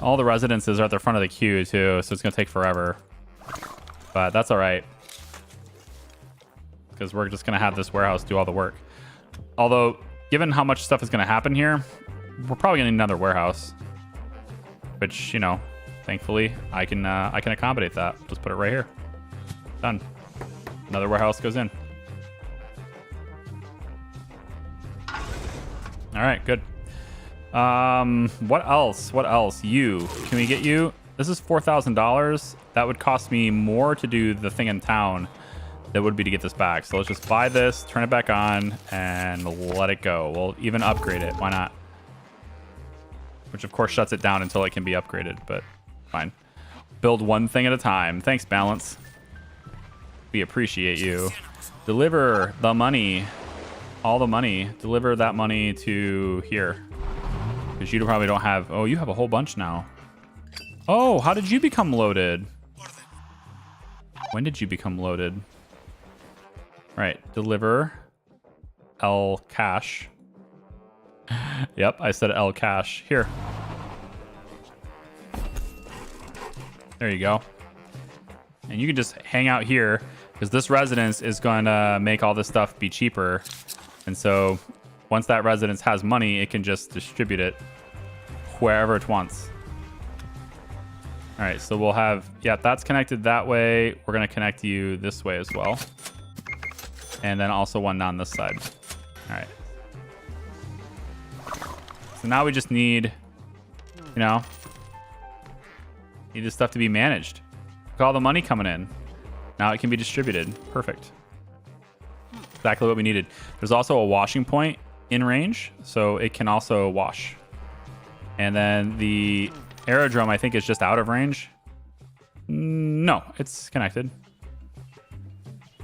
All the residences are at the front of the queue, too, so it's going to take forever. But that's all right, because we're just going to have this warehouse do all the work. Although, given how much stuff is going to happen here, we're probably going to need another warehouse. Which, you know, thankfully, I can accommodate that. Just put it right here. Done. Another warehouse goes in. All right, good. What else? What else? You. Can we get you? This is $4,000. That would cost me more to do the thing in town than would be to get this back. So let's just buy this, turn it back on, and let it go. We'll even upgrade it. Why not? Which, of course, shuts it down until it can be upgraded, but fine. Build one thing at a time. Thanks, Balance. We appreciate you. Deliver the money. All the money. Deliver that money to here. Because you probably don't have... Oh, you have a whole bunch now. Oh, how did you become loaded? When did you become loaded? Right. Deliver. L cash. Yep, I said L cash. Here. There you go. And you can just hang out here because this residence is going to make all this stuff be cheaper. And so once that residence has money, it can just distribute it wherever it wants. All right, so we'll have, yeah, that's connected that way. We're going to connect you this way as well. And then also one on this side. All right. So now we just need, you know, need this stuff to be managed. Look at all the money coming in. Now it can be distributed. Perfect. Exactly what we needed. There's also a washing point in range, so it can also wash. And then the aerodrome, I think, is just out of range. No, it's connected.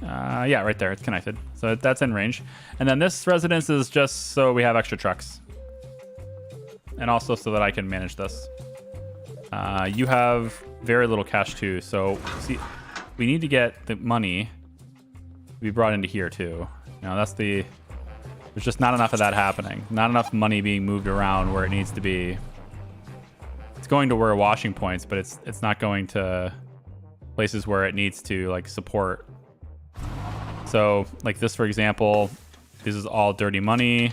Yeah, right there. It's connected. So that's in range. And then this residence is just so we have extra trucks. And also so that I can manage this. You have very little cash too. So see, we need to get the money to be brought into here too. There's just not enough of that happening. Not enough money being moved around where it needs to be. It's going to where washing points, but it's not going to places where it needs to like support. So like this, for example, this is all dirty money,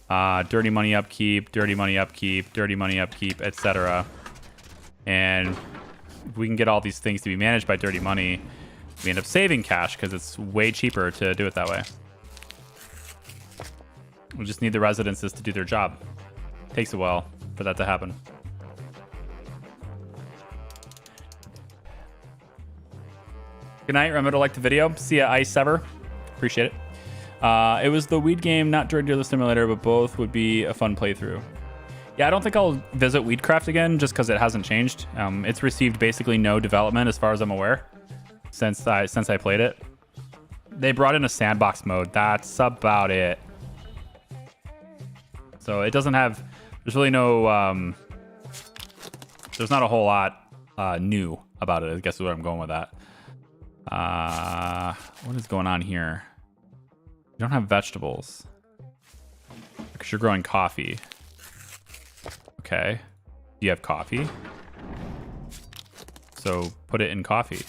dirty money upkeep, dirty money upkeep, dirty money upkeep, etc. And if we can get all these things to be managed by dirty money, we end up saving cash because it's way cheaper to do it that way. We just need the residences to do their job. Takes a while for that to happen. Good night. Remember to like the video. See ya, Ice Sever. Appreciate it. It was the weed game, not drug dealer simulator, but both would be a fun playthrough. Yeah, I don't think I'll visit Weedcraft again just because it hasn't changed. It's received basically no development as far as I'm aware since I played it. They brought in a sandbox mode. That's about it. So it doesn't have. There's really no. There's not a whole lot new about it. I guess is where I'm going with that. What is going on here? You don't have vegetables because you're growing coffee. Okay. Do you have coffee? So put it in coffee.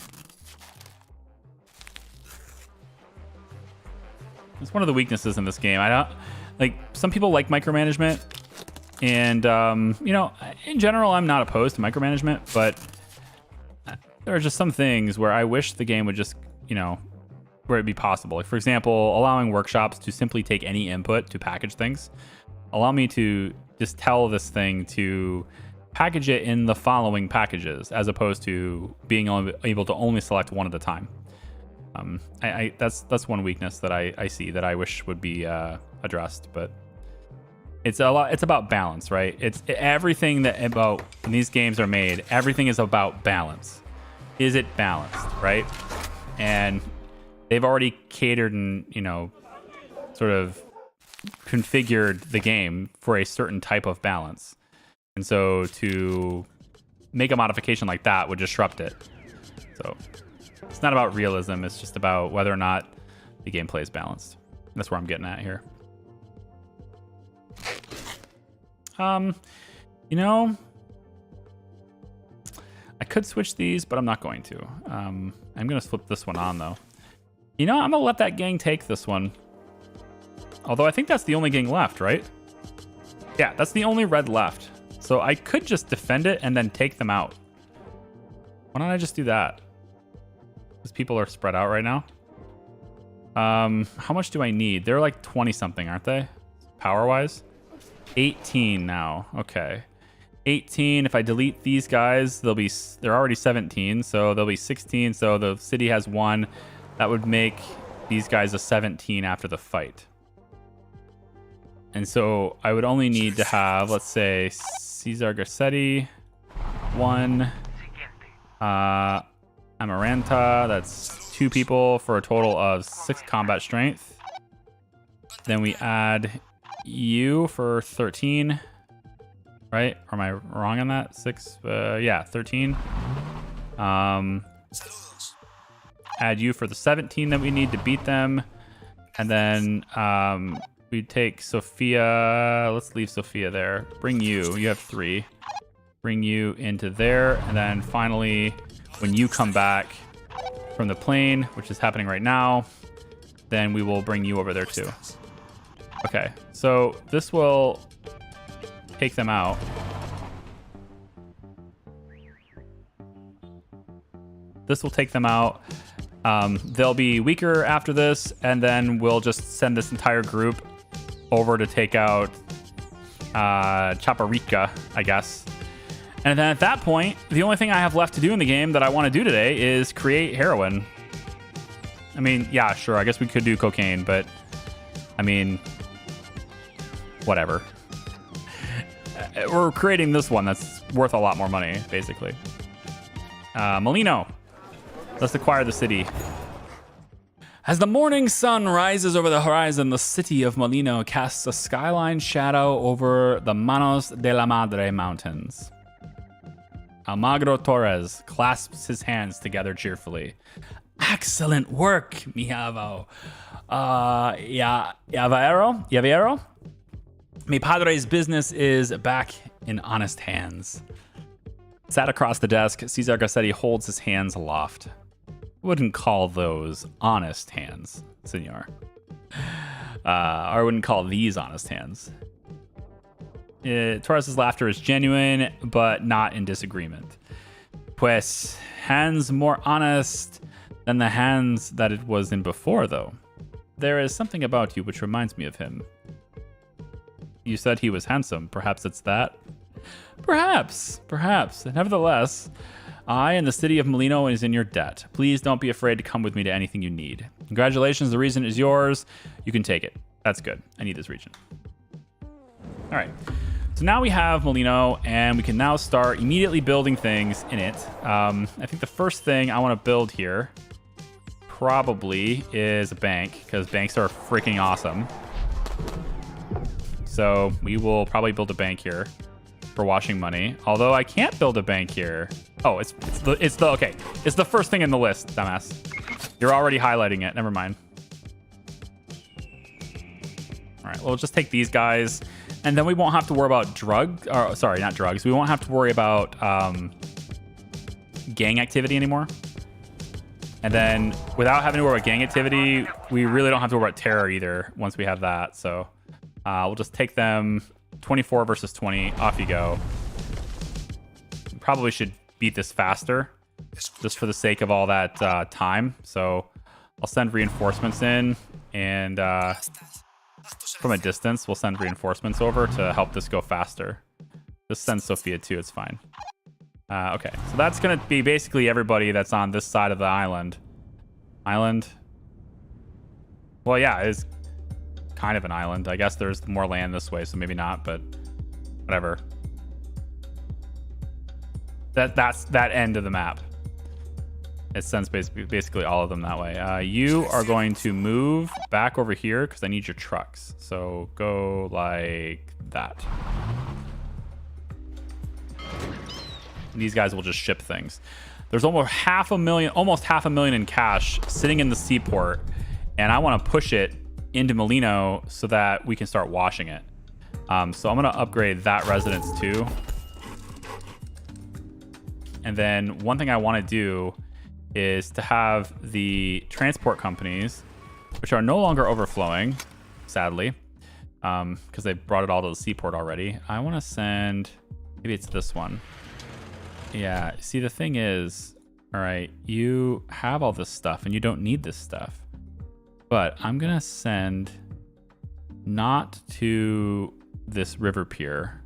It's one of the weaknesses in this game. I don't like. Some people like micromanagement, and in general, I'm not opposed to micromanagement, but there are just some things where I wish the game would just, where it'd be possible. Like, for example, allowing workshops to simply take any input to package things. Allow me to just tell this thing to package it in the following packages, as opposed to being able to only select one at a time. That's one weakness that I see that I wish would be addressed, but it's about balance, right? Everything that about when these games are made, everything is about balance. Is it balanced, right? And they've already catered and, sort of configured the game for a certain type of balance. And so to make a modification like that would disrupt it. So it's not about realism. It's just about whether or not the gameplay is balanced. That's where I'm getting at here. I could switch these, but I'm not going to. I'm going to flip this one on, though. I'm going to let that gang take this one. Although I think that's the only gang left, right? Yeah, that's the only red left. So I could just defend it and then take them out. Why don't I just do that? Because people are spread out right now. How much do I need? They're like 20-something, aren't they? Power-wise? 18 now. Okay. 18. If I delete these guys, they're already 17, so they'll be 16. So the city has 1. That would make these guys a 17 after the fight. And so I would only need to have, let's say, Cesar Garcetti, 1. Amaranta, that's 2 people for a total of 6 combat strength. Then we add you for 13. Right? Or am I wrong on that? 6? Yeah, 13. Add you for the 17 that we need to beat them. And then we take Sophia. Let's leave Sophia there. Bring you. You have 3. Bring you into there. And then finally, when you come back from the plane, which is happening right now, then we will bring you over there too. Okay. So this will take them out. This will take them out. They'll be weaker after this, and then we'll just send this entire group over to take out Chaparica, I guess. And then at that point, the only thing I have left to do in the game that I want to do today is create heroin. I mean, yeah, sure, I guess we could do cocaine, but I mean, whatever. We're creating this one that's worth a lot more money, basically. Molino. Let's acquire the city. As the morning sun rises over the horizon, the city of Molino casts a skyline shadow over the Manos de la Madre mountains. Almagro Torres clasps his hands together cheerfully. Excellent work, mi avo. Llavero? Mi padre's business is back in honest hands. Sat across the desk, Cesar Gassetti holds his hands aloft. Wouldn't call those honest hands, senor. I wouldn't call these honest hands. Torres' laughter is genuine, but not in disagreement. Pues, hands more honest than the hands that it was in before, though. There is something about you which reminds me of him. You said he was handsome. Perhaps it's that? Perhaps. Nevertheless, I and the city of Molino is in your debt. Please don't be afraid to come with me to anything you need. Congratulations, the region is yours. You can take it. That's good. I need this region. All right. So now we have Molino, and we can now start immediately building things in it. I think the first thing I want to build here probably is a bank, because banks are freaking awesome. So we will probably build a bank here for washing money. Although I can't build a bank here. Oh, it's the first thing in the list, dumbass. You're already highlighting it. Never mind. All right, we'll just take these guys, and then we won't have to worry about not drugs. We won't have to worry about gang activity anymore. And then without having to worry about gang activity, we really don't have to worry about terror either once we have that. So we'll just take them 24 versus 20. Off you go. Probably should beat this faster just for the sake of all that time. So I'll send reinforcements in, and from a distance, we'll send reinforcements over to help this go faster. Just send Sophia too. It's fine. Okay, so that's going to be basically everybody that's on this side of the island. Well, yeah, it's kind of an island. I guess there's more land this way, so maybe not, but whatever. That's that end of the map. It sends basically all of them that way. You are going to move back over here because I need your trucks. So go like that. These guys will just ship things. There's almost half a million in cash sitting in the seaport, and I want to push it into Molino so that we can start washing it. So I'm going to upgrade that residence too. And then one thing I want to do is to have the transport companies, which are no longer overflowing, sadly, because they brought it all to the seaport already. I want to send, maybe it's this one. Yeah, see, the thing is, all right, you have all this stuff and you don't need this stuff. But I'm going to send not to this river pier,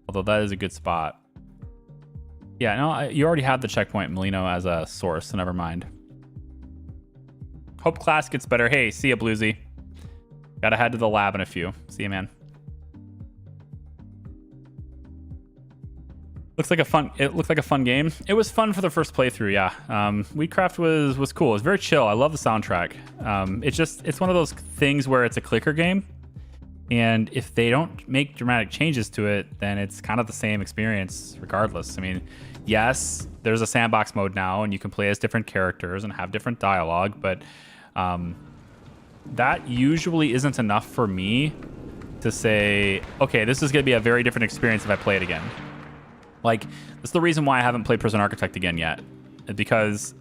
although that is a good spot. Yeah, no, you already have the checkpoint Molino as a source, so never mind. Hope class gets better. Hey, see ya, Bluesy. Gotta head to the lab in a few. See ya, man. It looks like a fun game. It was fun for the first playthrough, yeah. Weedcraft was cool. It was very chill. I love the soundtrack. It's one of those things where it's a clicker game, and if they don't make dramatic changes to it, then it's kind of the same experience regardless. I mean, yes, there's a sandbox mode now, and you can play as different characters and have different dialogue, but that usually isn't enough for me to say, okay, this is going to be a very different experience if I play it again. Like, that's the reason why I haven't played Prison Architect again yet, because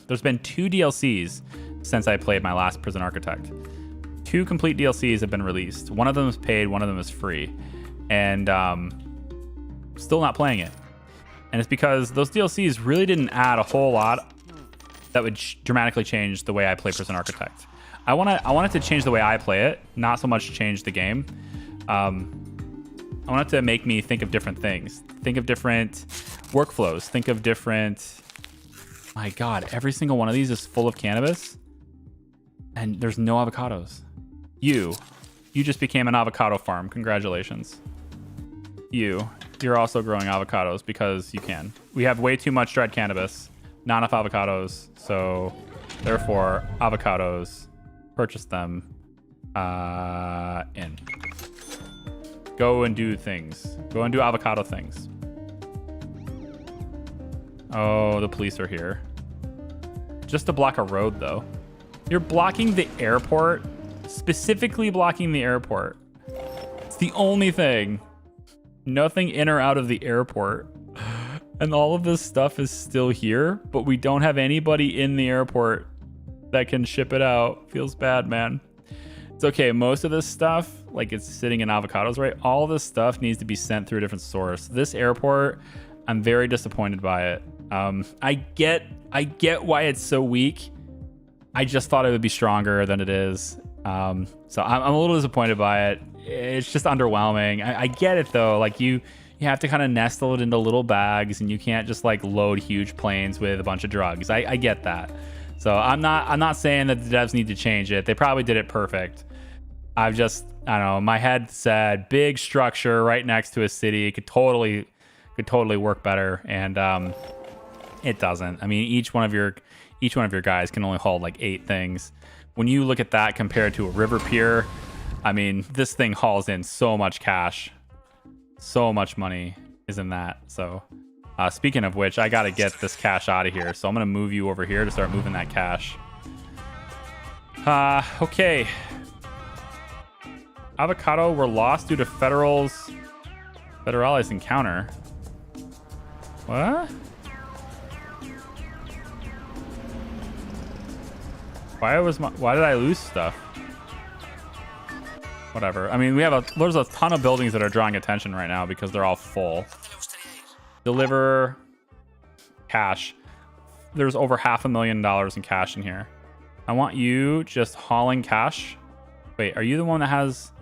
there's been 2 DLCs since I played my last Prison Architect. 2 complete DLCs have been released. One of them is paid, one of them is free, and still not playing it. And it's because those DLCs really didn't add a whole lot that would dramatically change the way I play Prison Architect. I want it to change the way I play it, not so much change the game. I want it to make me think of different things. Think of different workflows. Think of different... My God, every single one of these is full of cannabis. And there's no avocados. You just became an avocado farm. Congratulations. You're also growing avocados because you can. We have way too much dried cannabis. Not enough avocados. So, therefore, avocados. Purchase them. In. Go and do things. Go and do avocado things. Oh, the police are here. Just to block a road, though. You're blocking the airport. Specifically blocking the airport. It's the only thing. Nothing in or out of the airport. And all of this stuff is still here, but we don't have anybody in the airport that can ship it out. Feels bad, man. It's okay. Most of this stuff, like it's sitting in avocados, right? All this stuff needs to be sent through a different source. This airport, I'm very disappointed by it. I get why it's so weak. I just thought it would be stronger than it is. So I'm a little disappointed by it. It's just underwhelming. I get it though. Like you have to kind of nestle it into little bags, and you can't just like load huge planes with a bunch of drugs. I get that. So I'm not saying that the devs need to change it. They probably did it perfect. I don't know. My head said big structure right next to a city could totally work better, and it doesn't. I mean, each one of your guys can only hold like 8 things. When you look at that compared to a river pier, I mean, this thing hauls in so much cash. So much money is in that. So speaking of which, I got to get this cash out of here. So I'm going to move you over here to start moving that cash. Okay. Avocado were lost due to Federal's encounter. What? Why did I lose stuff? Whatever. I mean, there's a ton of buildings that are drawing attention right now because they're all full. Deliver cash. There's over $500,000 in cash in here. I want you just hauling cash. Wait, are you the one that has?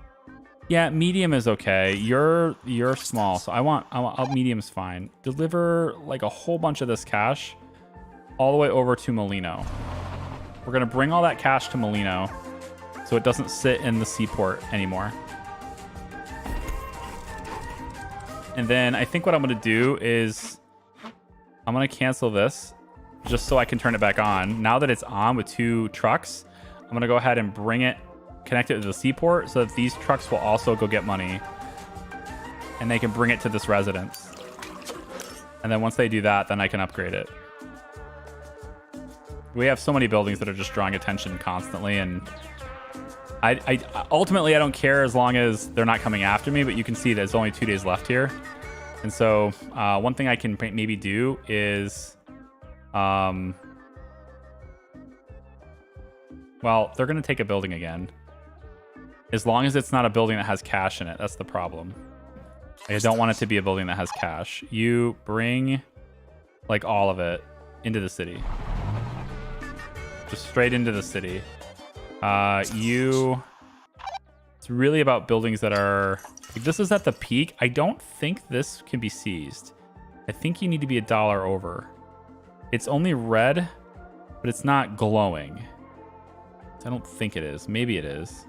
Yeah, medium is okay. You're small, so I want medium's fine. Deliver like a whole bunch of this cash all the way over to Molino. We're gonna bring all that cash to Molino so it doesn't sit in the seaport anymore. And then I think what I'm gonna do is I'm gonna cancel this just so I can turn it back on. Now that it's on with 2 trucks, I'm gonna go ahead and bring it, connect it to the seaport so that these trucks will also go get money and they can bring it to this residence. And then once they do that, then I can upgrade it. We have so many buildings that are just drawing attention constantly, and I ultimately I don't care as long as they're not coming after me, but you can see there's only 2 days left here. And so one thing I can maybe do is well, they're going to take a building again. As long as it's not a building that has cash in it, that's the problem. I don't want it to be a building that has cash. You bring like all of it into the city. Just straight into the city. It's really about buildings that are, like, this is at the peak. I don't think this can be seized. I think you need to be $1 over. It's only red, but it's not glowing. I don't think it is. Maybe it is.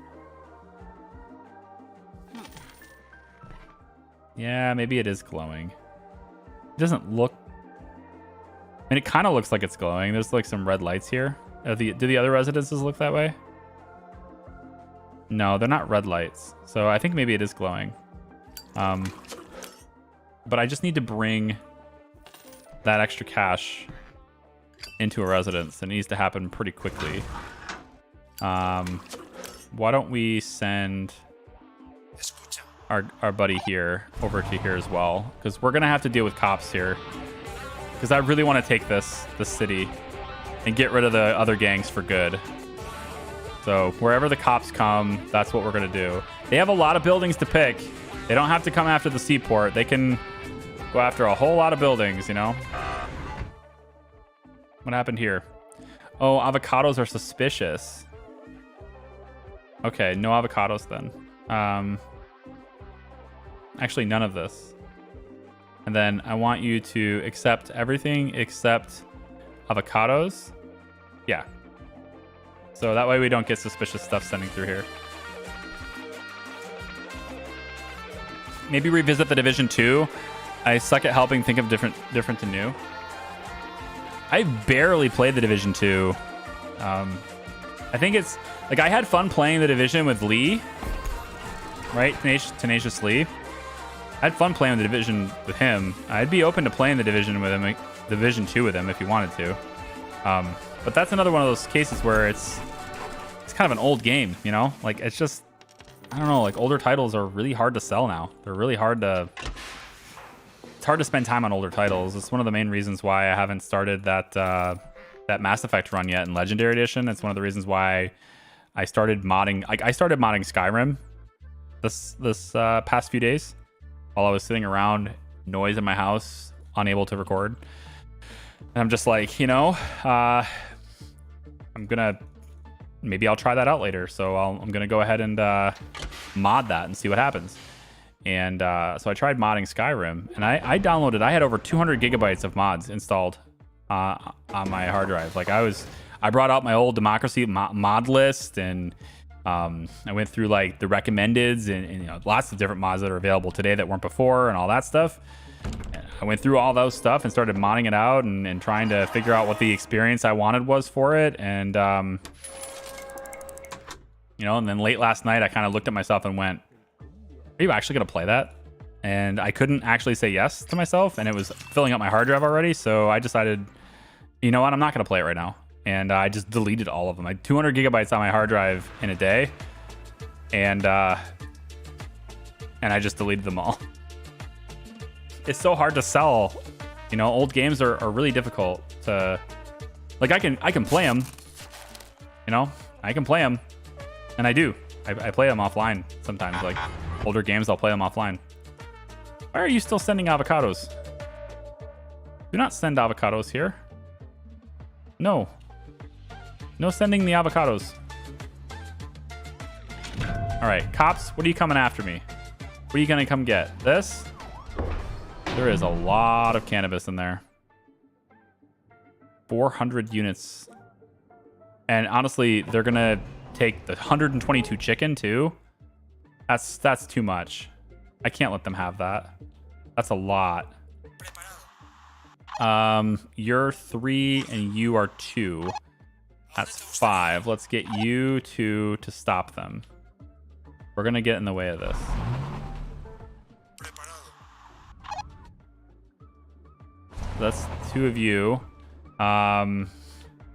Yeah, maybe it is glowing. It doesn't look, I mean, it kind of looks like it's glowing. There's like some red lights here. Do the other residences look that way? No, they're not red lights. So I think maybe it is glowing. But I just need to bring that extra cash into a residence. It needs to happen pretty quickly. Why don't we send our buddy here over to here as well? Because we're going to have to deal with cops here. Because I really want to take this city and get rid of the other gangs for good. So wherever the cops come, that's what we're going to do. They have a lot of buildings to pick. They don't have to come after the seaport. They can go after a whole lot of buildings, you know? What happened here? Oh, avocados are suspicious. Okay, no avocados then. Actually, none of this. And then I want you to accept everything except avocados. Yeah. So that way we don't get suspicious stuff sending through here. Maybe revisit the Division 2. I suck at helping think of different to new. I barely played the Division 2. I think it's like I had fun playing the Division with Lee, right? Tenacious Lee. I had fun playing the Division with him. I'd be open to playing the Division with him Division 2 with him if he wanted to. But that's another one of those cases where it's kind of an old game, you know? Like, it's just, I don't know, like older titles are really hard to sell now. They're really hard to, it's hard to spend time on older titles. It's one of the main reasons why I haven't started that Mass Effect run yet in Legendary Edition. It's one of the reasons why I started modding. I started modding Skyrim this past few days while I was sitting around, noise in my house, unable to record. And I'm just like, you know, maybe I'll try that out later. So I'm gonna go ahead and mod that and see what happens. And so I tried modding Skyrim, and I downloaded. I had over 200 gigabytes of mods installed on my hard drive. Like I brought out my old Democracy mod list, and I went through like the recommendeds and you know, lots of different mods that are available today that weren't before and all that stuff. And I went through all those stuff and started modding it out and trying to figure out what the experience I wanted was for it. And you know, and then late last night, I kind of looked at myself and went, are you actually going to play that? And I couldn't actually say yes to myself, and it was filling up my hard drive already. So I decided, you know what, I'm not going to play it right now. And I just deleted all of them. I had 200 gigabytes on my hard drive in a day. And I just deleted them all. It's so hard to sell. You know, old games are really difficult to, like, I can play them. You know, I can play them. And I do. I play them offline sometimes. Like older games, I'll play them offline. Why are you still sending avocados? Do not send avocados here. No. No sending the avocados. All right, cops, what are you coming after me? What are you gonna come get? This? There is a lot of cannabis in there. 400 units. And honestly, they're gonna take the 122 chicken too. That's too much. I can't let them have that. That's a lot. You're 3 and you are 2. That's 5. Let's get you to stop them. We're gonna get in the way of this. That's 2 of you.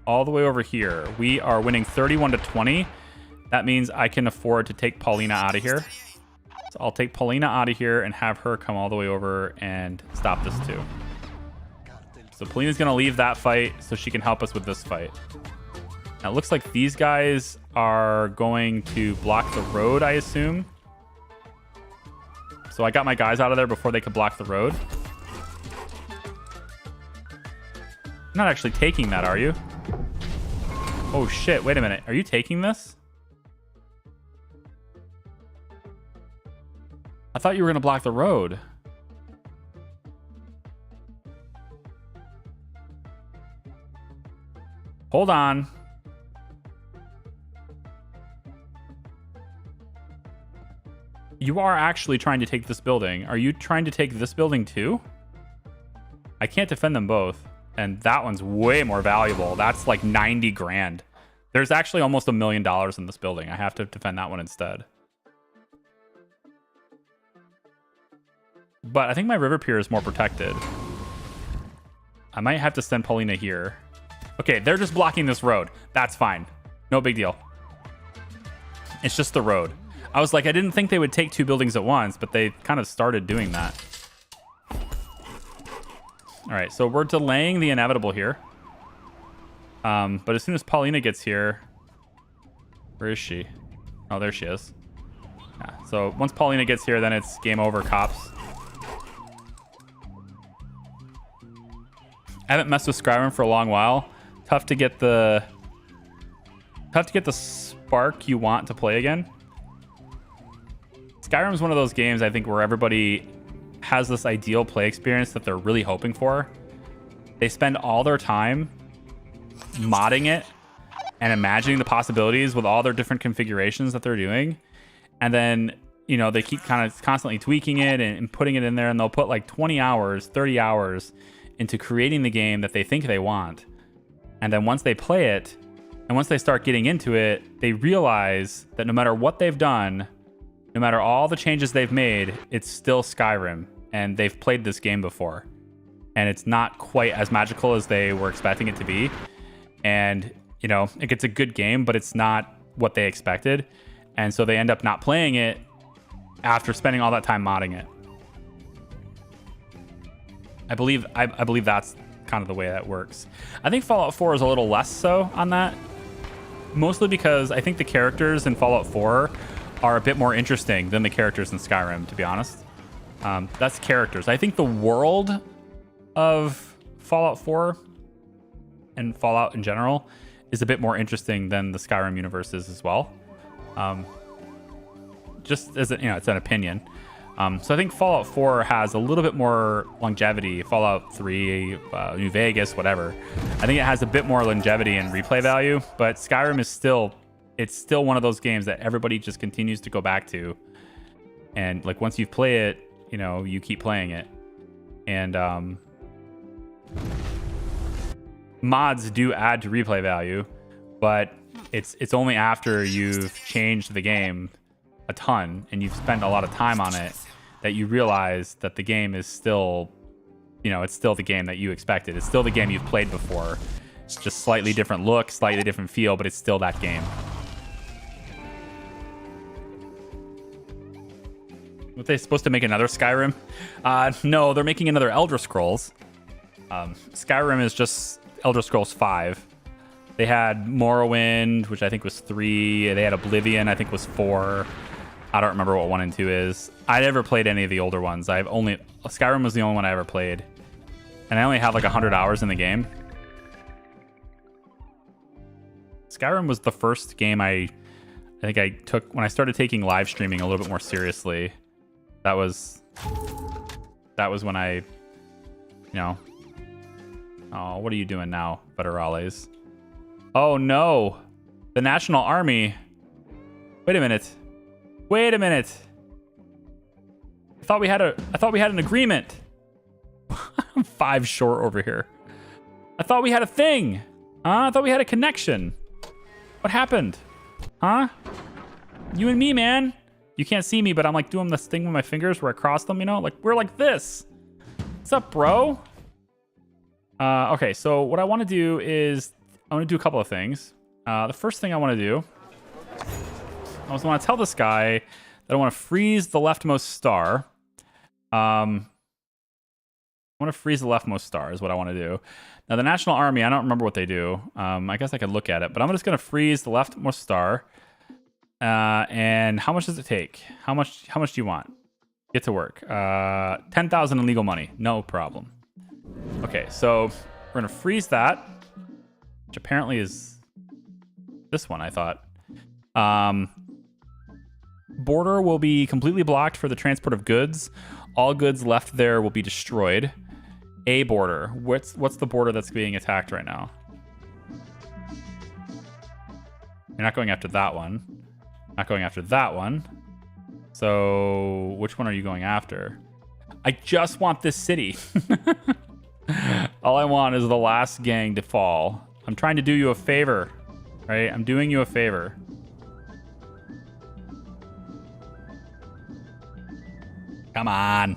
All the way over here. We are winning 31-20. That means I can afford to take Paulina out of here. So I'll take Paulina out of here and have her come all the way over and stop this too. So Paulina's going to leave that fight so she can help us with this fight. Now it looks like these guys are going to block the road, I assume. So I got my guys out of there before they could block the road. You're not actually taking that, are you? Oh shit, wait a minute. Are you taking this? I thought you were gonna block the road. Hold on. You are actually trying to take this building. Are you trying to take this building too? I can't defend them both. And that one's way more valuable. That's like 90 grand. There's actually almost $1 million in this building. I have to defend that one instead. But I think my river pier is more protected. I might have to send Paulina here. Okay, they're just blocking this road. That's fine. No big deal. It's just the road. I was like, I didn't think they would take 2 buildings at once, but they kind of started doing that. All right, so we're delaying the inevitable here. But as soon as Paulina gets here, where is she? Oh, there she is. Yeah, so once Paulina gets here, then it's game over, cops. I haven't messed with Skyrim for a long while. Tough to get the spark you want to play again. Skyrim's one of those games, I think, where everybody has this ideal play experience that they're really hoping for. They spend all their time modding it and imagining the possibilities with all their different configurations that they're doing. And then, you know, they keep kind of constantly tweaking it and putting it in there, and they'll put like 20 hours, 30 hours into creating the game that they think they want. And then once they play it, and once they start getting into it, they realize that no matter what they've done, no matter all the changes they've made, it's still Skyrim, and they've played this game before. and it's not quite as magical as they were expecting it to be. And, you know, it's a good game, but it's not what they expected. And so they end up not playing it after spending all that time modding it. I believe that's kind of the way that works. I think Fallout 4 is a little less so on that. Mostly because I think the characters in Fallout 4 are a bit more interesting than the characters in Skyrim, to be honest. That's characters. I think the world of Fallout 4 and Fallout in general is a bit more interesting than the Skyrim universe is as well. Just as it's an opinion. So I think Fallout 4 has a little bit more longevity. Fallout 3, New Vegas, whatever. I think it has a bit more longevity and replay value, but Skyrim is still one of those games that everybody just continues to go back to. And like once you've played it, you know, you keep playing it. And mods do add to replay value, but it's only after you've changed the game a ton and you've spent a lot of time on it that you realize that the game is still, you know, it's still the game that you expected. It's still the game you've played before. It's just slightly different look, slightly different feel, but it's still that game. What, they supposed to make another Skyrim? No, they're making another Elder Scrolls. Skyrim is just Elder Scrolls 5. They had Morrowind, which I think was 3. They had Oblivion, I think was 4. I don't remember what 1 and 2 is. I never played any of the older ones. Skyrim was the only one I ever played. And I only have like 100 hours in the game. Skyrim was the first game I think I took when I started taking live streaming a little bit more seriously. That was when I, you know. Oh, what are you doing now, Federales? Oh no, the National Army. Wait a minute. I thought we had an agreement. I'm 5 short over here. I thought we had a thing. Huh? I thought we had a connection. What happened? Huh? You and me, man. You can't see me, but I'm like doing this thing with my fingers where I cross them, you know? Like we're like this. What's up, bro? Okay, so what I want to do is I want to do a couple of things. The first thing I want to do, I just want to tell this guy that I want to freeze the leftmost star. I want to freeze the leftmost star is what I want to do. Now, the National Army, I don't remember what they do. I guess I could look at it, but I'm just going to freeze the leftmost star. And how much does it take? How much do you want? Get to work. 10,000 in legal money. No problem. Okay, so we're going to freeze that, which apparently is this one, I thought. Border will be completely blocked for the transport of goods. All goods left there will be destroyed. A border. What's the border that's being attacked right now? You're not going after that one. Not going after that one. So which one are you going after? I just want this city. All I want is the last gang to fall. I'm trying to do you a favor, right? I'm doing you a favor. Come on.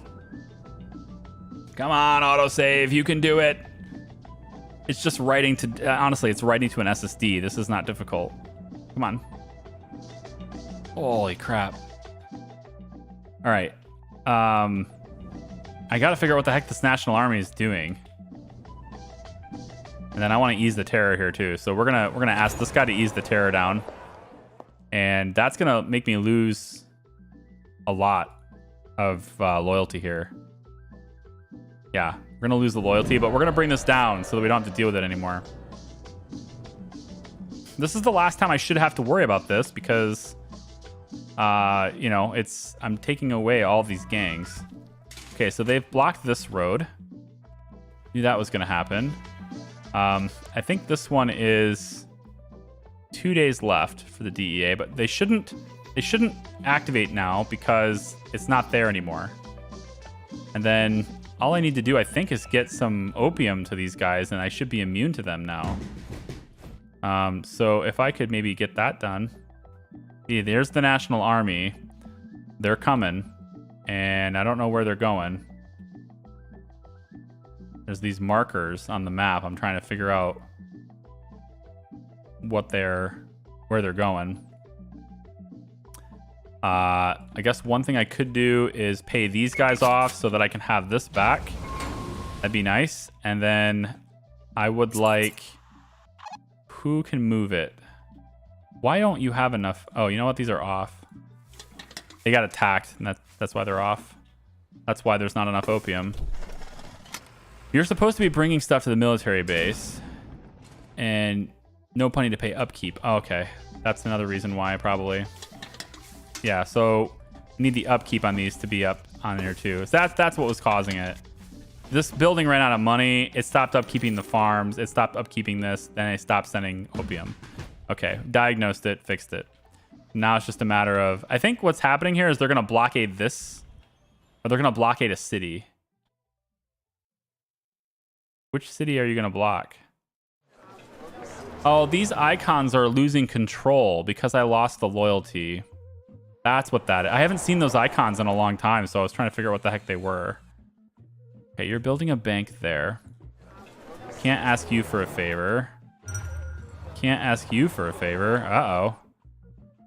Come on, autosave. You can do it. It's just writing to... honestly, it's writing to an SSD. This is not difficult. Come on. Holy crap. All right. I got to figure out what the heck this National Army is doing. And then I want to ease the terror here too. So we're gonna ask this guy to ease the terror down. And that's going to make me lose a lot of loyalty here. Yeah, we're going to lose the loyalty, but we're going to bring this down so that we don't have to deal with it anymore. This is the last time I should have to worry about this because, you know, I'm taking away all these gangs. Okay, so they've blocked this road. Knew that was going to happen. I think this one is 2 days left for the DEA, but they shouldn't activate now because it's not there anymore. And then all I need to do, I think, is get some opium to these guys, and I should be immune to them now. So if I could maybe get that done. See, there's the National Army. They're coming, and I don't know where they're going. There's these markers on the map. I'm trying to figure out where they're going. I guess one thing I could do is pay these guys off so that I can have this back. That'd be nice. And then I would like... Who can move it? Why don't you have enough? Oh, you know what? These are off. They got attacked, and that's why they're off. That's why there's not enough opium. You're supposed to be bringing stuff to the military base. And no money to pay upkeep. Oh, okay. That's another reason why probably... Yeah, so I need the upkeep on these to be up on there too. So that's what was causing it. This building ran out of money. It stopped upkeeping the farms. It stopped upkeeping this. Then it stopped sending opium. Okay, diagnosed it, fixed it. Now it's just a matter of... I think what's happening here is they're going to blockade this. Or they're going to blockade a city. Which city are you going to block? Oh, these icons are losing control because I lost the loyalty. That's what that is. I haven't seen those icons in a long time, so I was trying to figure out what the heck they were. Okay, you're building a bank there. Can't ask you for a favor. Can't ask you for a favor. Uh-oh.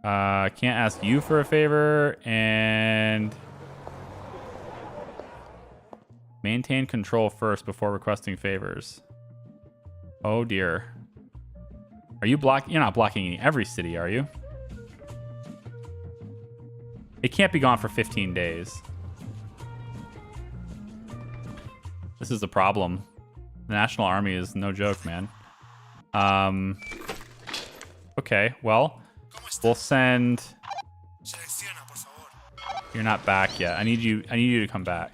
Can't ask you for a favor, and... Maintain control first before requesting favors. Oh, dear. Are you blocking? You're not blocking every city, are you? It can't be gone for 15 days. This is a problem. The National Army is no joke, man. Okay, well, we'll send... You're not back yet. I need you to come back.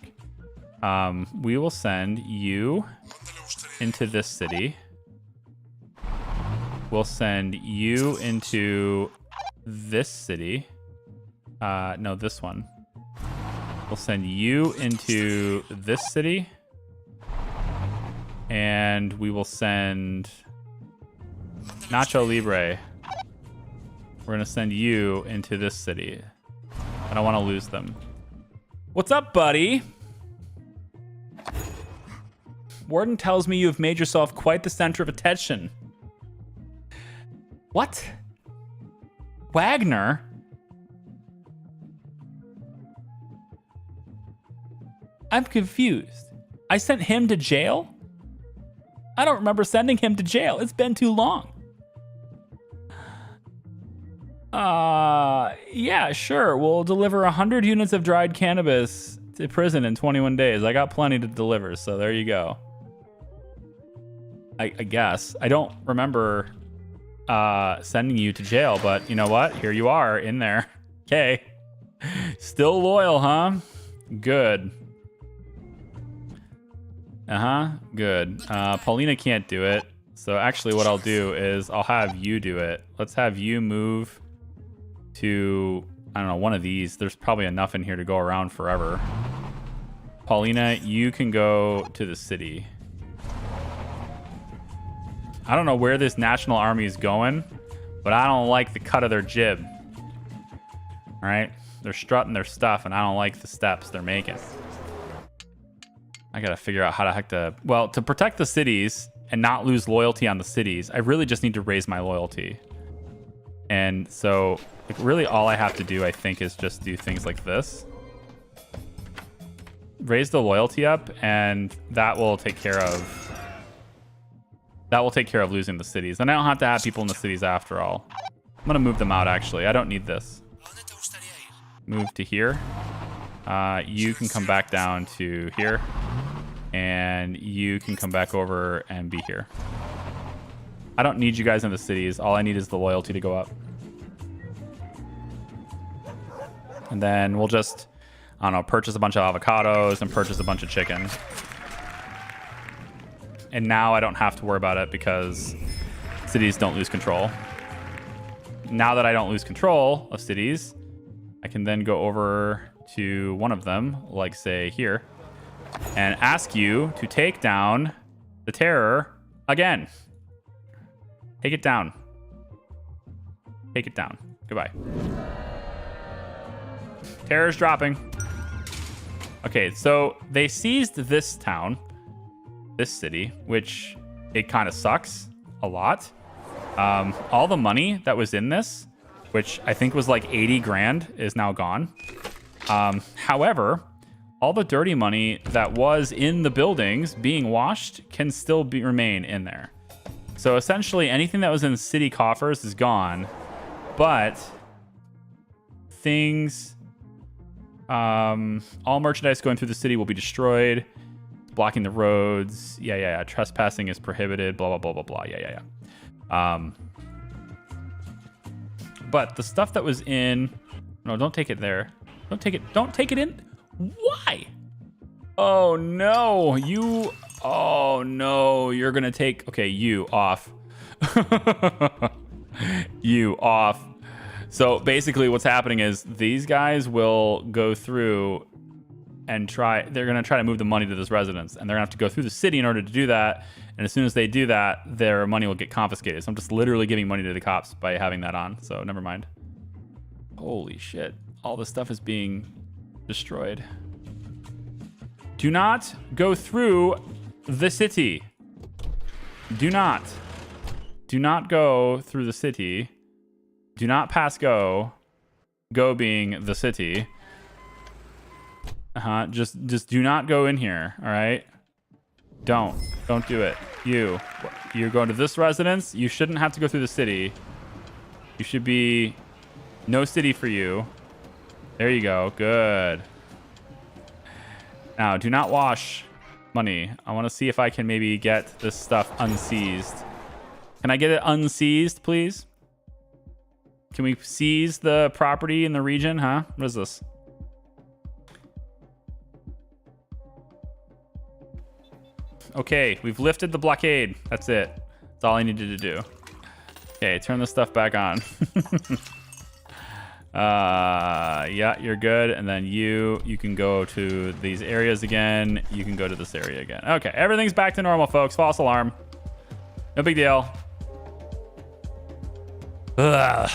We will send you into this city. We'll send you into this city. No, this one. We'll send you into this city. And we will send Nacho Libre. We're going to send you into this city. I don't want to lose them. What's up, buddy? Warden tells me you've made yourself quite the center of attention. What? Wagner? I'm confused. I sent him to jail? I don't remember sending him to jail. It's been too long. Yeah, sure. We'll deliver 100 units of dried cannabis to prison in 21 days. I got plenty to deliver, so there you go. I guess. I don't remember sending you to jail, but you know what? Here you are in there. Okay. Still loyal, huh? Good. Good. Paulina can't do it. So actually what I'll do is I'll have you do it. Let's have you move to, I don't know, one of these. There's probably enough in here to go around forever. Paulina, you can go to the city. I don't know where this National Army is going, but I don't like the cut of their jib. All right? They're strutting their stuff, and I don't like the steps they're making. I got to figure out how the heck to... Well, to protect the cities and not lose loyalty on the cities, I really just need to raise my loyalty. And so, like, really all I have to do, I think, is just do things like this. Raise the loyalty up, and that will take care of... That will take care of losing the cities. And I don't have to have people in the cities after all. I'm going to move them out, actually. I don't need this. Move to here. You can come back down to here. And you can come back over and be here. I don't need you guys in the cities. All I need is the loyalty to go up. And then we'll just, I don't know, purchase a bunch of avocados and purchase a bunch of chicken. And now I don't have to worry about it because cities don't lose control. Now that I don't lose control of cities, I can then go over to one of them, like say here, and ask you to take down the terror again. Take it down. Take it down. Goodbye. Terror's dropping. Okay, so they seized this town. this city, which it kind of sucks a lot. All the money that was in this, which I think was like 80 grand, is now gone. However, all the dirty money that was in the buildings being washed can still remain in there. So essentially anything that was in the city coffers is gone, but things, all merchandise going through the city will be destroyed, blocking the roads. Yeah. Trespassing is prohibited, blah, blah, blah, blah, blah. Yeah. But the stuff that was in, no, don't take it there. Don't take it in. Why? Oh no, you're gonna take, okay, you off. You off. So basically what's happening is these guys will go through and they're gonna try to move the money to this residence, and they're gonna have to go through the city in order to do that. And as soon as they do that, their money will get confiscated. So I'm just literally giving money to the cops by having that on. So never mind. Holy shit. All this stuff is being destroyed. Do not go through the city. Do not go through the city. Do not pass go. Go being the city. Just do not go in here. All right. Don't do it. You're going to this residence. You shouldn't have to go through the city. You should be no city for you. There you go. Good. Now, do not wash money. I want to see if I can maybe get this stuff unseized. Can I get it unseized, please? Can we seize the property in the region, huh? What is this? Okay, we've lifted the blockade. That's it. That's all I needed to do. Okay, turn this stuff back on. Yeah, you're good. And then you can go to these areas again. You can go to this area again. Okay, everything's back to normal, folks. False alarm. No big deal. Ugh.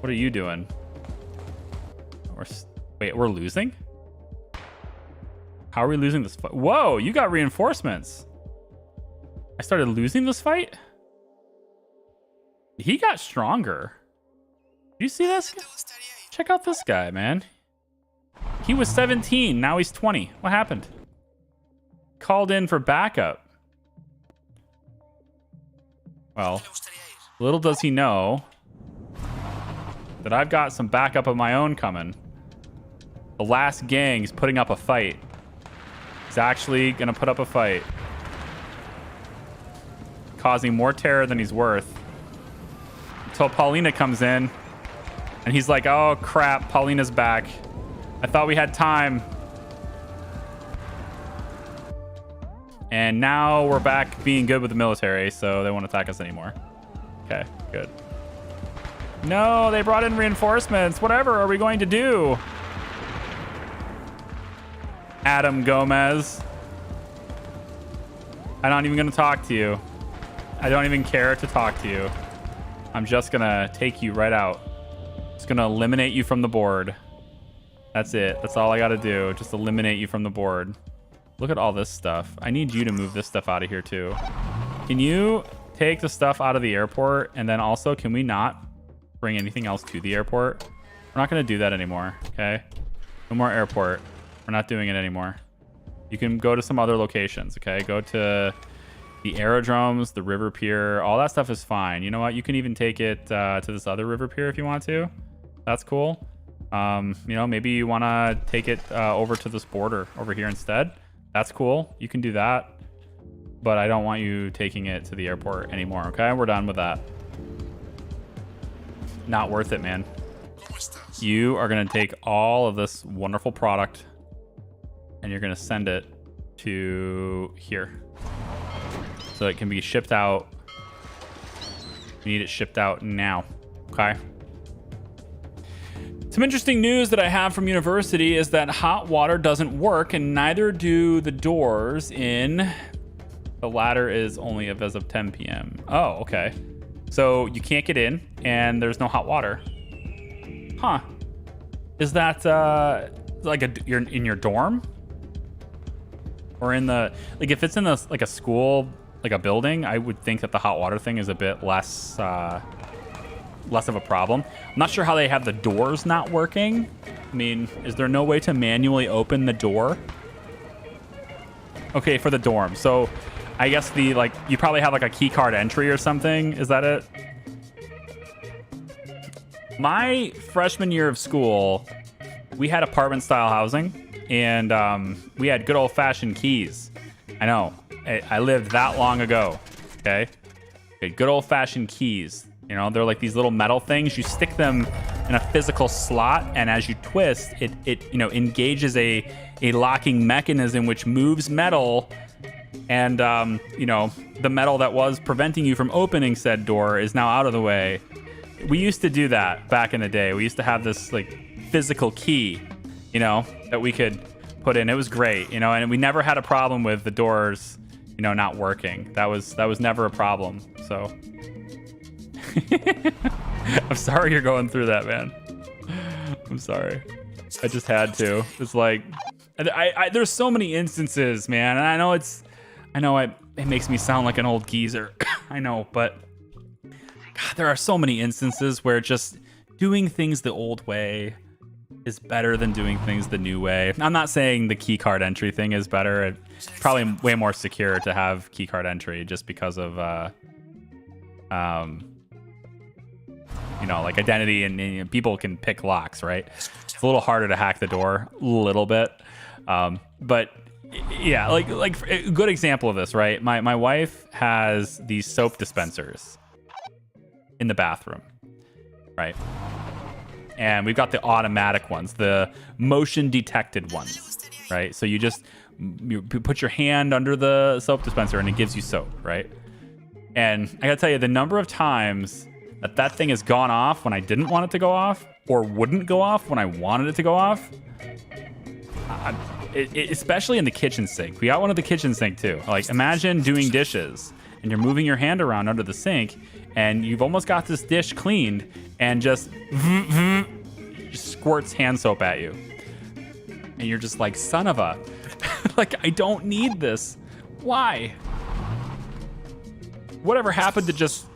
What are you doing? Wait, we're losing? How are we losing this fight? Whoa, you got reinforcements. I started losing this fight? He got stronger. Do you see this? Check out this guy, man. He was 17, now he's 20. What happened? Called in for backup. Well, little does he know that I've got some backup of my own coming. The last gang's putting up a fight. He's actually gonna put up a fight, causing more terror than he's worth, until Paulina comes in and he's like, oh crap, Paulina's back. I thought we had time. And now we're back being good with the military, so they won't attack us anymore. Okay, good. No, they brought in reinforcements. Whatever are we going to do? Adam Gomez. I'm not even going to talk to you. I don't even care to talk to you. I'm just going to take you right out. Just going to eliminate you from the board. That's it. That's all I got to do. Just eliminate you from the board. Look at all this stuff. I need you to move this stuff out of here too. Can you take the stuff out of the airport? And then also, can we not bring anything else to the airport? We're not going to do that anymore. Okay. No more airport. We're not doing it anymore. You can go to some other locations, okay? Go to the aerodromes, the river pier. All that stuff is fine. You know what? You can even take it to this other river pier if you want to. That's cool. You know, maybe you want to take it over to this border over here instead. That's cool. You can do that. But I don't want you taking it to the airport anymore, okay? We're done with that. Not worth it, man. You are going to take all of this wonderful product and you're going to send it to here so it can be shipped out. We need it shipped out now. Okay. Some interesting news that I have from university is that hot water doesn't work, and neither do the doors in. The latter is only as of 10 p.m. Oh, okay. So you can't get in, and there's no hot water. Huh. Is that like you're in your dorm? Or in the, like if it's in the, like a school, like a building, I would think that the hot water thing is a bit less less of a problem. I'm not sure how they have the doors not working. I mean, is there no way to manually open the door? Okay, for the dorm. So I guess the, like, you probably have like a key card entry or something. Is that it? My freshman year of school, we had apartment style housing, and we had good old fashioned keys. I know. I lived that long ago. Okay. We had good old fashioned keys. You know, they're like these little metal things. You stick them in a physical slot, and as you twist, it you know, engages a locking mechanism which moves metal, and you know, the metal that was preventing you from opening said door is now out of the way. We used to do that back in the day. We used to have this like physical key, you know, that we could put in. It was great, you know, and we never had a problem with the doors, you know, not working. That was never a problem. So I'm sorry you're going through that, man. I'm sorry. I just had to. It's like, there's so many instances, man. And I know it makes me sound like an old geezer. I know, but God, there are so many instances where just doing things the old way is better than doing things the new way. I'm not saying the key card entry thing is better. It's probably way more secure to have key card entry just because of you know, like identity, and people can pick locks, right? It's a little harder to hack the door, a little bit. But yeah, like a good example of this, right? My wife has these soap dispensers in the bathroom, right? And we've got the automatic ones, the motion detected ones, right? So you put your hand under the soap dispenser and it gives you soap, right? And I gotta tell you, the number of times that thing has gone off when I didn't want it to go off, or wouldn't go off when I wanted it to go off, especially in the kitchen sink. We got one at the kitchen sink too. Like, imagine doing dishes and you're moving your hand around under the sink and you've almost got this dish cleaned and just squirts hand soap at you. And you're just like, son of a, like, I don't need this. Why? Whatever happened to just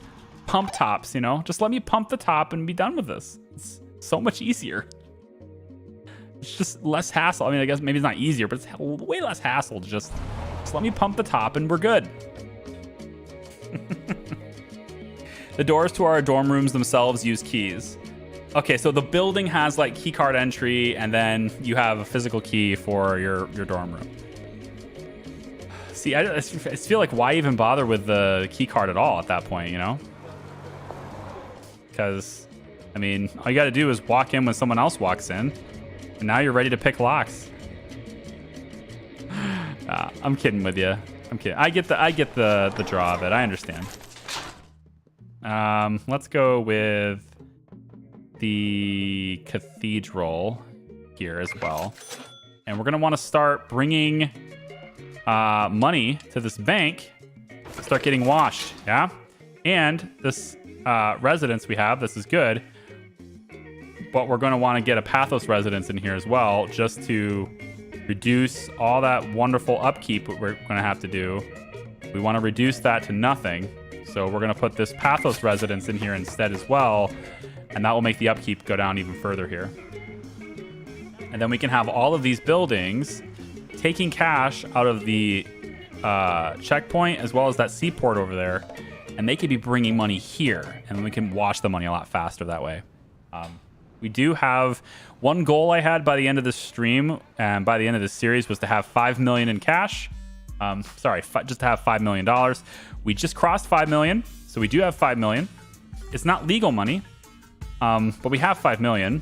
pump tops, you know? Just let me pump the top and be done with this. It's so much easier. It's just less hassle. I mean, I guess maybe it's not easier, but it's way less hassle to just let me pump the top and we're good. The doors to our dorm rooms themselves use keys. Okay, so the building has like key card entry, and then you have a physical key for your dorm room. See, I just feel like, why even bother with the key card at all at that point, you know? Because, I mean, all you got to do is walk in when someone else walks in, and now you're ready to pick locks. I'm kidding with you. I'm kidding. I get the draw of it. I understand. Let's go with the cathedral here as well, and we're gonna want to start bringing money to this bank to start getting washed. Yeah, and this residence we have, this is good, but we're going to want to get a pathos residence in here as well, just to reduce all that wonderful upkeep we're going to have to do. We want to reduce that to nothing, so we're going to put this pathos residence in here instead as well, and that will make the upkeep go down even further here. And then we can have all of these buildings taking cash out of the checkpoint as well as that seaport over there, and they could be bringing money here, and we can wash the money a lot faster that way. We do have one goal I had by the end of this stream and by the end of this series was to have 5 million in cash. Just to have $5 million. We just crossed 5 million, so we do have 5 million. It's not legal money, but we have 5 million.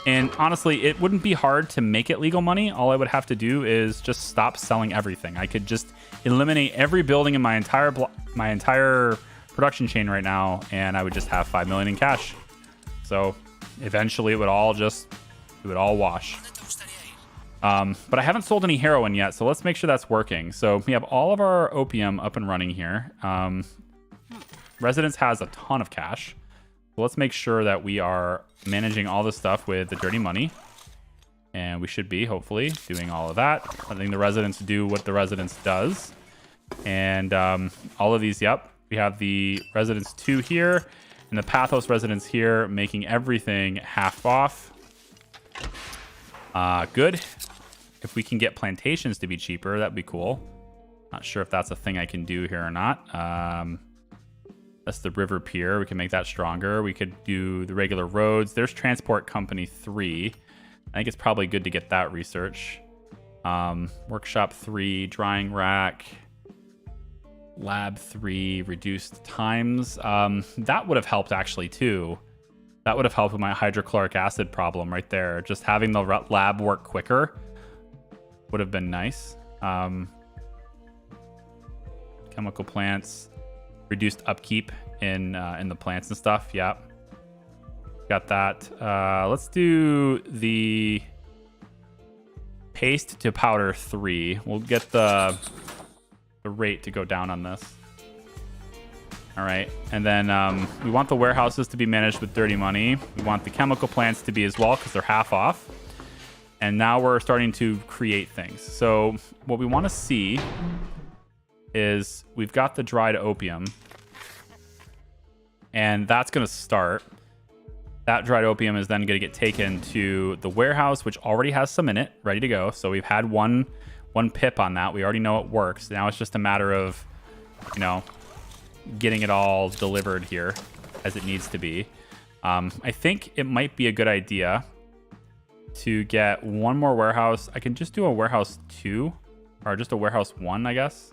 And honestly, it wouldn't be hard to make it legal money. All I would have to do is just stop selling everything. I could just eliminate every building in my entire production chain right now, and I would just have 5 million in cash. So eventually it would all wash. But I haven't sold any heroin yet, so let's make sure that's working. So we have all of our opium up and running here. Residence has a ton of cash. So let's make sure that we are managing all this stuff with the dirty money. And we should be, hopefully, doing all of that. Letting the residents do what the residents does. And all of these, yep. We have the residents 2 here and the Pathos residents here, making everything half off. Good. If we can get plantations to be cheaper, that'd be cool. Not sure if that's a thing I can do here or not. That's the river pier. We can make that stronger. We could do the regular roads. There's Transport Company 3. I think it's probably good to get that research. Workshop 3, drying rack. Lab 3, reduced times. That would have helped actually too. That would have helped with my hydrochloric acid problem right there. Just having the lab work quicker would have been nice. Chemical plants, reduced upkeep in the plants and stuff. Yeah, got that. Let's do the paste to powder 3. We'll get the rate to go down on this. All right, and then we want the warehouses to be managed with dirty money. We want the chemical plants to be as well because they're half off. And now we're starting to create things. So what we want to see is we've got the dried opium, and that's going to start. That dried opium is then going to get taken to the warehouse, which already has some in it, ready to go. So we've had one pip on that. We already know it works. Now it's just a matter of, you know, getting it all delivered here as it needs to be. I think it might be a good idea to get one more warehouse. I can just do a warehouse 2 or just a warehouse 1, I guess.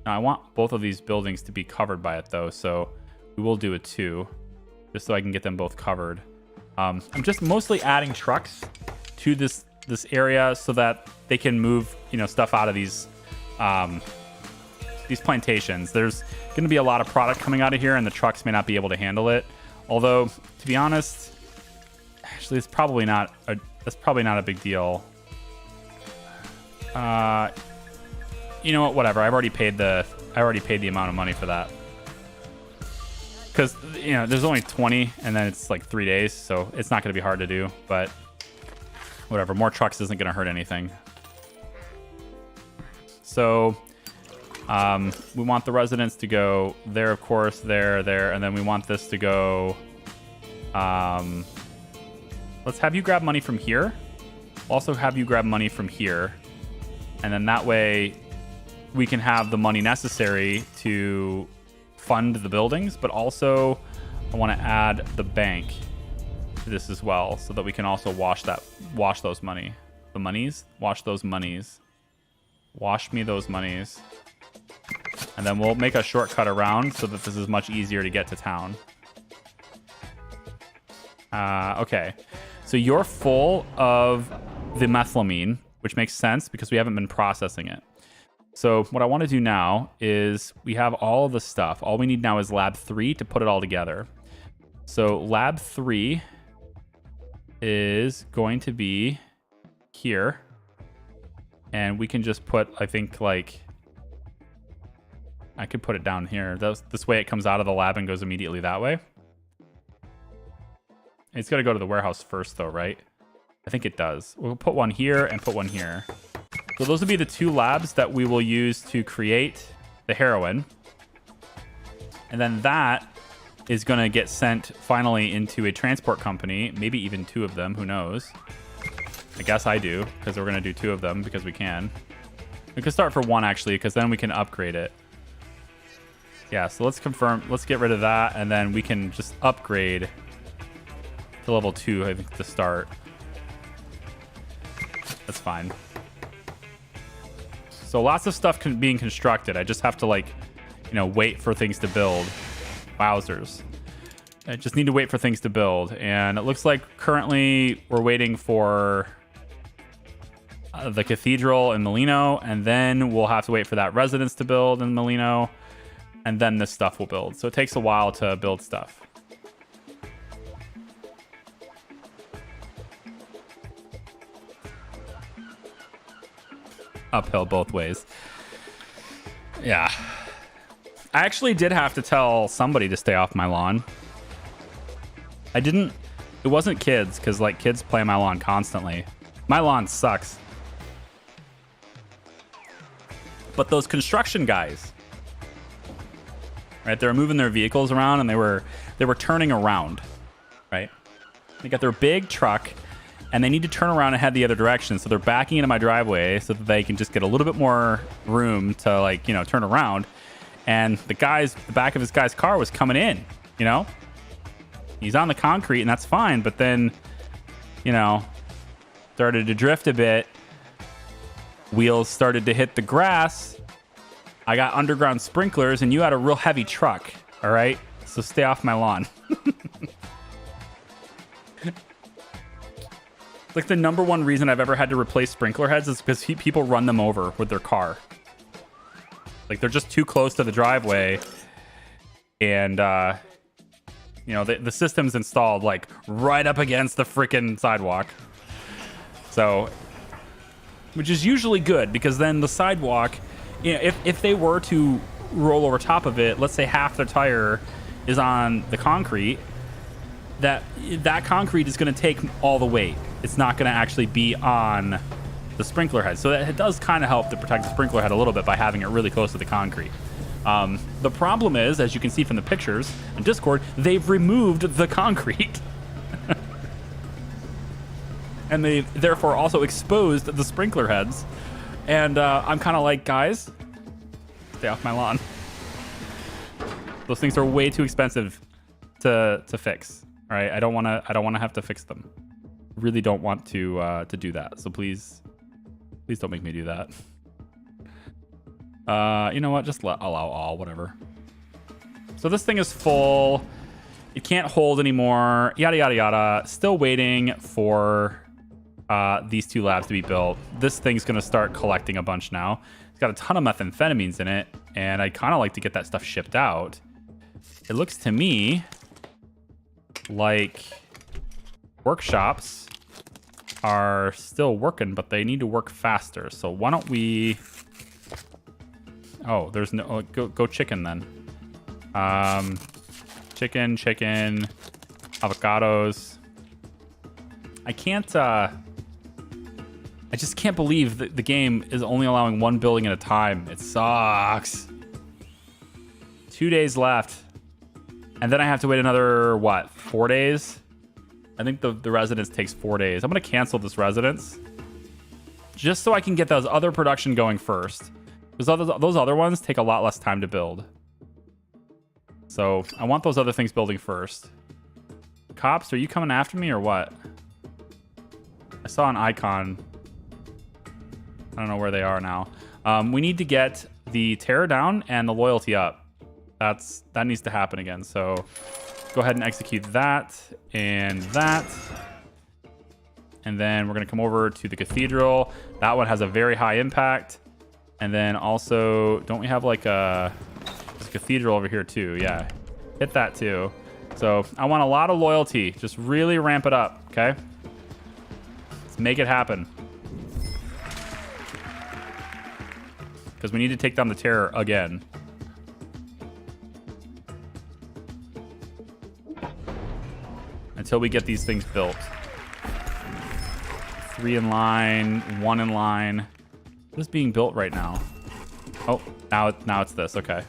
Now I want both of these buildings to be covered by it though, so we will do a 2 just so I can get them both covered. I'm just mostly adding trucks to this area so that they can move, you know, stuff out of these plantations. There's going to be a lot of product coming out of here, and the trucks may not be able to handle it. Although, to be honest, actually, that's probably not a big deal. You know what? Whatever. I already paid the amount of money for that. Because, you know, there's only 20, and then it's like 3 days, so it's not going to be hard to do. But whatever. More trucks isn't going to hurt anything. So we want the residents to go there, of course, there, and then we want this to go. Let's have you grab money from here. Also have you grab money from here. And then that way we can have the money necessary to fund the buildings, but also I want to add the bank to this as well so that we can also wash those money. The monies? Wash those monies. Wash me those monies. And then we'll make a shortcut around so that this is much easier to get to town. Okay. So you're full of the methamphetamine, which makes sense because we haven't been processing it. So what I want to do now is we have all of the stuff. All we need now is lab 3 to put it all together. So lab 3 is going to be here. And we can just put, I think, like, I could put it down here. This way it comes out of the lab and goes immediately that way. It's got to go to the warehouse first, though, right? I think it does. We'll put one here and put one here. So those will be the 2 labs that we will use to create the heroin. And then that is going to get sent finally into a transport company, maybe even 2 of them, who knows. I guess I do, because we're going to do 2 of them because we can. We can start for 1, actually, because then we can upgrade it. Yeah, so let's confirm. Let's get rid of that, and then we can just upgrade to level 2, I think, to start. That's fine. So lots of stuff being constructed. I just have to, like, you know, wait for things to build. Wowzers. I just need to wait for things to build. And it looks like currently we're waiting for the cathedral in Molino, and then we'll have to wait for that residence to build in Molino, and then this stuff will build. So it takes a while to build stuff. Uphill both ways. Yeah. I actually did have to tell somebody to stay off my lawn. I didn't. It wasn't kids, because, like, kids play my lawn constantly. My lawn sucks. But those construction guys, right? They were moving their vehicles around and they were turning around, right? They got their big truck and they need to turn around and head the other direction. So they're backing into my driveway so that they can just get a little bit more room to, like, you know, turn around. And the back of this guy's car was coming in, you know? He's on the concrete and that's fine. But then, you know, started to drift a bit. Wheels started to hit the grass. I got underground sprinklers and you had a real heavy truck. All right. So stay off my lawn. Like the number one reason I've ever had to replace sprinkler heads is because people run them over with their car. Like they're just too close to the driveway. And, you know, the system's installed like right up against the freaking sidewalk. So, which is usually good because then the sidewalk, you know, if they were to roll over top of it, let's say half the tire is on the concrete, that concrete is going to take all the weight. It's not going to actually be on the sprinkler head. So it does kind of help to protect the sprinkler head a little bit by having it really close to the concrete. The problem is, as you can see from the pictures on Discord, they've removed the concrete. And they therefore also exposed the sprinkler heads. And I'm kind of like, guys, stay off my lawn. Those things are way too expensive to fix. All right, I don't want to have to fix them. Really don't want to do that. So please don't make me do that. You know what? Just allow all, whatever. So this thing is full. It can't hold anymore. Yada yada yada. Still waiting for these two labs to be built. This thing's gonna start collecting a bunch now. It's got a ton of methamphetamines in it, and I kind of like to get that stuff shipped out. It looks to me like workshops are still working, but they need to work faster. So why don't we... Oh, there's no... Oh, go chicken then. Chicken, avocados. I can't... I just can't believe that the game is only allowing one building at a time. It sucks. 2 days left. And then I have to wait another, what, 4 days? I think the residence takes 4 days. I'm going to cancel this residence just so I can get those other production going first. Because those other ones take a lot less time to build. So I want those other things building first. Cops, are you coming after me or what? I saw an icon. I don't know where they are now. We need to get the terror down and the loyalty up. That needs to happen again. So go ahead and execute that and that. And then we're going to come over to the cathedral. That one has a very high impact. And then also, don't we have like a cathedral over here too? Yeah, hit that too. So I want a lot of loyalty. Just really ramp it up, okay? Let's make it happen. Because we need to take down the terror again. Until we get these things built. 3 in line, 1 in line. What is being built right now? Oh, now it's this. Okay.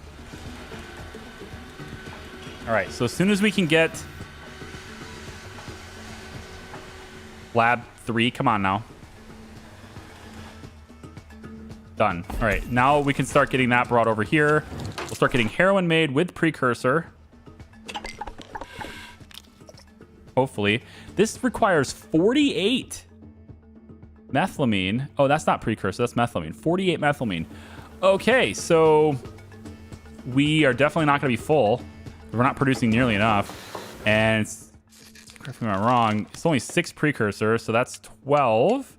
All right. So as soon as we can get lab 3, come on now. Done. All right. Now we can start getting that brought over here. We'll start getting heroin made with precursor. Hopefully. This requires 48 methylamine. Oh, that's not precursor. That's methylamine. 48 methylamine. Okay, so we are definitely not going to be full. We're not producing nearly enough. And correct me if I'm wrong, it's only 6 precursors, so that's 12.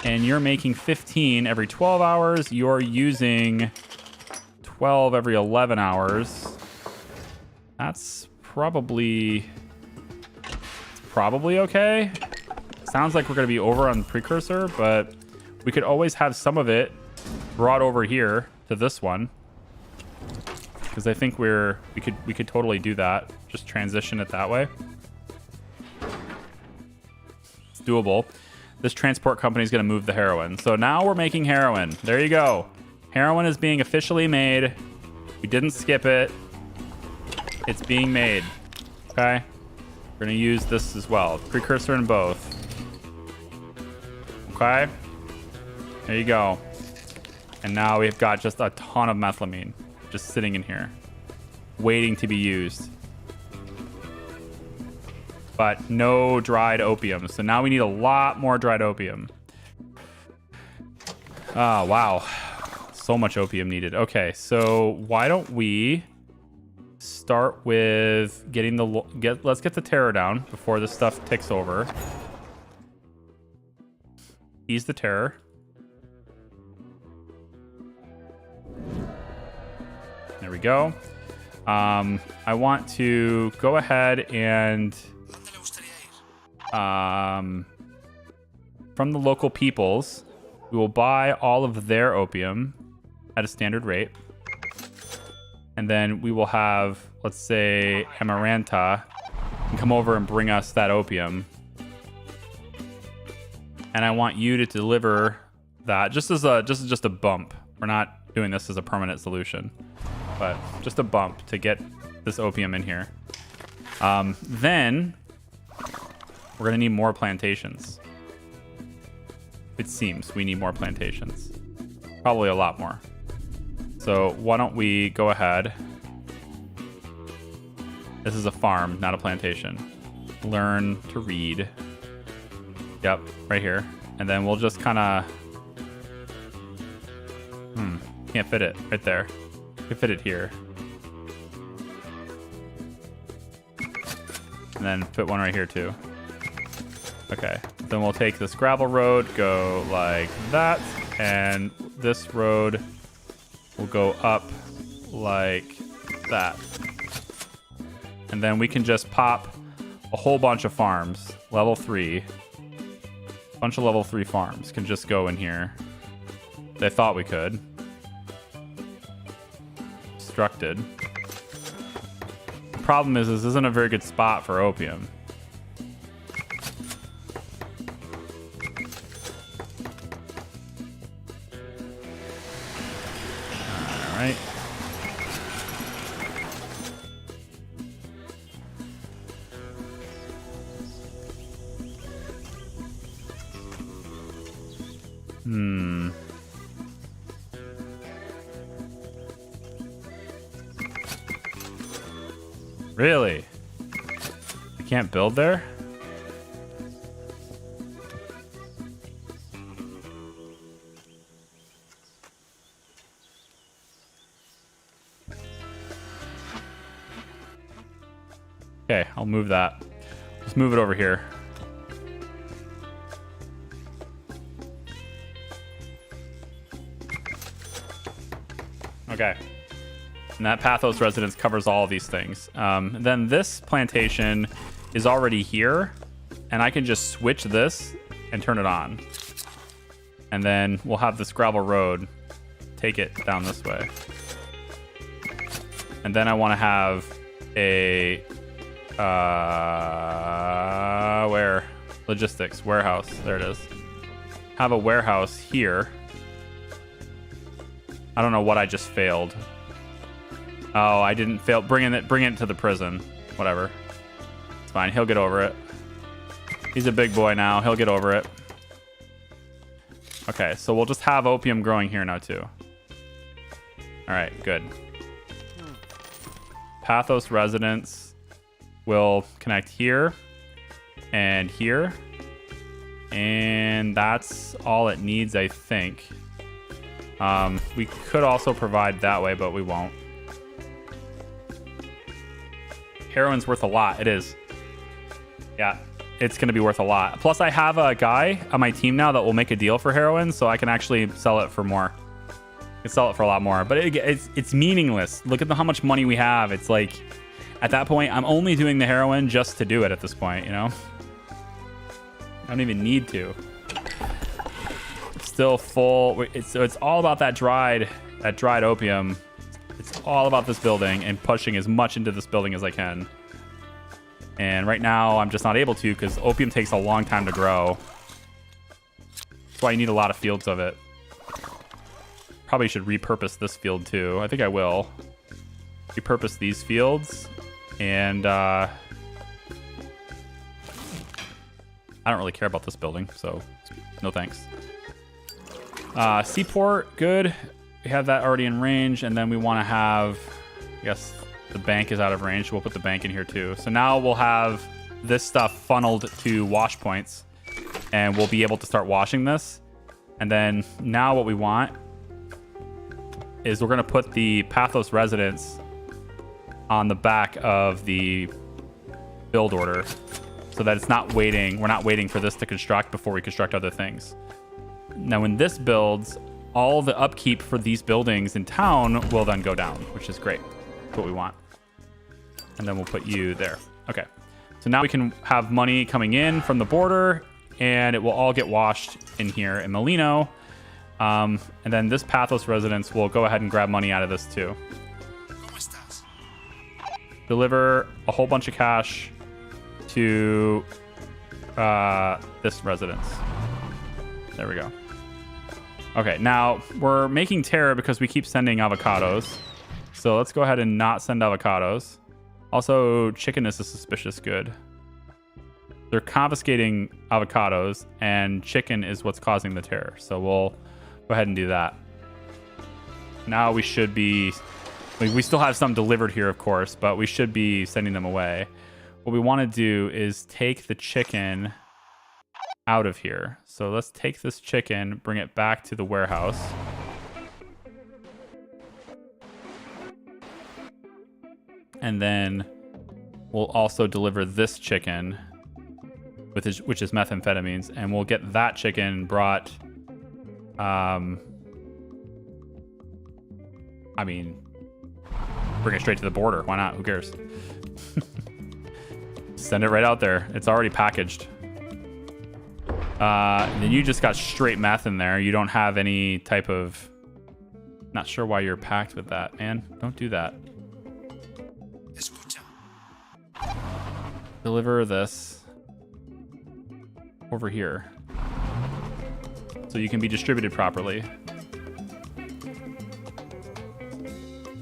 And you're making 15 every 12 hours. You're using 12 every 11 hours. That's probably okay. Sounds like we're going to be over on precursor, but we could always have some of it brought over here to this one, because I think we could totally do that. Just transition it that way. It's doable. this transport company is going to move the heroin. So now we're making heroin. There you go. Heroin is being officially made. We didn't skip it. It's being made. Okay. We're going to use this as well. Precursor in both. Okay. There you go. And now we've got just a ton of methamphetamine just sitting in here, waiting to be used. But no dried opium. So now we need a lot more dried opium. Oh, wow. So much opium needed. Okay, so why don't we start with getting let's get the terror down before this stuff ticks over. Ease the terror. There we go. I want to go ahead and from the local peoples, we will buy all of their opium at a standard rate. And then we will have, let's say, Amaranta come over and bring us that opium. And I want you to deliver that just as a bump. We're not doing this as a permanent solution, but just a bump to get this opium in here. Then we're going to need more plantations. It seems we need more plantations. Probably a lot more. So why don't we go ahead. This is a farm, not a plantation. Learn to read. Yep, right here. And then we'll just kind of... Can't fit it right there. Can fit it here. And then fit one right here too. Okay, then we'll take this gravel road, go like that, and this road will go up like that. And then we can just pop a whole bunch of farms, level 3. A bunch of level 3 farms can just go in here. They thought we could. Constructed. The problem is this isn't a very good spot for opium. All right. Really? I can't build there? Okay, I'll move that. Let's move it over here. Okay. And that Pathos residence covers all of these things. Then this plantation is already here, and I can just switch this and turn it on. And then we'll have this gravel road take it down this way. And then I want to have a where? Logistics, warehouse. There it is. Have a warehouse here. I don't know what I just failed. Oh, I didn't fail. Bring it to the prison. Whatever. It's fine. He'll get over it. He's a big boy now. He'll get over it. Okay, so we'll just have opium growing here now too. All right, good. Pathos residence will connect here and here. And that's all it needs, I think. We could also provide that way, but we won't. Heroin's worth a lot. It is. Yeah, it's going to be worth a lot. Plus, I have a guy on my team now that will make a deal for heroin, so I can actually sell it for more. I can sell it for a lot more, but it's meaningless. Look at how much money we have. It's like, at that point, I'm only doing the heroin just to do it at this point, you know? I don't even need to. It's still full. So it's all about that dried opium. It's all about this building and pushing as much into this building as I can. And right now, I'm just not able to because opium takes a long time to grow. That's why you need a lot of fields of it. Probably should repurpose this field too. I think I will. Repurpose these fields. And I don't really care about this building, so no thanks. Seaport, good. We have that already in range, and then we want to have, I guess the bank is out of range. We'll put the bank in here too. So now we'll have this stuff funneled to wash points, and we'll be able to start washing this. And then now what we want is we're going to put the Pathos residence on the back of the build order so that it's not waiting. We're not waiting for this to construct before we construct other things. Now, when this builds, all the upkeep for these buildings in town will then go down, which is great. That's what we want. And then we'll put you there. Okay. So now we can have money coming in from the border, and it will all get washed in here in Molino. And then this Pathos residence will go ahead and grab money out of this too. Deliver a whole bunch of cash to this residence. There we go. Okay, now we're making terror because we keep sending avocados. So let's go ahead and not send avocados. Also, chicken is a suspicious good. They're confiscating avocados, and chicken is what's causing the terror. So we'll go ahead and do that. Now we should be... We still have some delivered here, of course, but we should be sending them away. What we want to do is take the chicken out of here. So let's take this chicken, bring it back to the warehouse. And then we'll also deliver this chicken, which is methamphetamines, and we'll get that chicken brought. I mean, bring it straight to the border. Why not? Who cares? Send it right out there. It's already packaged. Then you just got straight meth in there. You don't have any type of... Not sure why you're packed with that, man. Don't do that. Deliver this over here so you can be distributed properly.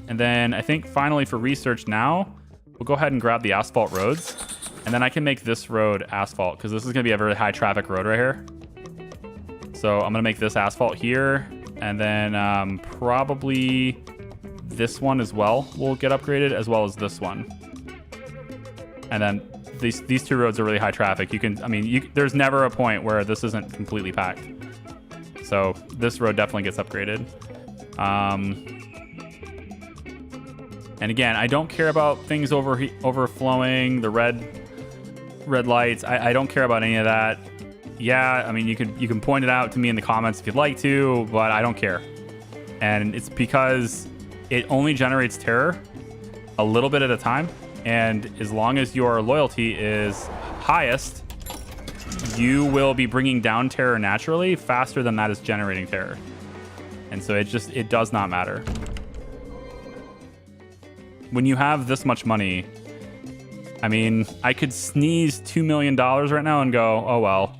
And then I think finally for research now, we'll go ahead and grab the asphalt roads. And then I can make this road asphalt because this is going to be a very high traffic road right here. So I'm going to make this asphalt here. And then probably this one as well will get upgraded, as well as this one. And then these two roads are really high traffic. You can, I mean, there's never a point where this isn't completely packed. So this road definitely gets upgraded. And again, I don't care about things overflowing, the red lights. I don't care about any of that. Yeah, I mean, you can point it out to me in the comments if you'd like to, but I don't care. And it's because it only generates terror a little bit at a time. And as long as your loyalty is highest, you will be bringing down terror naturally faster than that is generating terror. And so it does not matter. When you have this much money, I mean, I could sneeze $2 million right now and go, oh, well,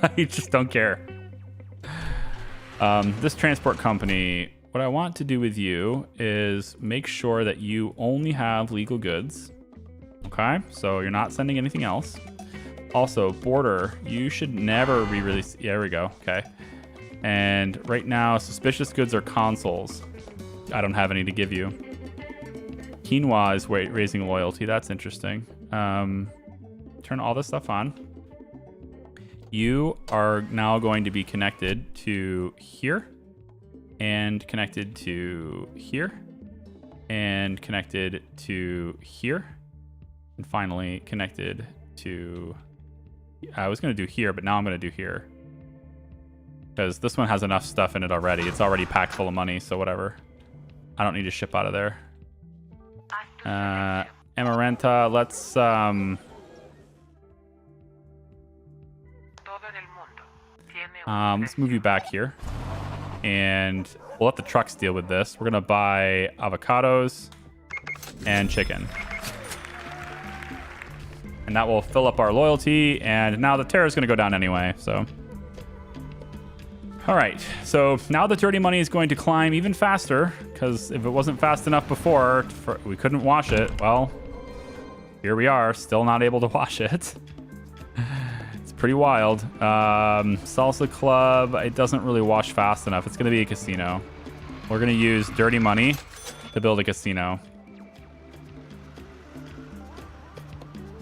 I just don't care. This transport company, what I want to do with you is make sure that you only have legal goods. Okay, so you're not sending anything else. Also, border, you should never re-release. Yeah, there we go. Okay. And right now, suspicious goods are consoles. I don't have any to give you. Quinoa is raising loyalty. That's interesting. Turn all this stuff on. You are now going to be connected to here, and connected to here, and connected to here, and finally connected to... I was going to do here, but now I'm going to do here. Because this one has enough stuff in it already. It's already packed full of money, so whatever. I don't need to ship out of there. Amaranta, let's move you back here, and we'll let the trucks deal with this. We're gonna buy avocados and chicken, and that will fill up our loyalty. And now the terror is gonna go down anyway, so All right, so now the dirty money is going to climb even faster, because if it wasn't fast enough before, we couldn't wash it. Well, here we are, still not able to wash it. It's pretty wild. Salsa Club, it doesn't really wash fast enough. It's going to be a casino. We're going to use dirty money to build a casino.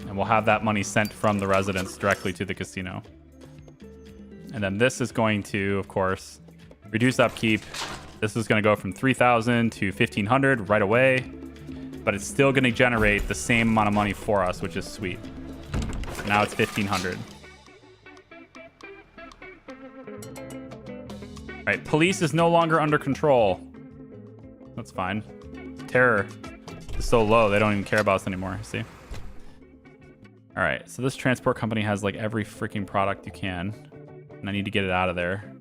And we'll have that money sent from the residents directly to the casino. And then this is going to, of course, reduce upkeep. This is going to go from 3,000 to 1,500 right away. But it's still going to generate the same amount of money for us, which is sweet. So now it's 1,500. All right, police is no longer under control. That's fine. Terror is so low, they don't even care about us anymore, see? All right, so this transport company has like every freaking product you can. And I need to get it out of there.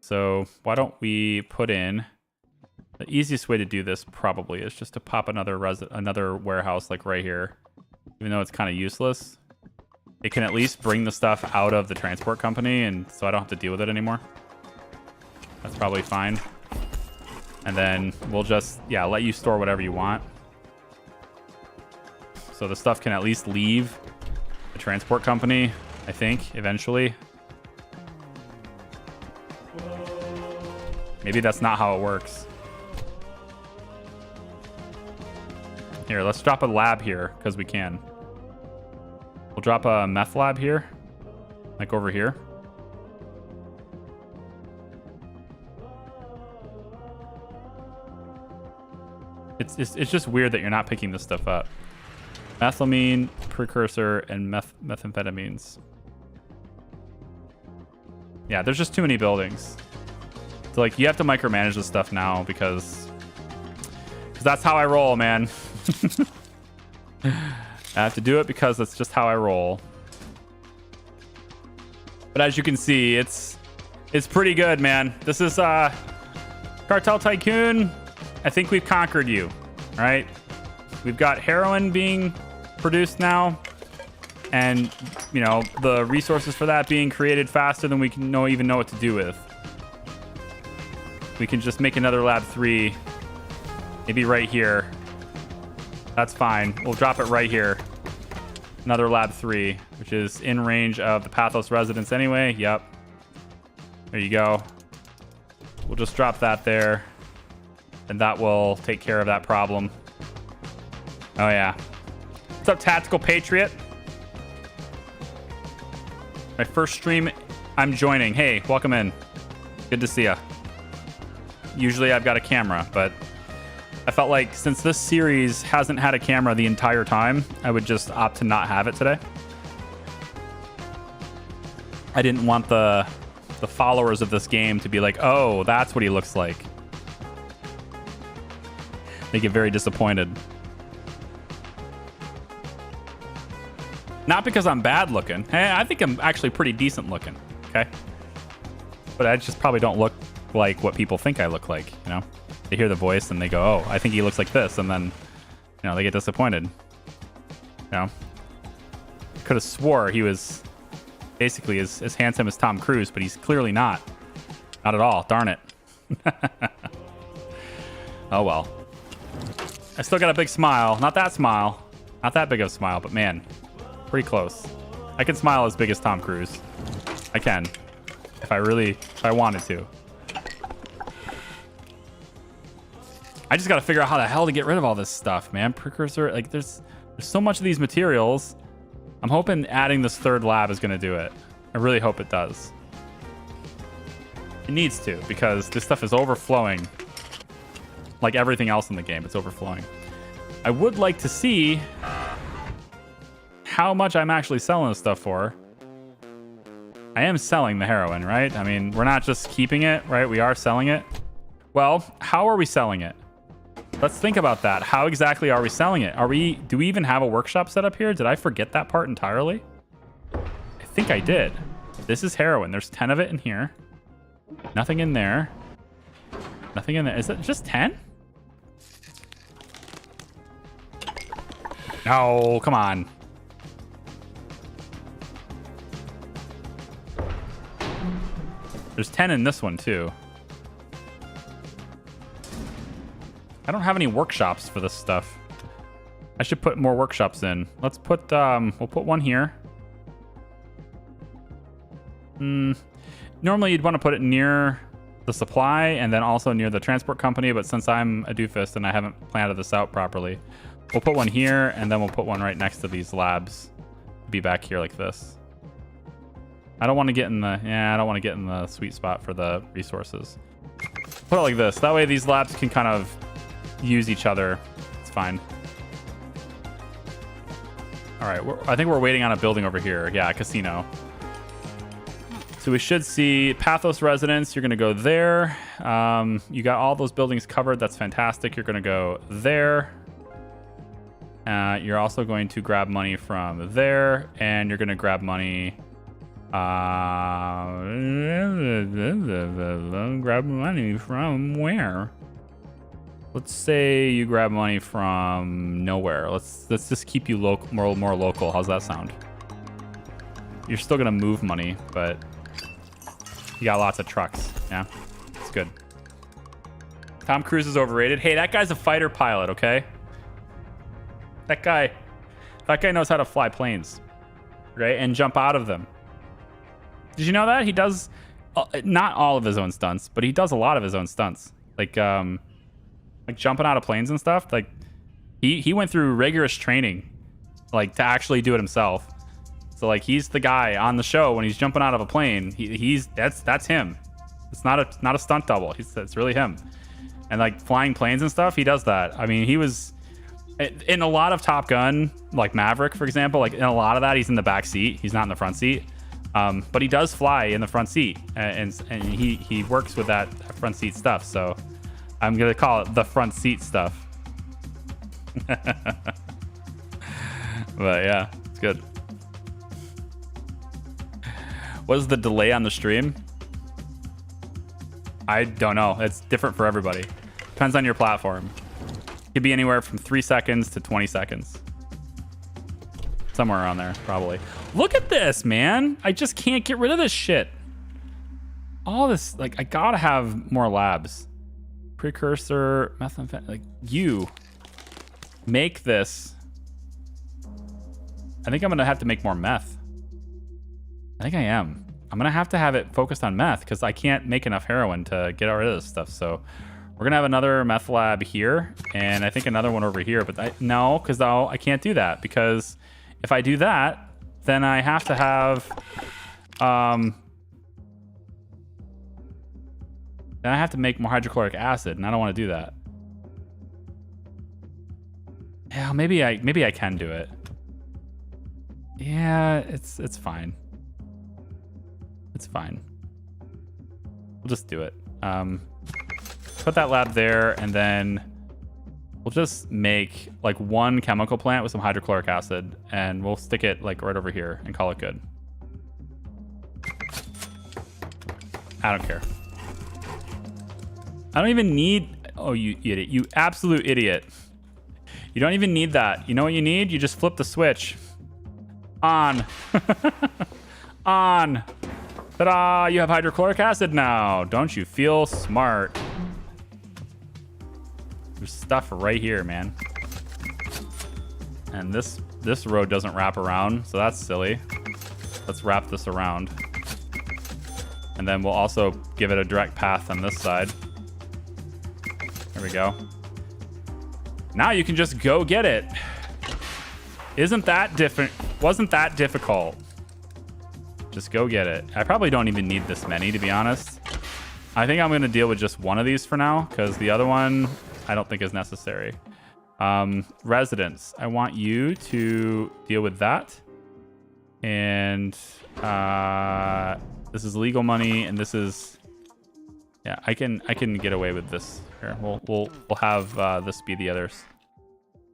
So why don't we put in... The easiest way to do this probably is just to pop another warehouse like right here. Even though it's kind of useless. It can at least bring the stuff out of the transport company, and so I don't have to deal with it anymore. That's probably fine. And then we'll just, yeah, let you store whatever you want. So the stuff can at least leave the transport company, I think, eventually. Maybe that's not how it works. Here, let's drop a lab here, because we can. We'll drop a meth lab here. Like over here. It's just weird that you're not picking this stuff up. Methylamine, precursor, and methamphetamines. Yeah, there's just too many buildings. So, like, you have to micromanage this stuff now because that's how I roll, man. I have to do it because that's just how I roll. But as you can see, it's pretty good, man. This is Cartel Tycoon. I think we've conquered you, right? We've got heroin being produced now, and you know the resources for that being created faster than we can even know what to do with. We can just make another lab 3, maybe right here. That's fine. We'll drop it right here. Another lab 3, which is in range of the Pathos residents anyway. Yep. There you go. We'll just drop that there, and that will take care of that problem. Oh, yeah. What's up, Tactical Patriot? My first stream, I'm joining. Hey, welcome in. Good to see ya. Usually I've got a camera, but I felt like since this series hasn't had a camera the entire time, I would just opt to not have it today. I didn't want the followers of this game to be like, oh, that's what he looks like. They get very disappointed. Not because I'm bad looking. Hey, I think I'm actually pretty decent looking, okay? But I just probably don't look like what people think I look like, you know? They hear the voice and they go, oh, I think he looks like this, and then, you know, they get disappointed. You know? Could have swore he was basically as handsome as Tom Cruise, but he's clearly not. Not at all. Darn it. Oh, well. I still got a big smile. Not that smile. Not that big of a smile, but man, pretty close. I can smile as big as Tom Cruise. I can. If I wanted to. I just got to figure out how the hell to get rid of all this stuff, man. Precursor, like there's so much of these materials. I'm hoping adding this third lab is going to do it. I really hope it does. It needs to, because this stuff is overflowing. Like everything else in the game, it's overflowing. I would like to see how much I'm actually selling this stuff for. I am selling the heroin, right? I mean, we're not just keeping it, right? We are selling it. Well, how are we selling it? Let's think about that. How exactly are we selling it? Do we even have a workshop set up here? Did I forget that part entirely? I think I did. This is heroin. There's 10 of it in here. Nothing in there. Nothing in there. Is it just 10? No, come on. There's 10 in this one too. I don't have any workshops for this stuff. I should put more workshops in. Let's put, we'll put one here. Normally you'd want to put it near the supply and then also near the transport company, but since I'm a doofus and I haven't planted this out properly, we'll put one here and then we'll put one right next to these labs. Be back here like this. I don't want to get in the, I don't want to get in the sweet spot for the resources. Put it like this. That way these labs can kind of use each other. It's fine. All right, I think we're waiting on a building over here. Yeah, a casino. So we should see Pathos Residence. You're going to go there. You got all those buildings covered. That's fantastic. You're going to go there. You're also going to grab money from there. And you're going to grab money... grab money from where? Let's say you grab money from nowhere. Let's just keep you more local. How's that sound? You're still going to move money, but... You got lots of trucks. Yeah, it's good. Tom Cruise is overrated. Hey, that guy's a fighter pilot, okay? That guy knows how to fly planes, right? And jump out of them. Did you know that? He does not all of his own stunts, but he does a lot of his own stunts. Like jumping out of planes and stuff. Like he went through rigorous training, like to actually do it himself. So like he's the guy on the show when he's jumping out of a plane. That's him. It's not a stunt double. It's really him. And like flying planes and stuff, he does that. I mean, he was in a lot of Top Gun, like Maverick, for example. Like in a lot of that, he's in the back seat. He's not in the front seat. But he does fly in the front seat, and he works with that front seat stuff. So I'm gonna call it the front seat stuff. But yeah, it's good. What is the delay on the stream? I don't know. It's different for everybody. Depends on your platform. It could be anywhere from 3 seconds to 20 seconds. Somewhere around there, probably. Look at this, man. I just can't get rid of this shit. All this, like, I gotta have more labs. Precursor, methamphetamine, like, you make this. I think I'm gonna have to make more meth. I think I am. I'm going to have it focused on meth because I can't make enough heroin to get rid of this stuff. So we're going to have another meth lab here and I think another one over here. But no, because I can't do that because if I do that, then I have to have... then I have to make more hydrochloric acid and I don't want to do that. Yeah, maybe I can do it. Yeah, it's fine. It's fine. We'll just do it. Put that lab there, and then we'll just make like one chemical plant with some hydrochloric acid, and we'll stick it like right over here and call it good. I don't care. I don't even need... Oh, you idiot. You absolute idiot. You don't even need that. You know what you need? You just flip the switch. On. On. Ta-da! You have hydrochloric acid now. Don't you feel smart? There's stuff right here, man. And this road doesn't wrap around, so that's silly. Let's wrap this around. And then we'll also give it a direct path on this side. There we go. Now you can just go get it. Isn't that different? Wasn't that difficult? Just go get it. I probably don't even need this many, to be honest. I think I'm going to deal with just one of these for now, because the other one I don't think is necessary. Residence. I want you to deal with that. And this is legal money, and this is... Yeah, I can get away with this. Here, we'll have this be the others.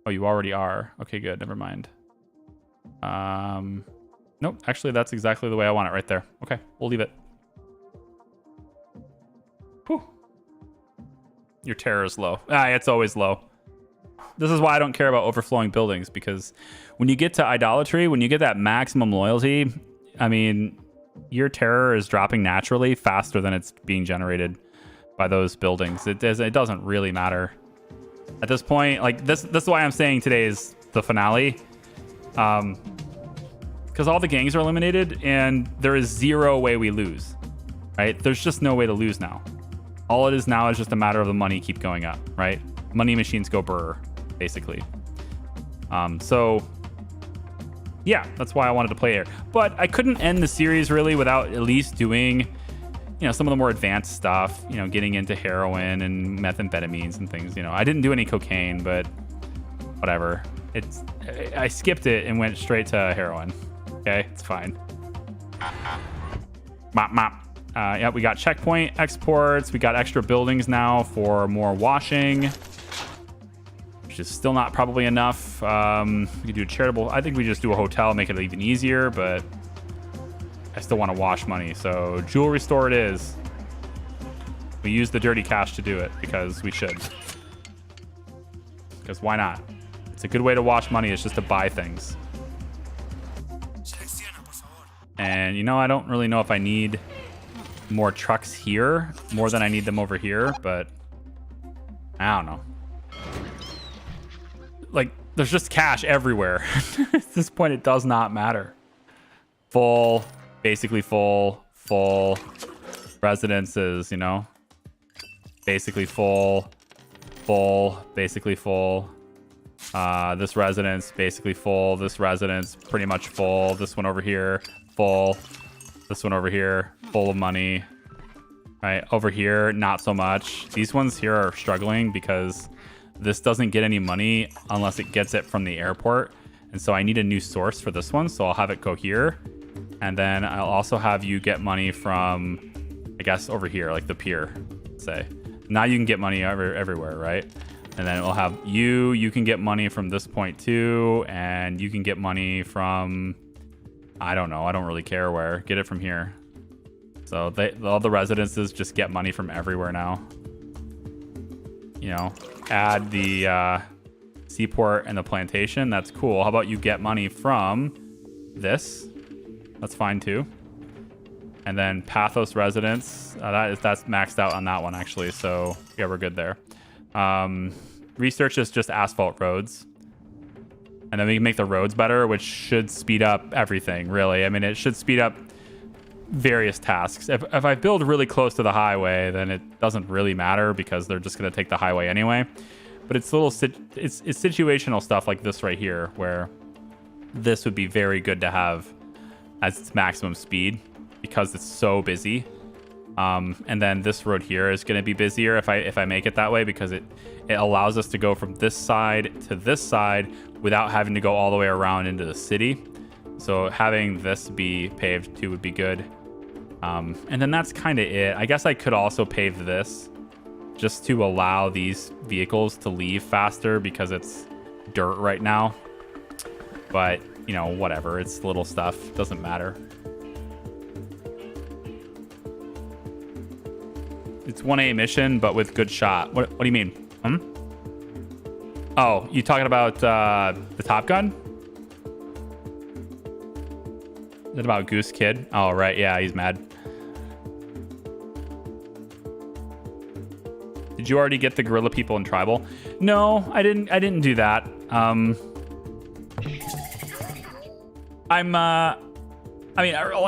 Oh, you already are. Okay, good. Never mind. Nope, actually, that's exactly the way I want it right there. Okay, we'll leave it. Whew. Your terror is low. It's always low. This is why I don't care about overflowing buildings, because when you get to idolatry, when you get that maximum loyalty, I mean, your terror is dropping naturally faster than it's being generated by those buildings. It doesn't really matter at this point. Like this is why I'm saying today is the finale, because all the gangs are eliminated and there is zero way we lose, right? There's just no way to lose now. All it is now is just a matter of the money keep going up, right? Money machines go brr, basically. So yeah, that's why I wanted to play here. But I couldn't end the series really without at least doing, some of the more advanced stuff, getting into heroin and methamphetamines and things. I didn't do any cocaine, but whatever. I skipped it and went straight to heroin. Okay, it's fine. Yeah, we got checkpoint exports. We got extra buildings now for more washing, which is still not probably enough. We could do a charitable. I think we just do a hotel, make it even easier, but I still want to wash money. So jewelry store it is. We use the dirty cash to do it because we should. Because why not? It's a good way to wash money. It's just to buy things. And I don't really know if I need more trucks here more than I need them over here, but I don't know. Like, there's just cash everywhere. At this point, it does not matter. Full, basically full residences, basically full, basically full. This residence, basically full. This residence, pretty much full. This one over here, full. This one over here, full of money. Right, over here, not so much. These ones here are struggling because this doesn't get any money unless it gets it from the airport. And so I need a new source for this one. So I'll have it go here. And then I'll also have you get money from, I guess, over here, like the pier, say. Now you can get money everywhere, right? And then we'll have you can get money from this point too. And you can get money from, I don't know. I don't really care where. Get it from here. So all the residences just get money from everywhere now. Add the seaport and the plantation. That's cool. How about you get money from this? That's fine too. And then Pathos residence. That's maxed out on that one actually. So yeah, we're good there. Research is just asphalt roads. And then we can make the roads better, which should speed up everything, really. I mean, it should speed up various tasks. If I build really close to the highway, then it doesn't really matter because they're just going to take the highway anyway. But it's it's situational stuff like this right here, where this would be very good to have as its maximum speed because it's so busy. And then this road here is going to be busier if I make it that way because it allows us to go from this side to this side without having to go all the way around into the city. So having this be paved too would be good. And then that's kind of it. I guess I could also pave this just to allow these vehicles to leave faster because it's dirt right now. But, whatever. It's little stuff. Doesn't matter. It's 1A mission, but with good shot. What do you mean? Oh, you talking about the Top Gun? Is it about Goose Kid? Oh, right. Yeah, he's mad. Did you already get the gorilla people in tribal? No, I didn't do that. All I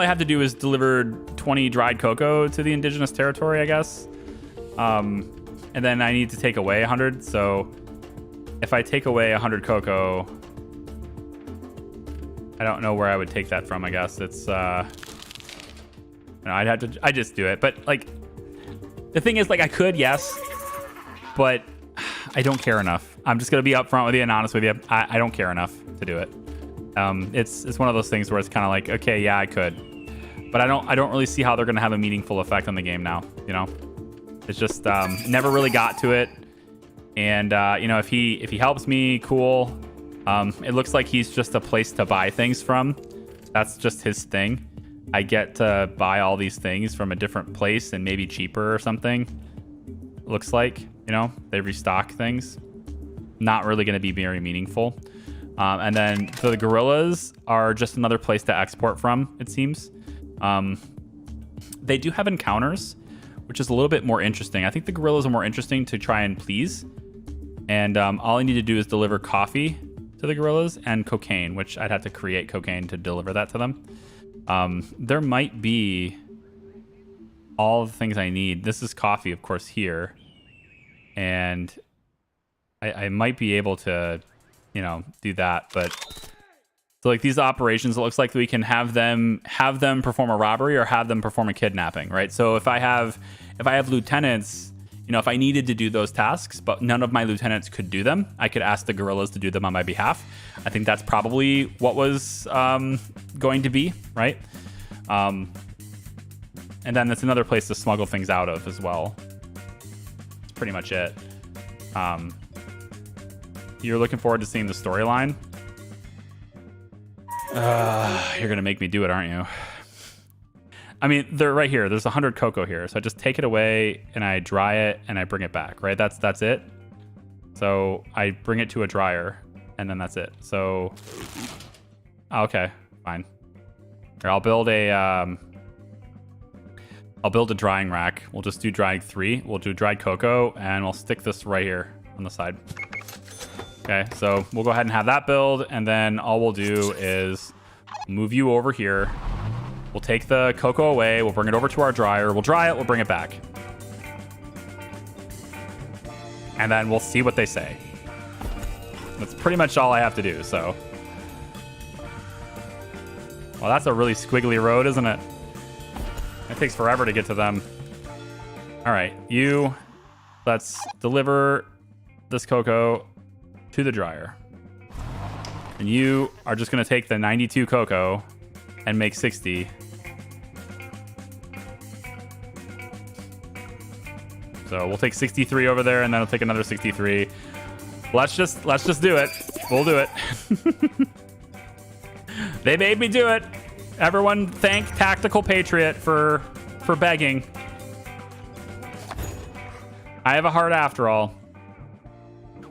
have to do is deliver 20 dried cocoa to the indigenous territory, I guess. And then I need to take away 100. So if I take away 100 cocoa, I don't know where I would take that from. I guess it's I'd just do it. But like, the thing is, like, I could, yes, but I don't care enough. I'm just gonna be upfront with you and honest with you. I don't care enough to do it. It's one of those things where it's kind of like, okay, yeah, I could, but I don't really see how they're gonna have a meaningful effect on the game now. It's just never really got to it. And if he helps me, cool. It looks like he's just a place to buy things from. That's just his thing. I get to buy all these things from a different place and maybe cheaper or something. Looks like, they restock things. Not really going to be very meaningful. And then the gorillas are just another place to export from, it seems. They do have encounters, which is a little bit more interesting. I think the gorillas are more interesting to try and please. And all I need to do is deliver coffee to the gorillas and cocaine, which I'd have to create cocaine to deliver that to them. There might be all the things I need. This is coffee, of course, here. And I might be able to, you know, do that. But so like these operations, it looks like we can have them perform a robbery or have them perform a kidnapping, right? So if I have lieutenants, you know, if I needed to do those tasks, but none of my lieutenants could do them, I could ask the guerrillas to do them on my behalf. I think that's probably what was going to be, right? And then that's another place to smuggle things out of as well. That's pretty much it. You're looking forward to seeing the storyline? You're going to make me do it, aren't you? I mean, they're right here. There's 100 cocoa here. So I just take it away and I dry it and I bring it back, right? That's it. So I bring it to a dryer and then that's it. So, okay, fine. Here, I'll build a drying rack. We'll just do drying 3. We'll do dried cocoa and we'll stick this right here on the side. Okay, so we'll go ahead and have that build, and then all we'll do is move you over here. We'll take the cocoa away. We'll bring it over to our dryer. We'll dry it. We'll bring it back. And then we'll see what they say. That's pretty much all I have to do, so. Well, that's a really squiggly road, isn't it? It takes forever to get to them. All right, let's deliver this cocoa to the dryer. And you are just going to take the 92 cocoa and make 60. So we'll take 63 over there and then we'll take another 63. Let's just do it. We'll do it. They made me do it. Everyone thank Tactical Patriot for begging. I have a heart after all.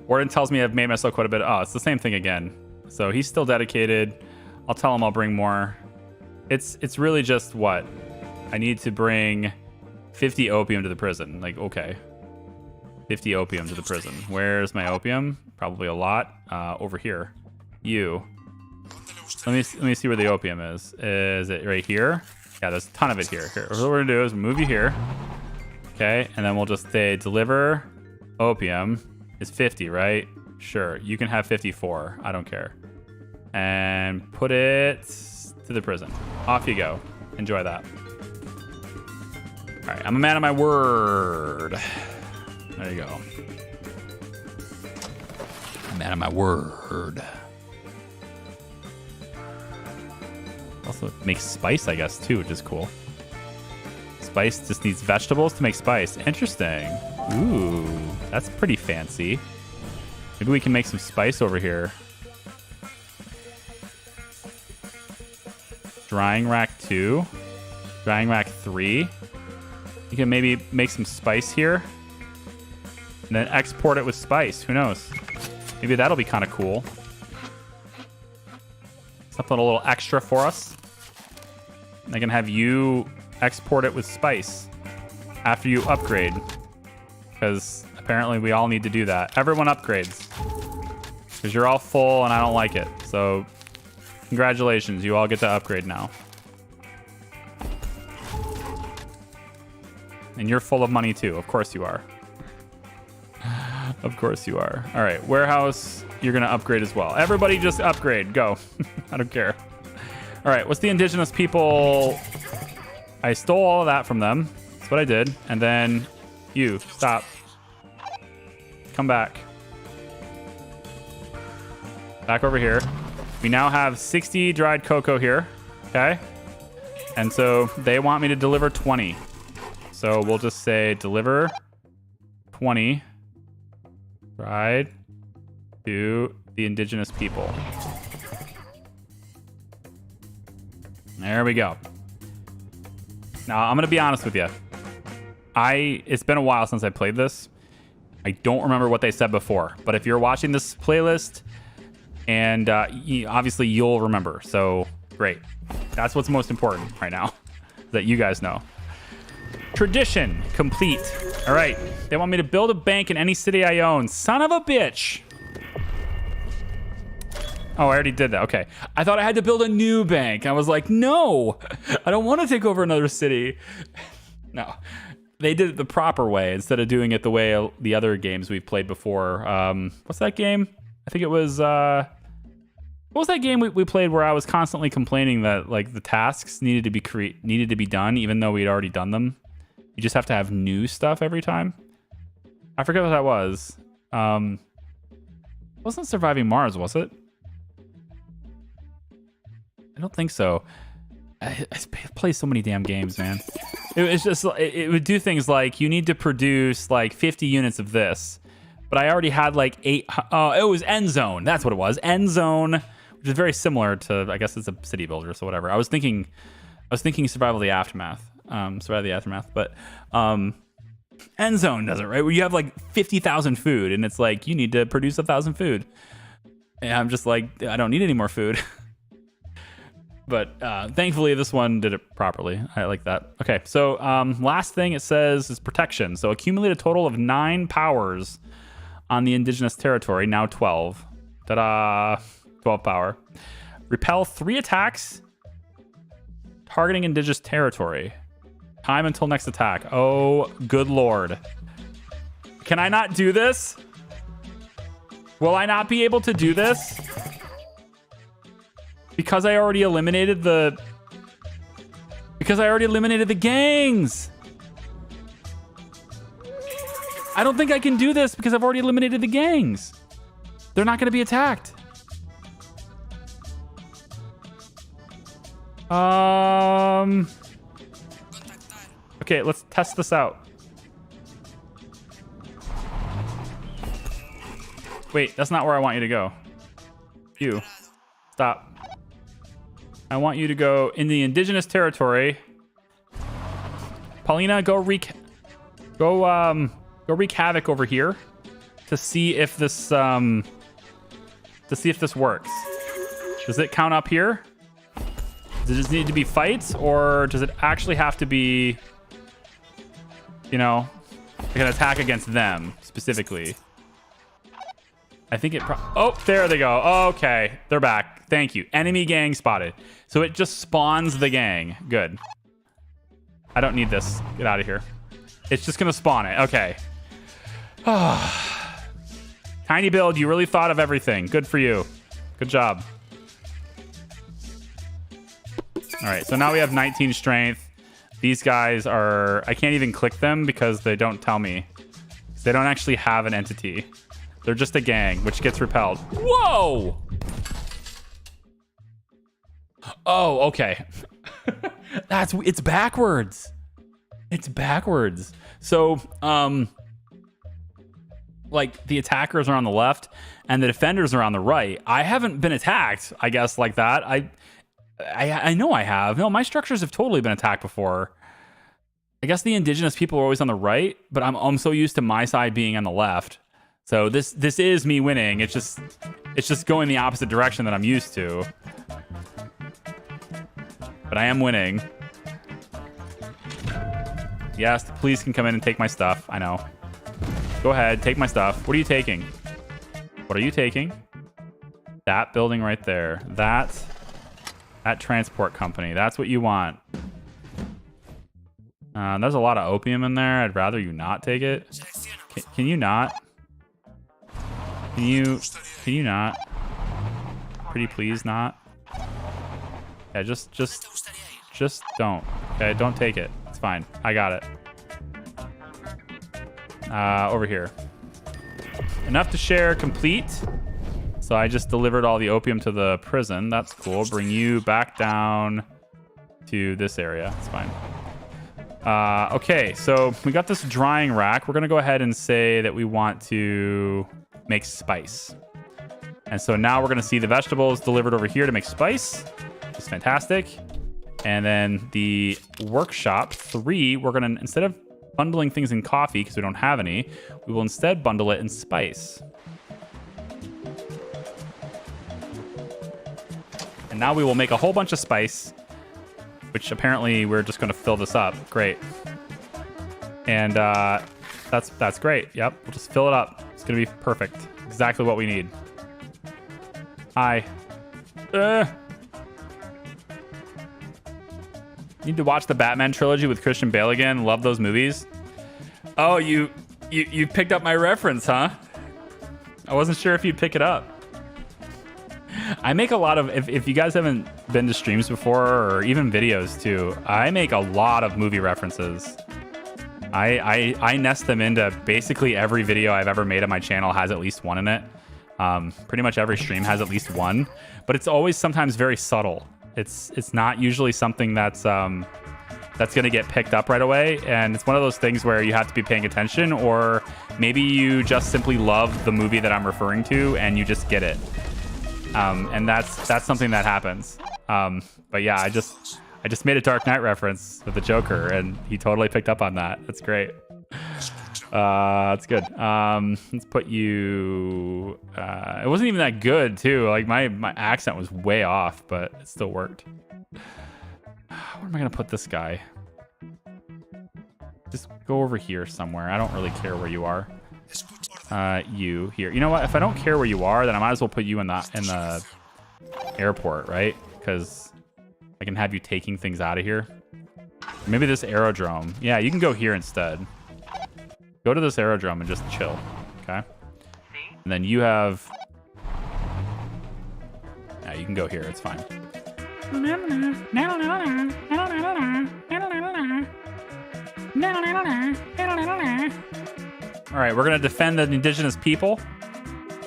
Warden tells me I've made myself quite a bit. Oh, it's the same thing again. So he's still dedicated. I'll tell him I'll bring more. It's really just what? I need to bring 50 opium to the prison. Like, okay. 50 opium to the prison. Where's my opium? Probably a lot. Over here. You. Let me see where the opium is. Is it right here? Yeah, there's a ton of it here. Here. What we're gonna do is move you here. Okay, and then we'll just say deliver opium is 50, right? Sure, you can have 54. I don't care. And put it to the prison. Off you go. Enjoy that. All right, I'm a man of my word. There you go. A man of my word. Also makes spice, I guess, too, which is cool. Spice just needs vegetables to make spice. Interesting. Ooh, that's pretty fancy. Maybe we can make some spice over here. Drying rack 2. Drying rack 3. You can maybe make some spice here. And then export it with spice. Who knows? Maybe that'll be kind of cool. Something a little extra for us. I can have you export it with spice after you upgrade. Because apparently we all need to do that. Everyone upgrades. Because you're all full and I don't like it. So congratulations. You all get to upgrade now. And you're full of money too. Of course you are. Of course you are. All right. Warehouse. You're going to upgrade as well. Everybody just upgrade. Go. I don't care. All right. What's the indigenous people? I stole all of that from them. That's what I did. And then you stop. Come back. Back over here. We now have 60 dried cocoa here. Okay. And so they want me to deliver 20. So we'll just say deliver 20 dried to the indigenous people. There we go. Now, I'm going to be honest with you. It's been a while since I played this. I don't remember what they said before. But if you're watching this playlist, and obviously you'll remember. So, great. That's what's most important right now. that you guys know. Tradition complete. All right. They want me to build a bank in any city I own. Son of a bitch. Oh, I already did that. Okay. I thought I had to build a new bank. I was like, no, I don't want to take over another city. No. They did it the proper way instead of doing it the way the other games we've played before. What's that game? I think it was... what was that game we played where I was constantly complaining that like the tasks needed to be done even though we'd already done them? You just have to have new stuff every time. I forget what that was. Wasn't Surviving Mars, was it? I don't think so. I play so many damn games, man. It's just it would do things like you need to produce like 50 units of this, but I already had like 8. It was End Zone. That's what it was. End Zone, which is very similar to, I guess it's a city builder, so whatever. I was thinking Survival of the Aftermath. But End Zone does it, right? Where you have like 50,000 food, and it's like you need to produce 1,000 food. And I'm just like, I don't need any more food. But thankfully, this one did it properly. I like that. Okay, so last thing it says is protection. So accumulate a total of 9 powers on the indigenous territory. Now 12. Ta-da! 12 power. Repel 3 attacks targeting indigenous territory. Time until next attack. Oh, good lord. Can I not do this? Will I not be able to do this? Because I already eliminated the... Because I already eliminated the gangs! I don't think I can do this because I've already eliminated the gangs. They're not going to be attacked. Okay, let's test this out. Wait, that's not where I want you to go. You. Stop. I want you to go in the indigenous territory. Paulina, go wreak havoc over here to see if this works. Does it count up here? Does it just need to be fights, or does it actually have to be, you know, like an attack against them specifically? I think it... Oh, there they go. Okay, they're back. Thank you. Enemy gang spotted. So it just spawns the gang. Good. I don't need this. Get out of here. It's just going to spawn it. Okay. Tiny build. You really thought of everything. Good for you. Good job. All right, so now we have 19 strength. These guys are... I can't even click them because they don't tell me. They don't actually have an entity. They're just a gang, which gets repelled. Whoa! Oh, okay. It's backwards. It's backwards. So, like the attackers are on the left and the defenders are on the right. I haven't been attacked, I guess, like that. I know I have. No, my structures have totally been attacked before. I guess the indigenous people are always on the right, but I'm so used to my side being on the left. So this is me winning. It's just going the opposite direction that I'm used to. But I am winning. Yes, the police can come in and take my stuff. I know. Go ahead, take my stuff. What are you taking? What are you taking? That building right there. That transport company. That's what you want. There's a lot of opium in there. I'd rather you not take it. Can you not? Can you not? Pretty please not? Yeah, just don't. Okay, don't take it. It's fine. I got it. Over here. Enough to share complete. So I just delivered all the opium to the prison. That's cool. Bring you back down to this area. It's fine. Okay, so we got this drying rack. We're going to go ahead and say that we want to make spice. And so now we're going to see the vegetables delivered over here to make spice, which is fantastic. And then the workshop 3, we're going to, instead of bundling things in coffee because we don't have any, we will instead bundle it in spice. And now we will make a whole bunch of spice which apparently we're just going to fill this up. Great. And that's great. Yep, we'll just fill it up. It's going to be perfect. Exactly what we need. Hi. Need to watch the Batman trilogy with Christian Bale again. Love those movies. Oh, you picked up my reference, huh? I wasn't sure if you'd pick it up. I make a lot of, if you guys haven't been to streams before or even videos too, I make a lot of movie references. I nest them into basically every video I've ever made on my channel has at least one in it. Pretty much every stream has at least one, but it's always sometimes very subtle. It's not usually something that's going to get picked up right away, and it's one of those things where you have to be paying attention, or maybe you just simply love the movie that I'm referring to and you just get it. And that's something that happens. But yeah, I just made a Dark Knight reference with the Joker, and he totally picked up on that. That's great. That's good. Let's put you. It wasn't even that good too. Like my accent was way off, but it still worked. Where am I gonna put this guy? Just go over here somewhere. I don't really care where you are. You here. You know what? If I don't care where you are, then I might as well put you in the airport, right? Because I can have you taking things out of here. Maybe this aerodrome. Yeah, you can go here instead. Go to this aerodrome and just chill, okay? And then you have... Yeah, you can go here. It's fine. All right, we're going to defend the indigenous people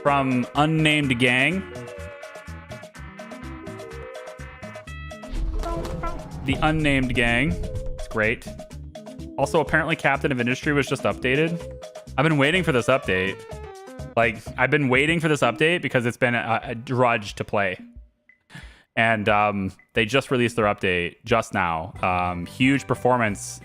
from unnamed gang. The unnamed gang. It's great. Also, apparently Captain of Industry was just updated. I've been waiting for this update. Like, I've been waiting for this update because it's been a drudge to play. And they just released their update just now. Huge performance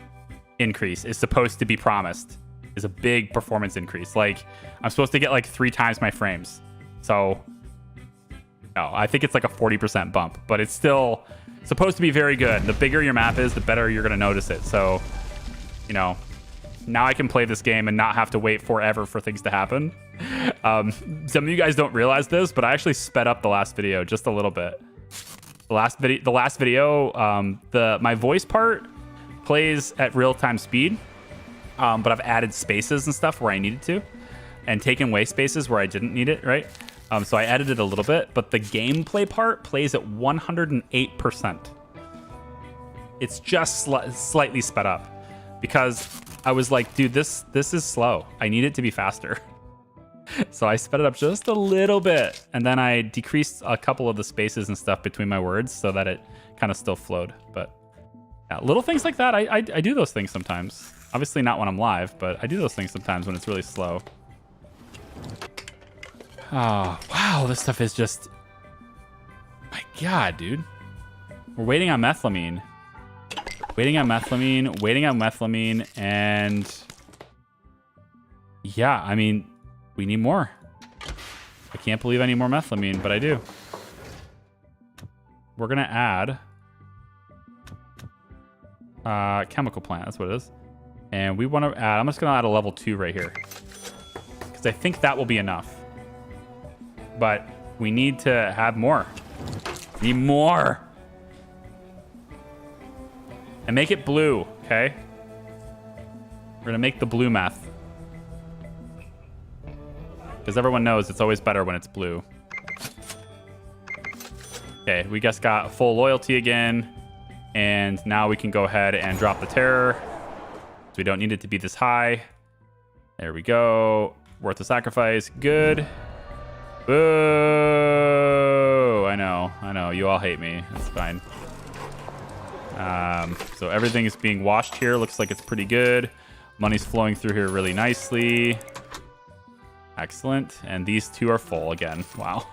increase is supposed to be promised. Is a big performance increase. Like, I'm supposed to get like 3 times my frames. So, no, I think it's like a 40% bump. But it's still supposed to be very good. The bigger your map is, the better you're going to notice it. So... You know, now I can play this game and not have to wait forever for things to happen. Some of you guys don't realize this, but I actually sped up the last video just a little bit. The last video, my voice part plays at real-time speed, but I've added spaces and stuff where I needed to, and taken away spaces where I didn't need it, right? So I edited a little bit, but the gameplay part plays at 108%. It's just slightly sped up. Because I was like, dude, this is slow. I need it to be faster. So I sped it up just a little bit. And then I decreased a couple of the spaces and stuff between my words so that it kind of still flowed. But yeah, little things like that, I do those things sometimes. Obviously not when I'm live, but I do those things sometimes when it's really slow. Oh, wow, this stuff is just... My God, dude. We're waiting on methamphetamine. Waiting on methamphetamine, and yeah, I mean, we need more. I can't believe I need more methamphetamine, but I do. We're gonna add chemical plant, that's what it is. And we want to add, I'm just gonna add a level 2 right here. Because I think that will be enough. But we need to have more. Need more. And make it blue, okay? We're gonna make the blue meth. Because everyone knows it's always better when it's blue. Okay, we just got full loyalty again. And now we can go ahead and drop the terror. So we don't need it to be this high. There we go. Worth the sacrifice. Good. Boo! I know. You all hate me. That's fine. So everything is being washed here. Looks like it's pretty good. Money's flowing through here really nicely. Excellent. And these two are full again. Wow.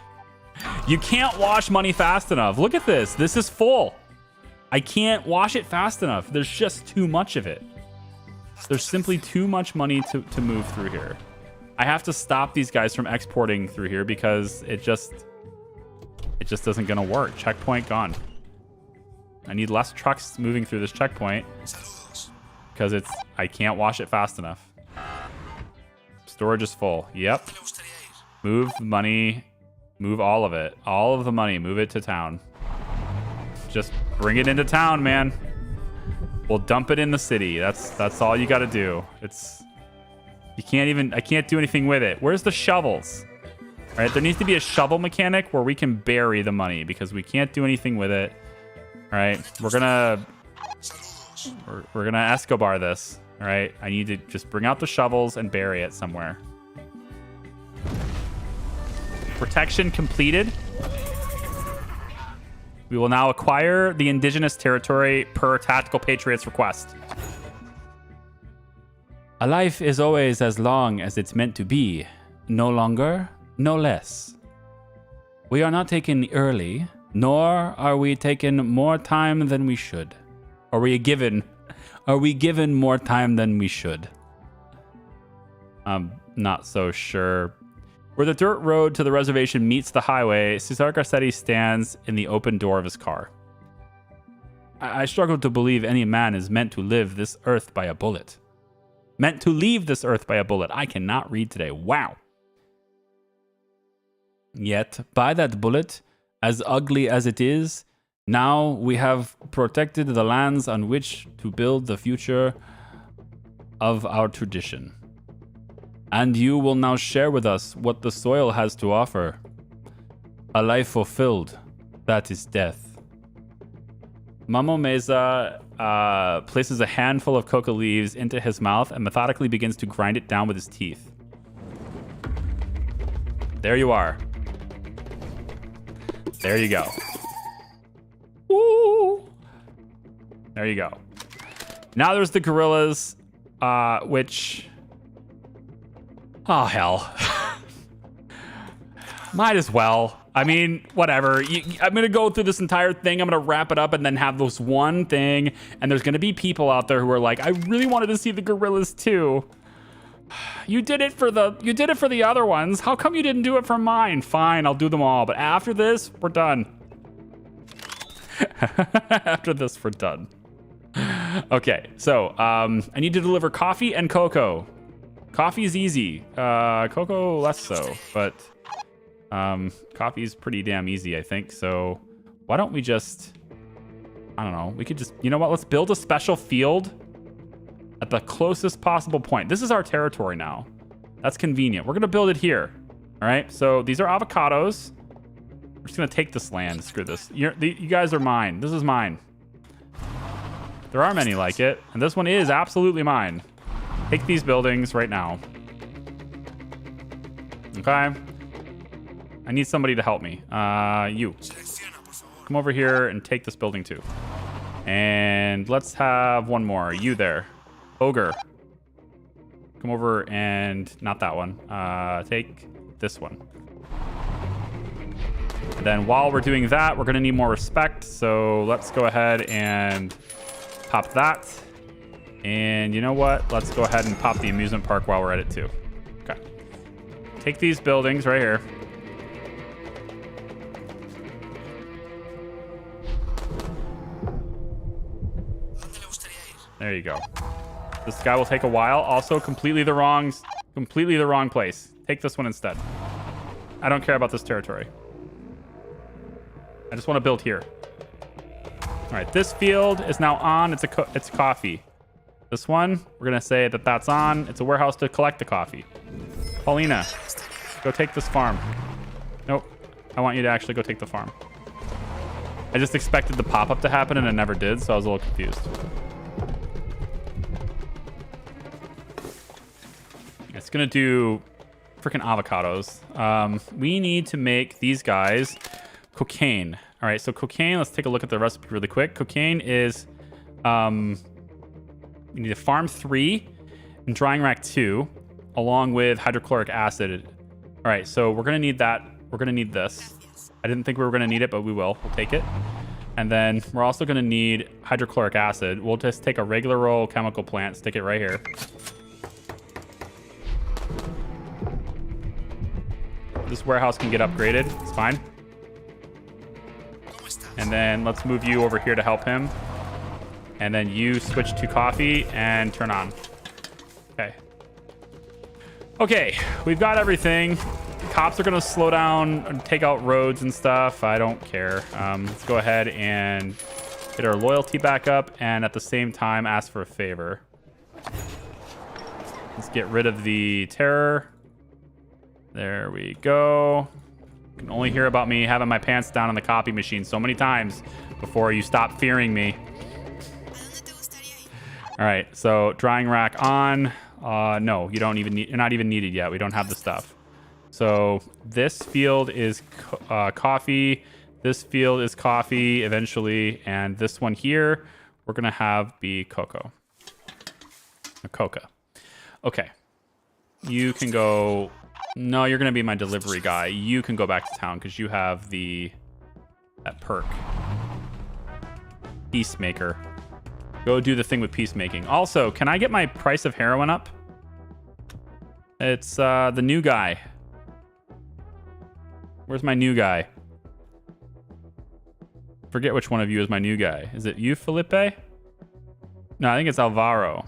You can't wash money fast enough. Look at this. This is full. I can't wash it fast enough. There's just too much of it. There's simply too much money to move through here. I have to stop these guys from exporting through here because it just isn't gonna work. Checkpoint gone. I need less trucks moving through this checkpoint because I can't wash it fast enough. Storage is full. Yep. Move the money. Move all of it. All of the money. Move it to town. Just bring it into town, man. We'll dump it in the city. That's all you got to do. I can't do anything with it. Where's the shovels? All right, there needs to be a shovel mechanic where we can bury the money because we can't do anything with it. All right, we're gonna Escobar this. All right, I need to just bring out the shovels and bury it somewhere. Protection completed. We will now acquire the Indigenous territory per Tactical Patriot's request. A life is always as long as it's meant to be. No longer, no less. We are not taken early, nor are we taken more time than we should. Are we given more time than we should? I'm not so sure. Where the dirt road to the reservation meets the highway, Cesar Garcetti stands in the open door of his car. I struggle to believe any man is meant to live this earth by a bullet. Meant to leave this earth by a bullet. I cannot read today. Wow. Yet, by that bullet, as ugly as it is, now we have protected the lands on which to build the future of our tradition. And you will now share with us what the soil has to offer. A life fulfilled, that is death. Mamo Meza places a handful of coca leaves into his mouth and methodically begins to grind it down with his teeth. There you are. There you go. Woo! There you go. Now there's the gorillas, which... Oh, hell. Might as well. I mean, whatever. I'm going to go through this entire thing. I'm going to wrap it up and then have this one thing. And there's going to be people out there who are like, I really wanted to see the gorillas too. You did it for the other ones. How come you didn't do it for mine? Fine, I'll do them all. But after this, we're done. After this, we're done. Okay, so I need to deliver coffee and cocoa. Coffee is easy. Cocoa less so, but coffee is pretty damn easy, I think. So why don't we just, I don't know, we could just, you know what? Let's build a special field at the closest possible point. This is our territory now. That's convenient. We're going to build it here. All right. So these are avocados. We're just going to take this land. Screw this. You guys are mine. This is mine. There are many like it. And this one is absolutely mine. Take these buildings right now. Okay. I need somebody to help me. You. Come over here and take this building too. And let's have one more. You there. Ogre. Come over and... Not that one. Take this one. And then while we're doing that, we're going to need more respect. So let's go ahead and pop that. And you know what? Let's go ahead and pop the amusement park while we're at it too. Okay. Take these buildings right here. There you go. This guy will take a while. Also, completely the wrong place. Take this one instead. I don't care about this territory. I just want to build here. All right, this field is now on. It's coffee. This one, we're gonna say that that's on. It's a warehouse to collect the coffee. Paulina, go take this farm. Nope, I want you to actually go take the farm. I just expected the pop-up to happen and it never did, so I was a little confused. It's gonna do freaking avocados. We need to make these guys cocaine. All right, so cocaine, let's take a look at the recipe really quick. Cocaine is, we need a farm 3 and drying rack 2, along with hydrochloric acid. All right, so we're gonna need that. We're gonna need this. I didn't think we were gonna need it, but we will. We'll take it. And then we're also gonna need hydrochloric acid. We'll just take a regular old chemical plant, stick it right here. This warehouse can get upgraded. It's fine. And then let's move you over here to help him. And then you switch to coffee and turn on. Okay. Okay, we've got everything. Cops are going to slow down and take out roads and stuff. I don't care. Let's go ahead and get our loyalty back up and at the same time ask for a favor. Let's get rid of the terror. There we go. You can only hear about me having my pants down on the copy machine so many times before you stop fearing me. All right, so drying rack on. No, you don't even need. You're not even needed yet. We don't have the stuff. So this field is coffee. This field is coffee eventually, and this one here we're gonna have be cocoa. A coca. Okay. You can go. No, you're gonna be my delivery guy. You can go back to town because you have that perk. Peacemaker. Go do the thing with peacemaking. Also, can I get my price of heroin up? It's the new guy. Where's my new guy? Forget which one of you is my new guy. Is it you, Felipe? No, I think it's Alvaro.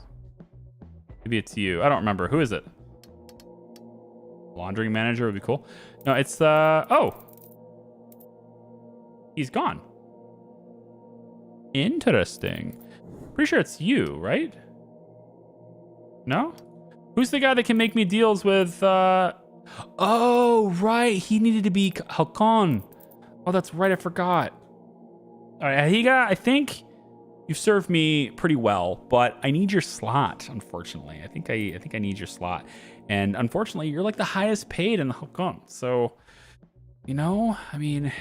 Maybe it's you. I don't remember. Who is it? Laundering manager would be cool. No, it's oh. He's gone. Interesting. Pretty sure it's you, right? No? Who's the guy that can make me deals with oh, right. He needed to be Halcon. Oh, that's right. I forgot. All right, Higa, I think you've served me pretty well, but I need your slot, unfortunately. I think I need your slot. And unfortunately, you're like the highest paid in the Halcon. So, you know, I mean,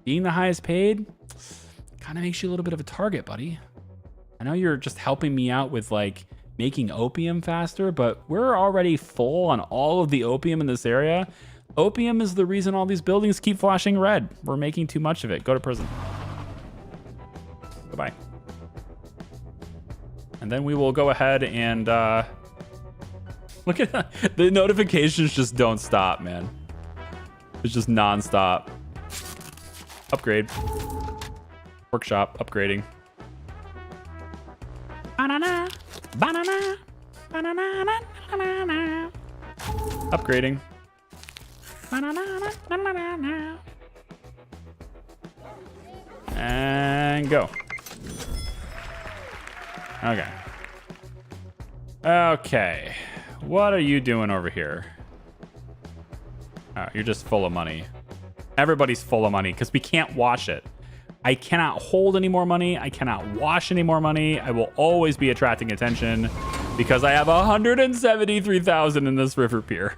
being the highest paid kind of makes you a little bit of a target, buddy. I know you're just helping me out with like making opium faster, but we're already full on all of the opium in this area. Opium is the reason all these buildings keep flashing red. We're making too much of it. Go to prison. Goodbye. And then we will go ahead and look at that. The notifications just don't stop, man. It's just non-stop. Upgrade. Workshop upgrading. Banana, banana, banana, banana. Upgrading. Banana, banana. And go. Okay. Okay. What are you doing over here? Oh, you're just full of money. Everybody's full of money because we can't wash it. I cannot hold any more money. I cannot wash any more money. I will always be attracting attention because I have 173,000 in this river pier.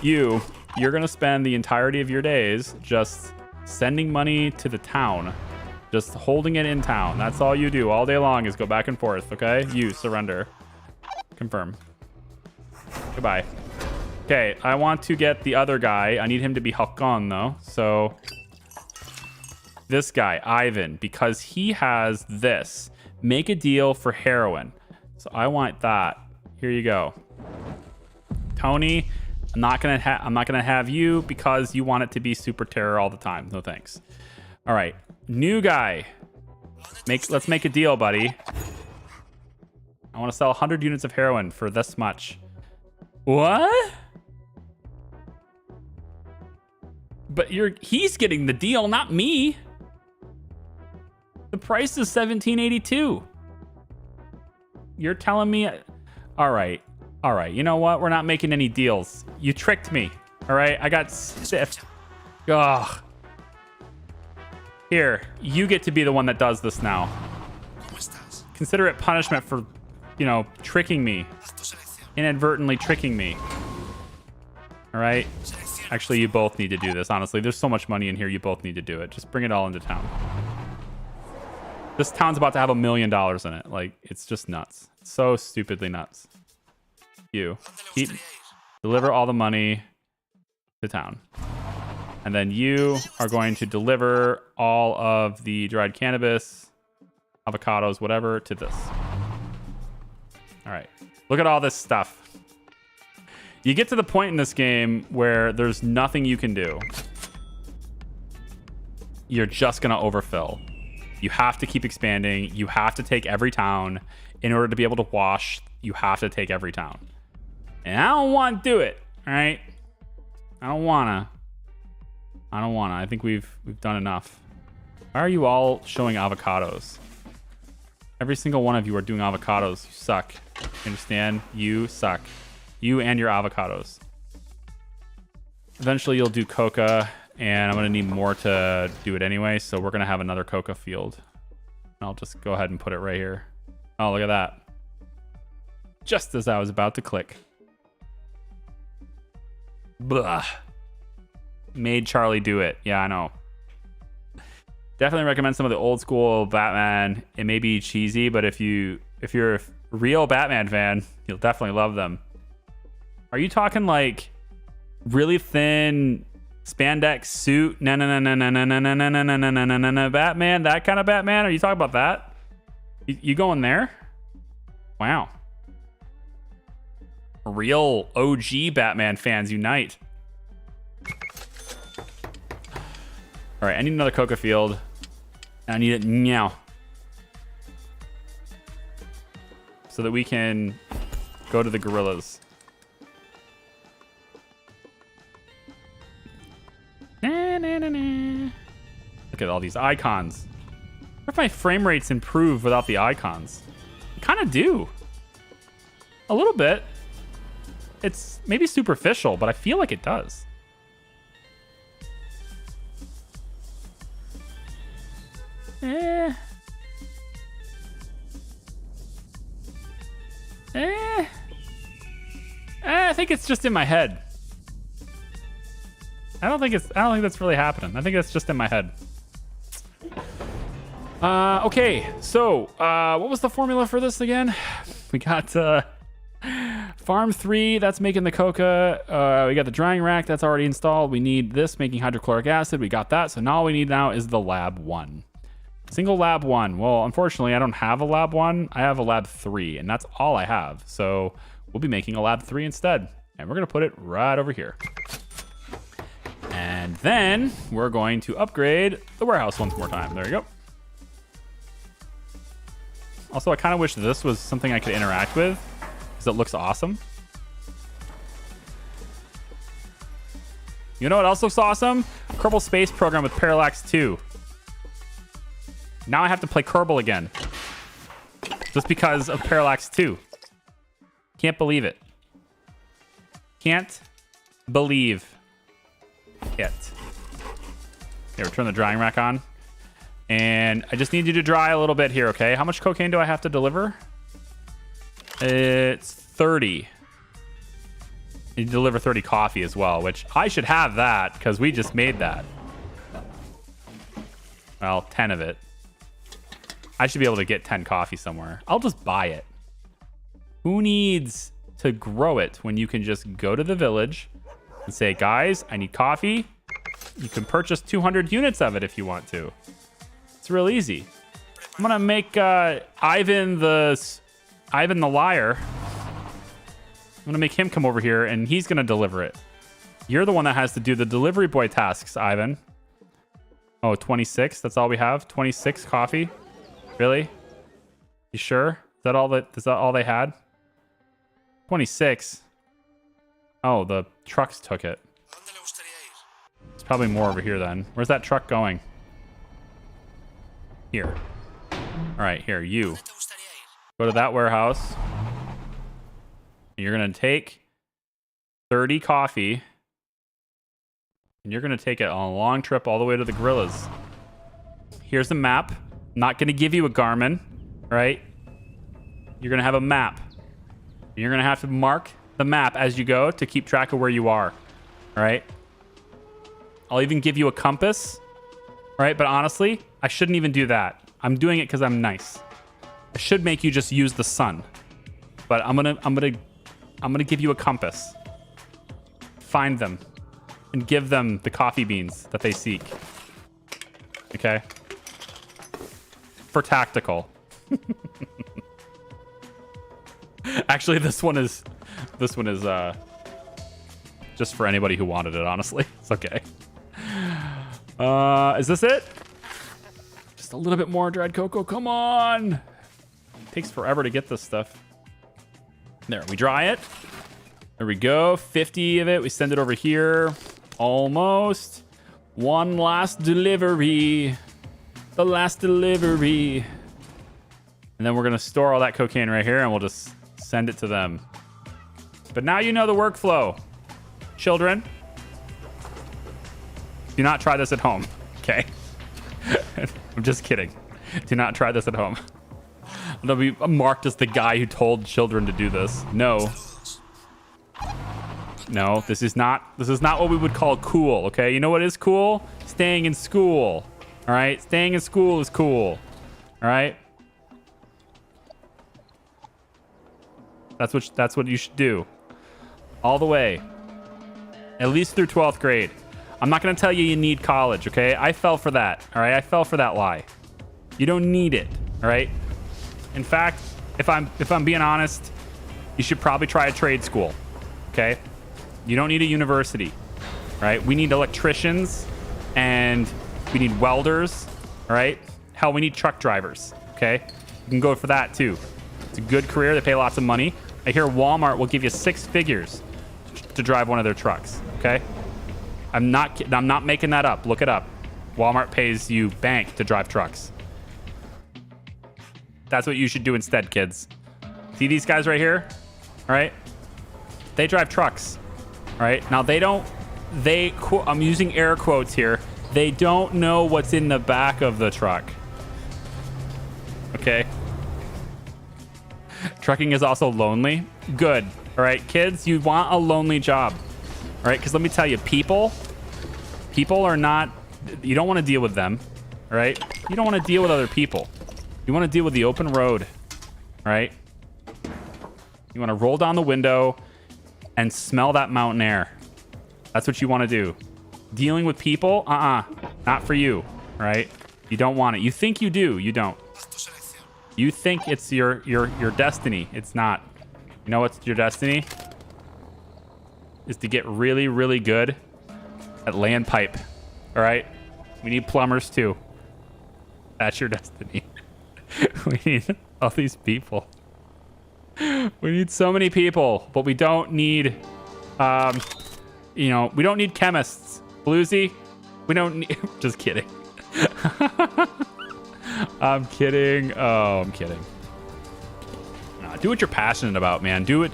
You're going to spend the entirety of your days just sending money to the town, just holding it in town. That's all you do all day long is go back and forth, okay? You surrender. Confirm. Goodbye. Okay, I want to get the other guy. I need him to be Halcon, though. So this guy, Ivan, because he has this. Make a deal for heroin. So I want that. Here you go. Tony, I'm not gonna have you because you want it to be super terror all the time. No thanks. All right, new guy. Let's make a deal, buddy. I want to sell 100 units of heroin for this much. What? But he's getting the deal, not me. The price is $17.82. You're telling me? All right. You know what? We're not making any deals. You tricked me. All right. I got stiffed. Ugh. Here, you get to be the one that does this now. Consider it punishment for, tricking me. Inadvertently tricking me. All right. Actually, you both need to do this, honestly. There's so much money in here. You both need to do it. Just bring it all into town. This town's about to have $1 million in it. Like, it's just nuts. It's so stupidly nuts. Deliver all the money to town. And then you are going to deliver all of the dried cannabis, avocados, whatever, to this. All right. Look at all this stuff. You get to the point in this game where there's nothing you can do. you're just going to overfill. You have to keep expanding. You have to take every town. In order to be able to wash, you have to take every town. And I don't want to do it, all right? I don't want to. I think we've done enough. Why are you all showing avocados? Every single one of you are doing avocados. You suck. You understand? You suck. You and your avocados. Eventually, you'll do coca, and I'm going to need more to do it anyway, so we're going to have another coca field. I'll just go ahead and put it right here. Oh, look at that. Just as I was about to click. Blah. Made Charlie do it. Yeah, I know. Definitely recommend some of the old school Batman. It may be cheesy, but if you're a real Batman fan, you'll definitely love them. Are you talking like really thin spandex suit? No, Batman, that kind of Batman? Are you talking about that? You going there? Wow. Real OG Batman fans unite. All right, I need another coca field. I need it now. So that we can go to the gorillas. Look at all these icons. What if my frame rates improve without the icons? They kind of do. A little bit. It's maybe superficial, but I feel like it does. I think it's just in my head. I don't think that's really happening. I think that's just in my head. Okay, so what was the formula for this again? We got farm 3, that's making the coca. We got the drying rack, that's already installed. We need this making hydrochloric acid. We got that. So now all we need now is the lab 1. Single lab 1. Well, unfortunately, I don't have a lab 1. I have a lab 3, and that's all I have. So we'll be making a lab 3 instead. And we're going to put it right over here. And then we're going to upgrade the warehouse once more time. There you go. Also, I kind of wish this was something I could interact with, because it looks awesome. You know what else looks awesome? Kerbal Space Program with Parallax 2. Now I have to play Kerbal again. Just because of Parallax 2. Can't believe it. Can't believe it. Okay, we'll turn the drying rack on. And I just need you to dry a little bit here, okay? How much cocaine do I have to deliver? It's 30. You deliver 30 coffee as well, which I should have that because we just made that. Well, 10 of it. I should be able to get 10 coffee somewhere. I'll just buy it. Who needs to grow it when you can just go to the village and say, guys, I need coffee. You can purchase 200 units of it if you want to. It's real easy. I'm gonna make Ivan the liar. I'm gonna make him come over here and he's gonna deliver it. You're the one that has to do the delivery boy tasks, Ivan. Oh, 26. That's all we have. 26 coffee. Really? You sure? Is that all they had? 26. Oh, the trucks took it. It's probably more over here then. Where's that truck going? Here. All right, here, you. Go to that warehouse. You're going to take 30 coffee. And you're going to take it on a long trip all the way to the gorillas. Here's the map. I'm not going to give you a Garmin, right? You're going to have a map. You're going to have to mark the map as you go to keep track of where you are, all right? I'll even give you a compass, right? But honestly, I shouldn't even do that. I'm doing it because I'm nice. I should make you just use the sun, but I'm gonna give you a compass. Find them and give them the coffee beans that they seek. Okay? For tactical. Actually, this one is just for anybody who wanted it, honestly. It's okay. Is this it? Just a little bit more dried cocoa. Come on. Takes forever to get this stuff. There, we dry it. There we go. 50 of it. We send it over here. Almost. One last delivery. The last delivery. And then we're going to store all that cocaine right here and we'll just send it to them. But now you know the workflow. Children, do not try this at home, okay? I'm just kidding. Do not try this at home. I'll be marked as the guy who told children to do this. No. No, this is not what we would call cool, okay? You know what is cool? Staying in school. All right? Staying in school is cool. All right? That's what you should do. All the way. At least through 12th grade. I'm not going to tell you need college, okay? I fell for that, all right? I fell for that lie. You don't need it, all right? In fact, if I'm being honest, you should probably try a trade school, okay? You don't need a university, right? We need electricians and we need welders, all right? Hell, we need truck drivers, okay? You can go for that too. It's a good career. They pay lots of money. I hear Walmart will give you 6 figures to drive one of their trucks, okay? I'm not making that up. Look it up. Walmart pays you bank to drive trucks. That's what you should do instead, kids. See these guys right here? All right? They drive trucks. All right? Now I'm using air quotes here. They don't know what's in the back of the truck. Okay? Trucking is also lonely. Good. All right, kids, you want a lonely job. All right, because let me tell you, people are not, you don't want to deal with them. All right? You don't want to deal with other people. You want to deal with the open road. All right? You want to roll down the window and smell that mountain air. That's what you want to do. Dealing with people, not for you. All right? You don't want it. You think you do. You don't. You think it's your destiny. It's not. You know what's your destiny? Is to get really, really good at laying pipe. All right? We need plumbers too. That's your destiny. We need all these people. We need so many people, but we don't need, we don't need chemists. Bluesy, we don't need, just kidding. I'm kidding. Oh, I'm kidding. Nah, do what you're passionate about, man. Do it.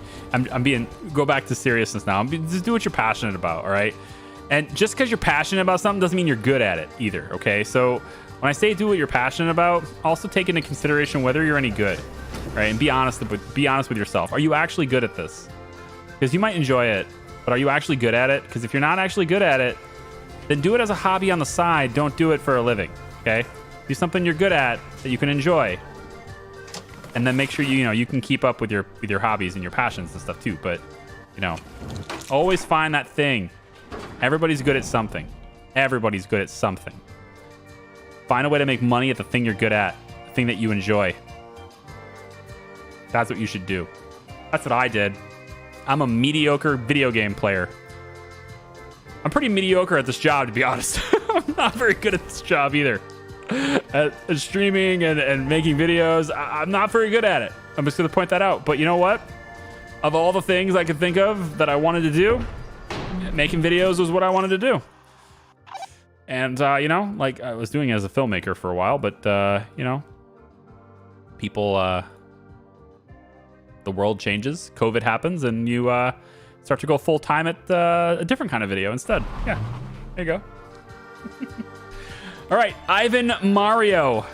Go back to seriousness now. Just do what you're passionate about, all right? And just because you're passionate about something doesn't mean you're good at it either, okay? So when I say do what you're passionate about, also take into consideration whether you're any good, right? And be honest with yourself. Are you actually good at this? Because you might enjoy it, but are you actually good at it? Because if you're not actually good at it, then do it as a hobby on the side. Don't do it for a living, okay? Do something you're good at that you can enjoy. And then make sure you can keep up with your hobbies and your passions and stuff too. But, always find that thing. Everybody's good at something. Everybody's good at something. Find a way to make money at the thing you're good at, the thing that you enjoy. That's what you should do. That's what I did. I'm a mediocre video game player. I'm pretty mediocre at this job, to be honest. I'm not very good at this job either. At streaming and making videos, I'm not very good at it. I'm just going to point that out. But you know what? Of all the things I could think of that I wanted to do, making videos was what I wanted to do. And, like I was doing it as a filmmaker for a while, but, people, the world changes, COVID happens, and you start to go full time at a different kind of video instead. Yeah, there you go. All right, Ivan Mario.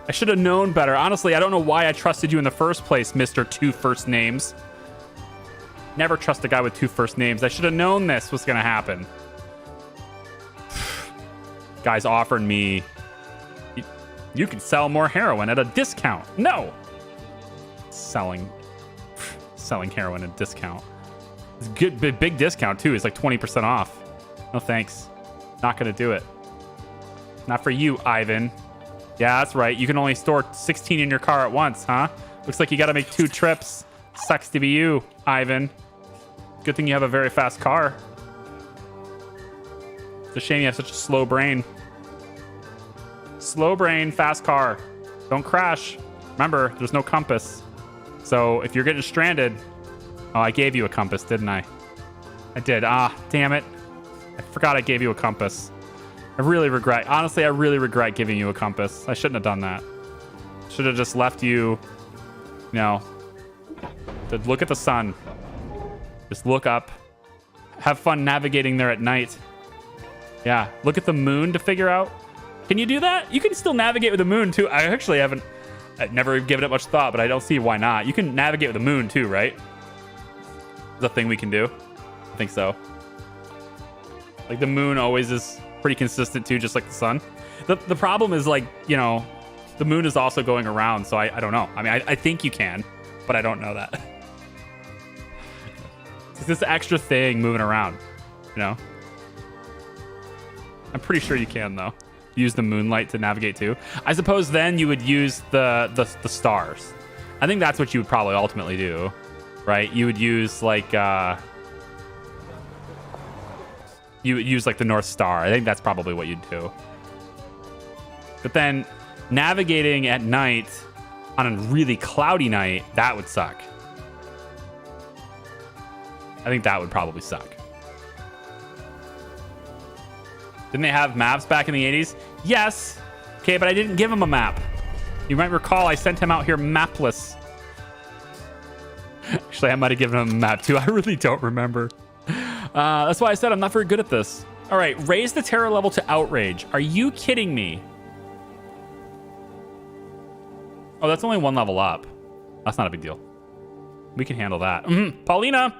I should have known better. Honestly, I don't know why I trusted you in the first place, Mr. Two First Names. Never trust a guy with 2 first names. I should have known this was going to happen. Guy's offered me, you can sell more heroin at a discount. No. Selling heroin at a discount. It's good, big discount too. It's like 20% off. No thanks. Not going to do it. Not for you, Ivan. Yeah, that's right. You can only store 16 in your car at once, huh? Looks like you got to make 2 trips. Sucks to be you, Ivan. Good thing you have a very fast car. It's a shame you have such a slow brain. slow brain, fast car. Don't crash. Remember, there's no compass. So if you're getting stranded... Oh, I gave you a compass, didn't I? I did. Ah, damn it. I forgot I gave you a compass. I really regret. Honestly, I really regret giving you a compass. I shouldn't have done that. Should have just left you, you know, to look at the sun. Just look up. Have fun navigating there at night. Yeah, look at the moon to figure out. Can you do that? You can still navigate with the moon too. I actually haven't. I've never given it much thought, but I don't see why not. You can navigate with the moon too, right? Is a thing we can do? I think so. Like the moon always is pretty consistent too, just like the sun. The problem is like, you know, the moon is also going around, so I don't know. I mean, I think you can, but I don't know that. It's this extra thing moving around, you know? I'm pretty sure you can, though. Use the moonlight to navigate, too. I suppose then you would use the stars. I think that's what you would probably ultimately do, right? You would use, like... you would use, like, the North Star. I think that's probably what you'd do. But then... navigating at night on a really cloudy night, that would suck. I think that would probably suck. Didn't they have maps back in the 80s? Yes. Okay, but I didn't give him a map. You might recall I sent him out here mapless. Actually, I might have given him a map too. I really don't remember. That's why I said I'm not very good at this. All right, raise the terror level to outrage. Are you kidding me? Oh, that's only one level up. That's not a big deal. We can handle that. Paulina!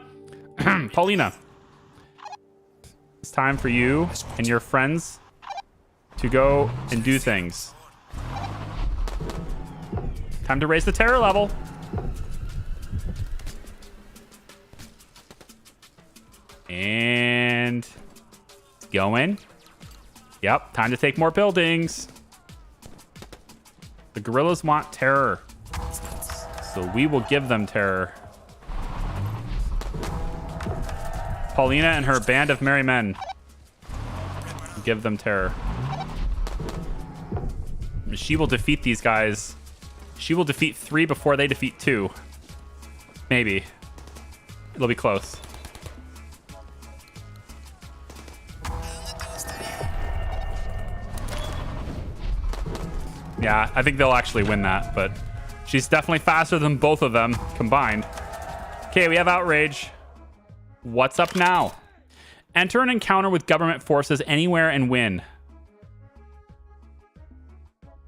Paulina. It's time for you and your friends to go and do things. Time to raise the terror level. And... it's going. Yep, time to take more buildings. The guerrillas want terror, so we will give them terror. Paulina and her band of merry men. Give them terror. She will defeat these guys. She will defeat 3 before they defeat 2. Maybe. It'll be close. Yeah, I think they'll actually win that, but she's definitely faster than both of them combined. Okay, we have outrage. What's up now? Enter an encounter with government forces anywhere and win.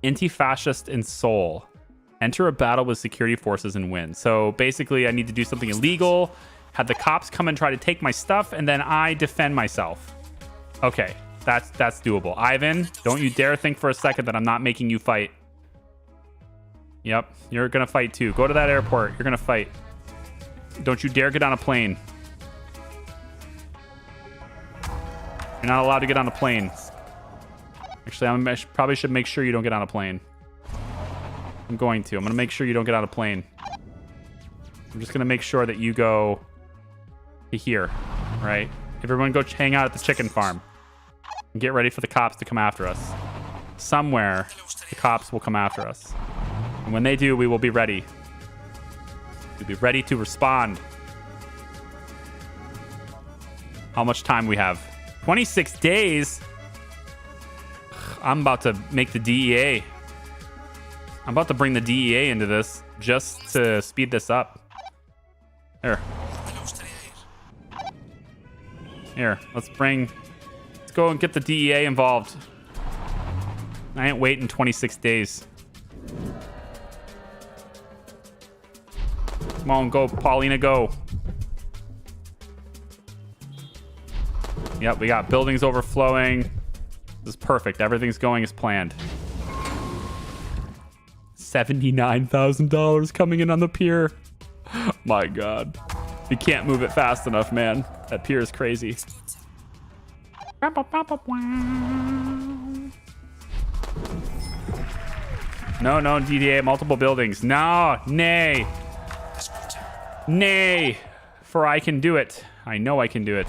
Anti-fascist in Seoul. Enter a battle with security forces and win. So basically, I need to do something illegal, have the cops come and try to take my stuff, and then I defend myself. Okay. That's doable. Ivan, don't you dare think for a second that I'm not making you fight. Yep, you're gonna fight too. Go to that airport. You're gonna fight. Don't you dare get on a plane. You're not allowed to get on a plane. Actually, I probably should make sure you don't get on a plane. I'm going to. I'm gonna make sure you don't get on a plane. I'm just gonna make sure that you go to here, right? Everyone go hang out at the chicken farm. And get ready for the cops to come after us. Somewhere, the cops will come after us. And when they do, we will be ready. We'll be ready to respond. How much time we have? 26 days? I'm about to make the DEA. I'm about to bring the DEA into this just to speed this up. Here, let's go and get the DEA involved. I ain't waiting 26 days. Come on, go, Paulina, go. Yep, we got buildings overflowing. This is perfect. Everything's going as planned. $79,000 coming in on the pier. My God. We can't move it fast enough, man. That pier is crazy. No, DDA, multiple buildings. No, nay. Nay. For I can do it. I know I can do it.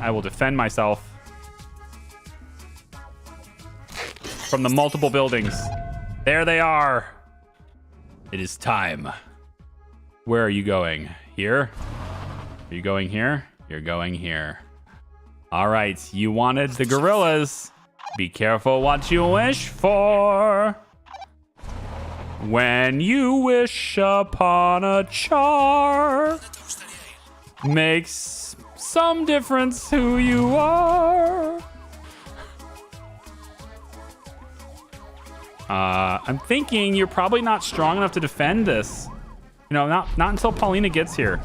I will defend myself. from the multiple buildings. There they are. It is time. Where are you going? Here? Are you going here? You're going here. All right, you wanted the gorillas. Be careful what you wish for. When you wish upon a char, makes some difference who you are. I'm thinking you're probably not strong enough to defend this. You know, not until Paulina gets here.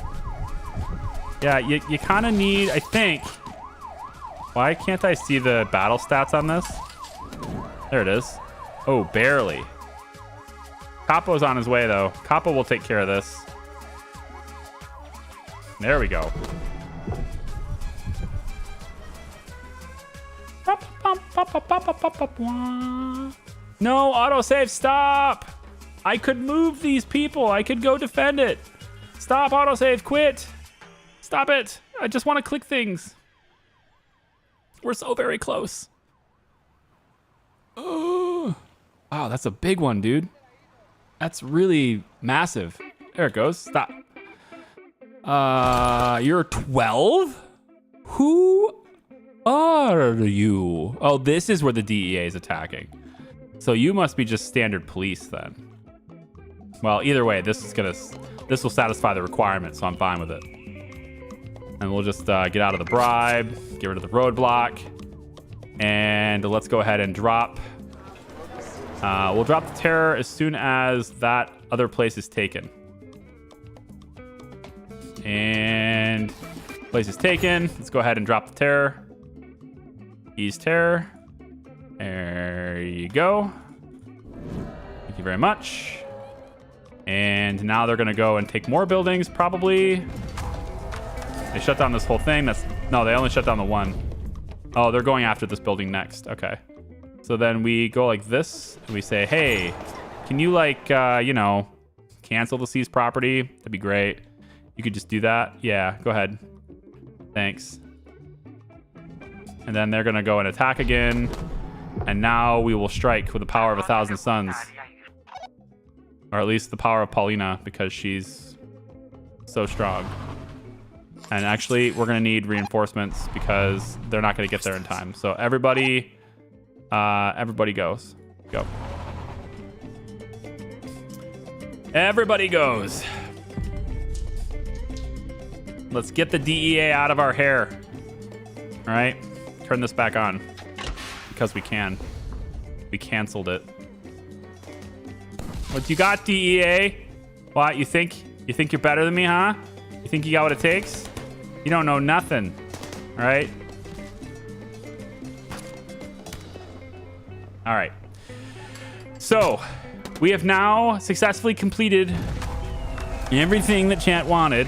Yeah, you kind of need, I think. Why can't I see the battle stats on this? There it is. Oh, barely. Capo's on his way, though. Capo will take care of this. There we go. No, autosave, stop! I could move these people. I could go defend it. Stop, autosave, quit. Stop it. I just want to click things. We're so very close. Oh, wow, that's a big one, dude. That's really massive. There it goes. Stop. You're 12? Who are you? Oh, this is where the DEA is attacking. So you must be just standard police then. Well, either way, this will satisfy the requirement, so I'm fine with it. And we'll just get out of the bribe, get rid of the roadblock, and let's go ahead and drop. We'll drop the terror as soon as that other place is taken. And place is taken. Let's go ahead and drop the terror. Ease terror. There you go. Thank you very much. And now they're going to go and take more buildings, probably. They shut down this whole thing. No, they only shut down the one. Oh, they're going after this building next. Okay. So then we go like this. And we say, hey, can you cancel the seized property? That'd be great. You could just do that. Yeah, go ahead. Thanks. And then they're going to go and attack again. And now we will strike with the power of 1,000 suns. Or at least the power of Paulina, because she's so strong. And actually, we're going to need reinforcements because they're not going to get there in time. So everybody goes. Go. Everybody goes. Let's get the DEA out of our hair. All right. Turn this back on. Because we can. We canceled it. What you got, DEA? What, you think you're better than me, huh? You think you got what it takes? You don't know nothing. All right? All right. So, we have now successfully completed everything that Chant wanted.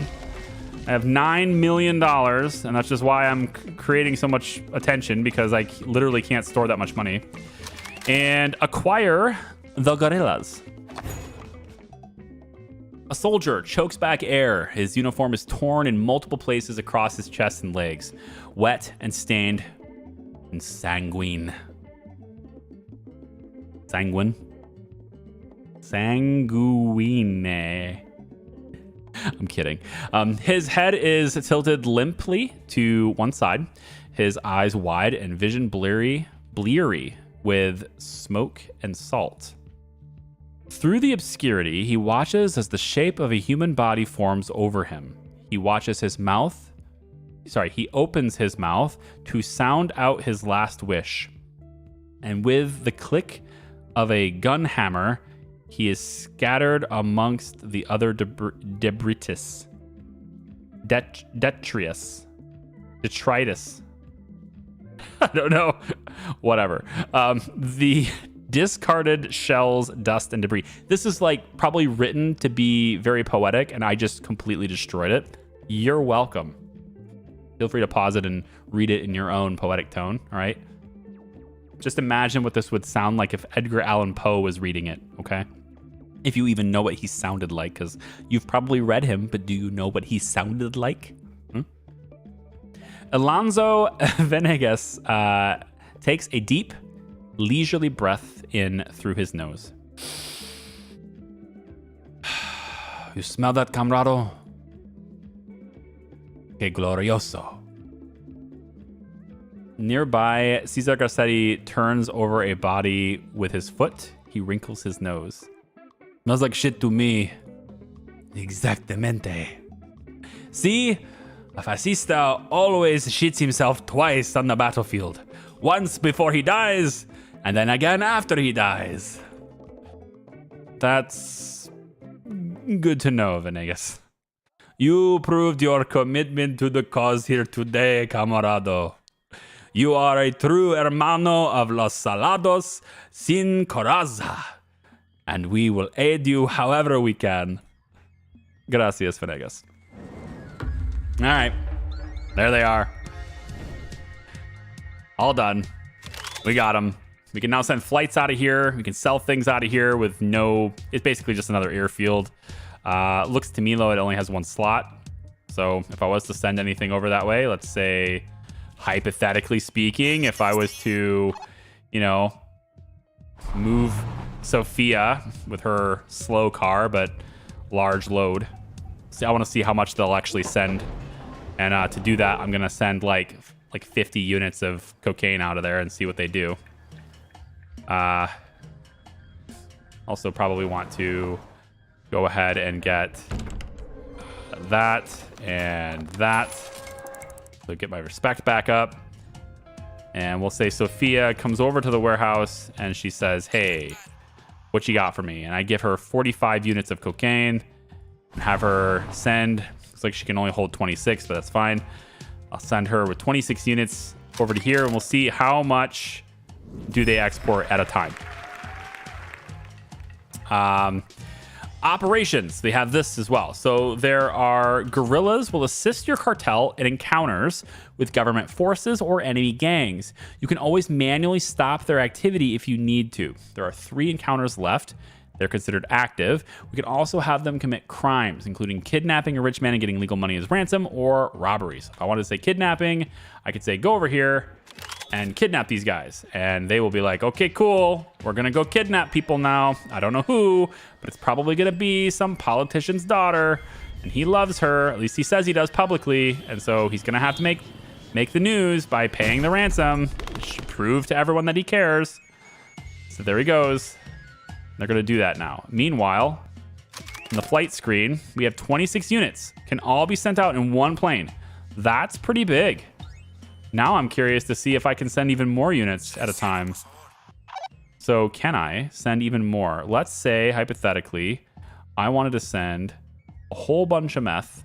I have $9 million, and that's just why I'm creating so much attention, because I literally can't store that much money. And acquire the gorillas. A soldier chokes back air. His uniform is torn in multiple places across his chest and legs, wet and stained and sanguine. Sanguine? Sanguine. I'm kidding. His head is tilted limply to one side, his eyes wide and vision bleary with smoke and salt. Through the obscurity, he watches as the shape of a human body forms over him. He opens his mouth to sound out his last wish. And with the click of a gun hammer, he is scattered amongst the other detritus. I don't know. Whatever. The discarded shells, dust, and debris. This is probably written to be very poetic, and I just completely destroyed it. You're welcome. Feel free to pause it and read it in your own poetic tone, all right? Just imagine what this would sound like if Edgar Allan Poe was reading it, okay? If you even know what he sounded like, because you've probably read him, but do you know what he sounded like? Alonso Venegas takes a deep leisurely breath in through his nose. You smell that, camarado? Que glorioso. Nearby, Cesar Garcetti turns over a body with his foot. He wrinkles his nose. Smells like shit to me. Exactamente. See? A fascista always shits himself twice on the battlefield. Once before he dies, and then again after he dies. That's good to know, Venegas. You proved your commitment to the cause here today, camarado. You are a true hermano of los salados sin coraza, and we will aid you however we can. Gracias, Venegas. All right, there they are. All done. We got them. We can now send flights out of here. We can sell things out of here with no... It's basically just another airfield. Looks to me, though, it only has one slot. So if I was to send anything over that way, let's say, hypothetically speaking, if I was to, you know, move Sophia with her slow car, but large load. See, I want to see how much they'll actually send. And to do that, I'm going to send like 50 units of cocaine out of there and see what they do. Also probably want to go ahead and get that and that. So get my respect back up. And we'll say Sophia comes over to the warehouse and she says, hey, what you got for me? And I give her 45 units of cocaine and have her send. Looks like she can only hold 26, but that's fine. I'll send her with 26 units over to here and we'll see how much do they export at a time. Operations, they have this as well. So there are guerrillas will assist your cartel in encounters with government forces or enemy gangs. You can always manually stop their activity if you need to. There are 3 encounters left. They're considered active. We can also have them commit crimes, including kidnapping a rich man and getting legal money as ransom or robberies. If I wanted to say kidnapping, I could say go over here and kidnap these guys. And they will be like, okay, cool. We're going to go kidnap people now. I don't know who, but it's probably going to be some politician's daughter. And he loves her. At least he says he does publicly. And so he's going to have to make the news by paying the ransom. Prove to everyone that he cares. So there he goes. They're going to do that now. Meanwhile, on the flight screen, we have 26 units. Can all be sent out in one plane. That's pretty big. Now I'm curious to see if I can send even more units at a time. So can I send even more? Let's say, hypothetically, I wanted to send a whole bunch of meth.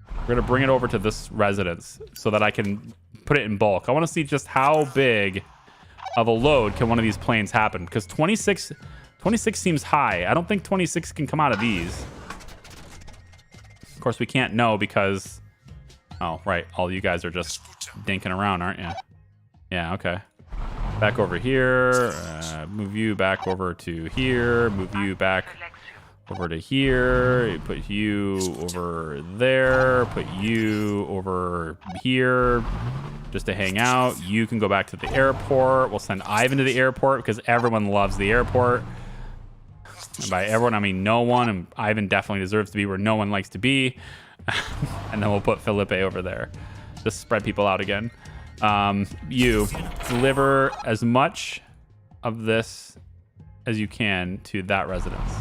We're going to bring it over to this residence so that I can put it in bulk. I want to see just how big of a load can one of these planes happen, because 26 seems high. I don't think 26 can come out of these. Of course, we can't know because... Oh, right. All you guys are just dinking around, aren't you? Yeah, okay. Back over here. Move you back over to here. Move you back over to here. Put you over there. Put you over here just to hang out. You can go back to the airport. We'll send Ivan to the airport because everyone loves the airport. And by everyone, I mean no one. And Ivan definitely deserves to be where no one likes to be. And then we'll put Felipe over there. Just spread people out again. You deliver as much of this as you can to that residence.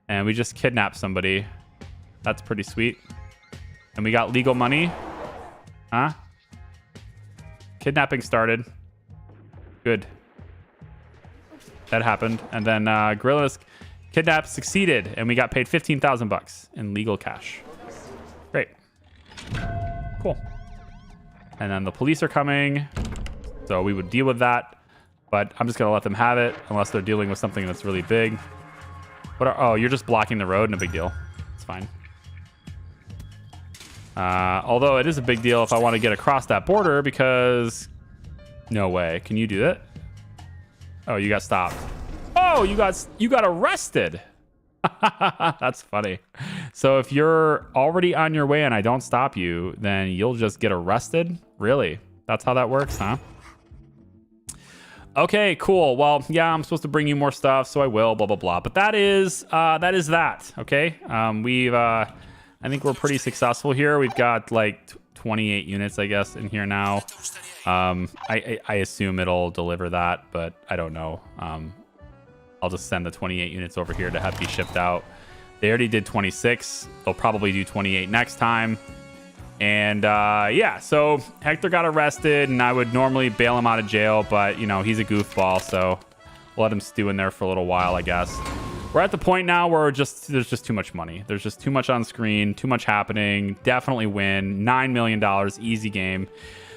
And we just kidnapped somebody. That's pretty sweet. And we got legal money. Huh? Kidnapping started. Good. That happened. And then Guerrillas kidnap succeeded. And we got paid $15,000 in legal cash. Great. Cool. And then the police are coming. So we would deal with that. But I'm just going to let them have it unless they're dealing with something that's really big. Oh, you're just blocking the road. No big deal. It's fine. Although it is a big deal if I want to get across that border because... No way. Can you do that? Oh, you got stopped. Oh, you got arrested. That's funny. So if you're already on your way and I don't stop you, then you'll just get arrested? Really? That's how that works, huh? Okay, cool. Well, yeah, I'm supposed to bring you more stuff, so I will, blah, blah, blah. But that is that, okay? I think we're pretty successful here. We've got like 28 units, I guess, in here now. I assume it'll deliver that, but I don't know. I'll just send the 28 units over here to have be shipped out. They already did 26. They'll probably do 28 next time. And yeah, so Hector got arrested, and I would normally bail him out of jail, but you know, he's a goofball, so we'll let him stew in there for a little while, I guess. We're at the point now where there's just too much money. There's just too much on screen, too much happening. Definitely win. $9 million, easy game.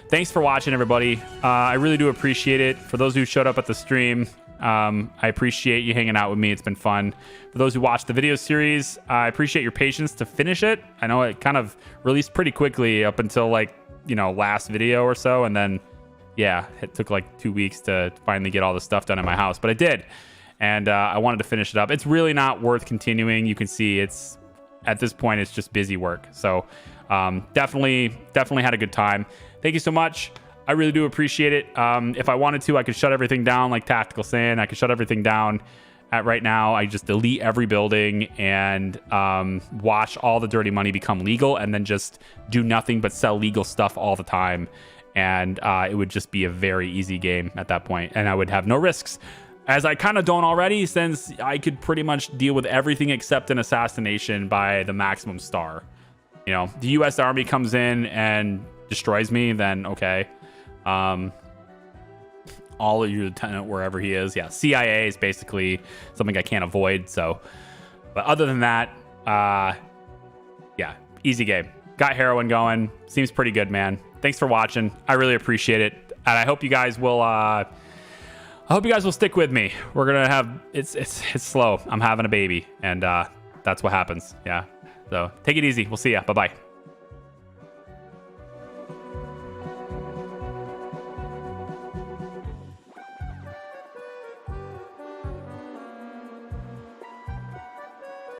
Thanks for watching, everybody. I really do appreciate it. For those who showed up at the stream, I appreciate you hanging out with me. It's been fun. For those who watched the video series, I appreciate your patience to finish it. I know it kind of released pretty quickly up until like, you know, last video or so. And then, yeah, it took like 2 weeks to finally get all the stuff done in my house, but I did. And I wanted to finish it up. It's really not worth continuing. You can see it's, at this point, it's just busy work. So definitely had a good time. Thank you so much. I really do appreciate it. If I wanted to, I could shut everything down like Tactical saying. I could shut everything down at right now. I just delete every building and watch all the dirty money become legal, and then just do nothing but sell legal stuff all the time. And it would just be a very easy game at that point, and I would have no risks. As I kind of don't already, since I could pretty much deal with everything except an assassination by the maximum star. You know, the U.S. Army comes in and destroys me, then okay. All of your lieutenant, wherever he is. Yeah, CIA is basically something I can't avoid. So, but other than that, yeah, easy game. Got Heroin going. Seems pretty good, man. Thanks for watching. I really appreciate it. And I hope you guys will, stick with me. We're going to have, it's slow. I'm having a baby, and that's what happens. Yeah. So take it easy. We'll see ya. Bye-bye.